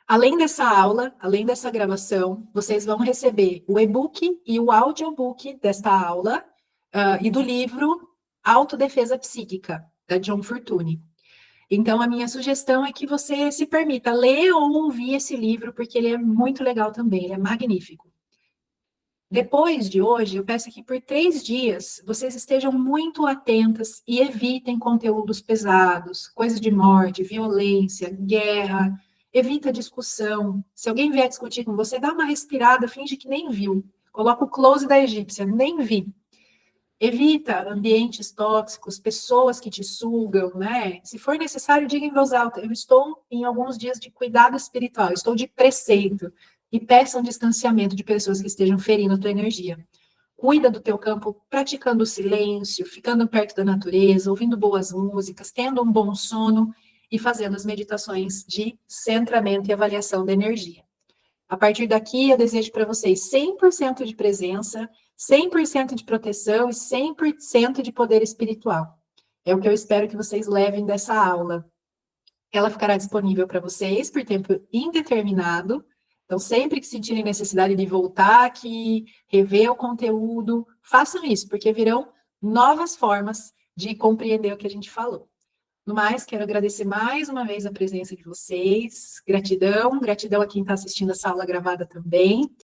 Além dessa aula, além dessa gravação, vocês vão receber o e-book e o audiobook desta aula e do livro Autodefesa Psíquica, da John Fortune. Então, a minha sugestão é que você se permita ler ou ouvir esse livro, porque ele é muito legal também, ele é magnífico. Depois de hoje, eu peço que por 3 dias vocês estejam muito atentas e evitem conteúdos pesados, coisas de morte, violência, guerra. Evita discussão. Se alguém vier discutir com você, dá uma respirada, finge que nem viu. Coloca o close da egípcia, nem vi. Evita ambientes tóxicos, pessoas que te sugam, né? Se for necessário, diga em voz alta: eu estou em alguns dias de cuidado espiritual, estou de preceito. E peça um distanciamento de pessoas que estejam ferindo a tua energia. Cuida do teu campo praticando o silêncio, ficando perto da natureza, ouvindo boas músicas, tendo um bom sono e fazendo as meditações de centramento e avaliação da energia. A partir daqui, eu desejo para vocês 100% de presença, 100% de proteção e 100% de poder espiritual. É o que eu espero que vocês levem dessa aula. Ela ficará disponível para vocês por tempo indeterminado. Então, sempre que sentirem necessidade de voltar aqui, rever o conteúdo, façam isso, porque virão novas formas de compreender o que a gente falou. No mais, quero agradecer mais uma vez a presença de vocês. Gratidão, gratidão a quem está assistindo essa aula gravada também.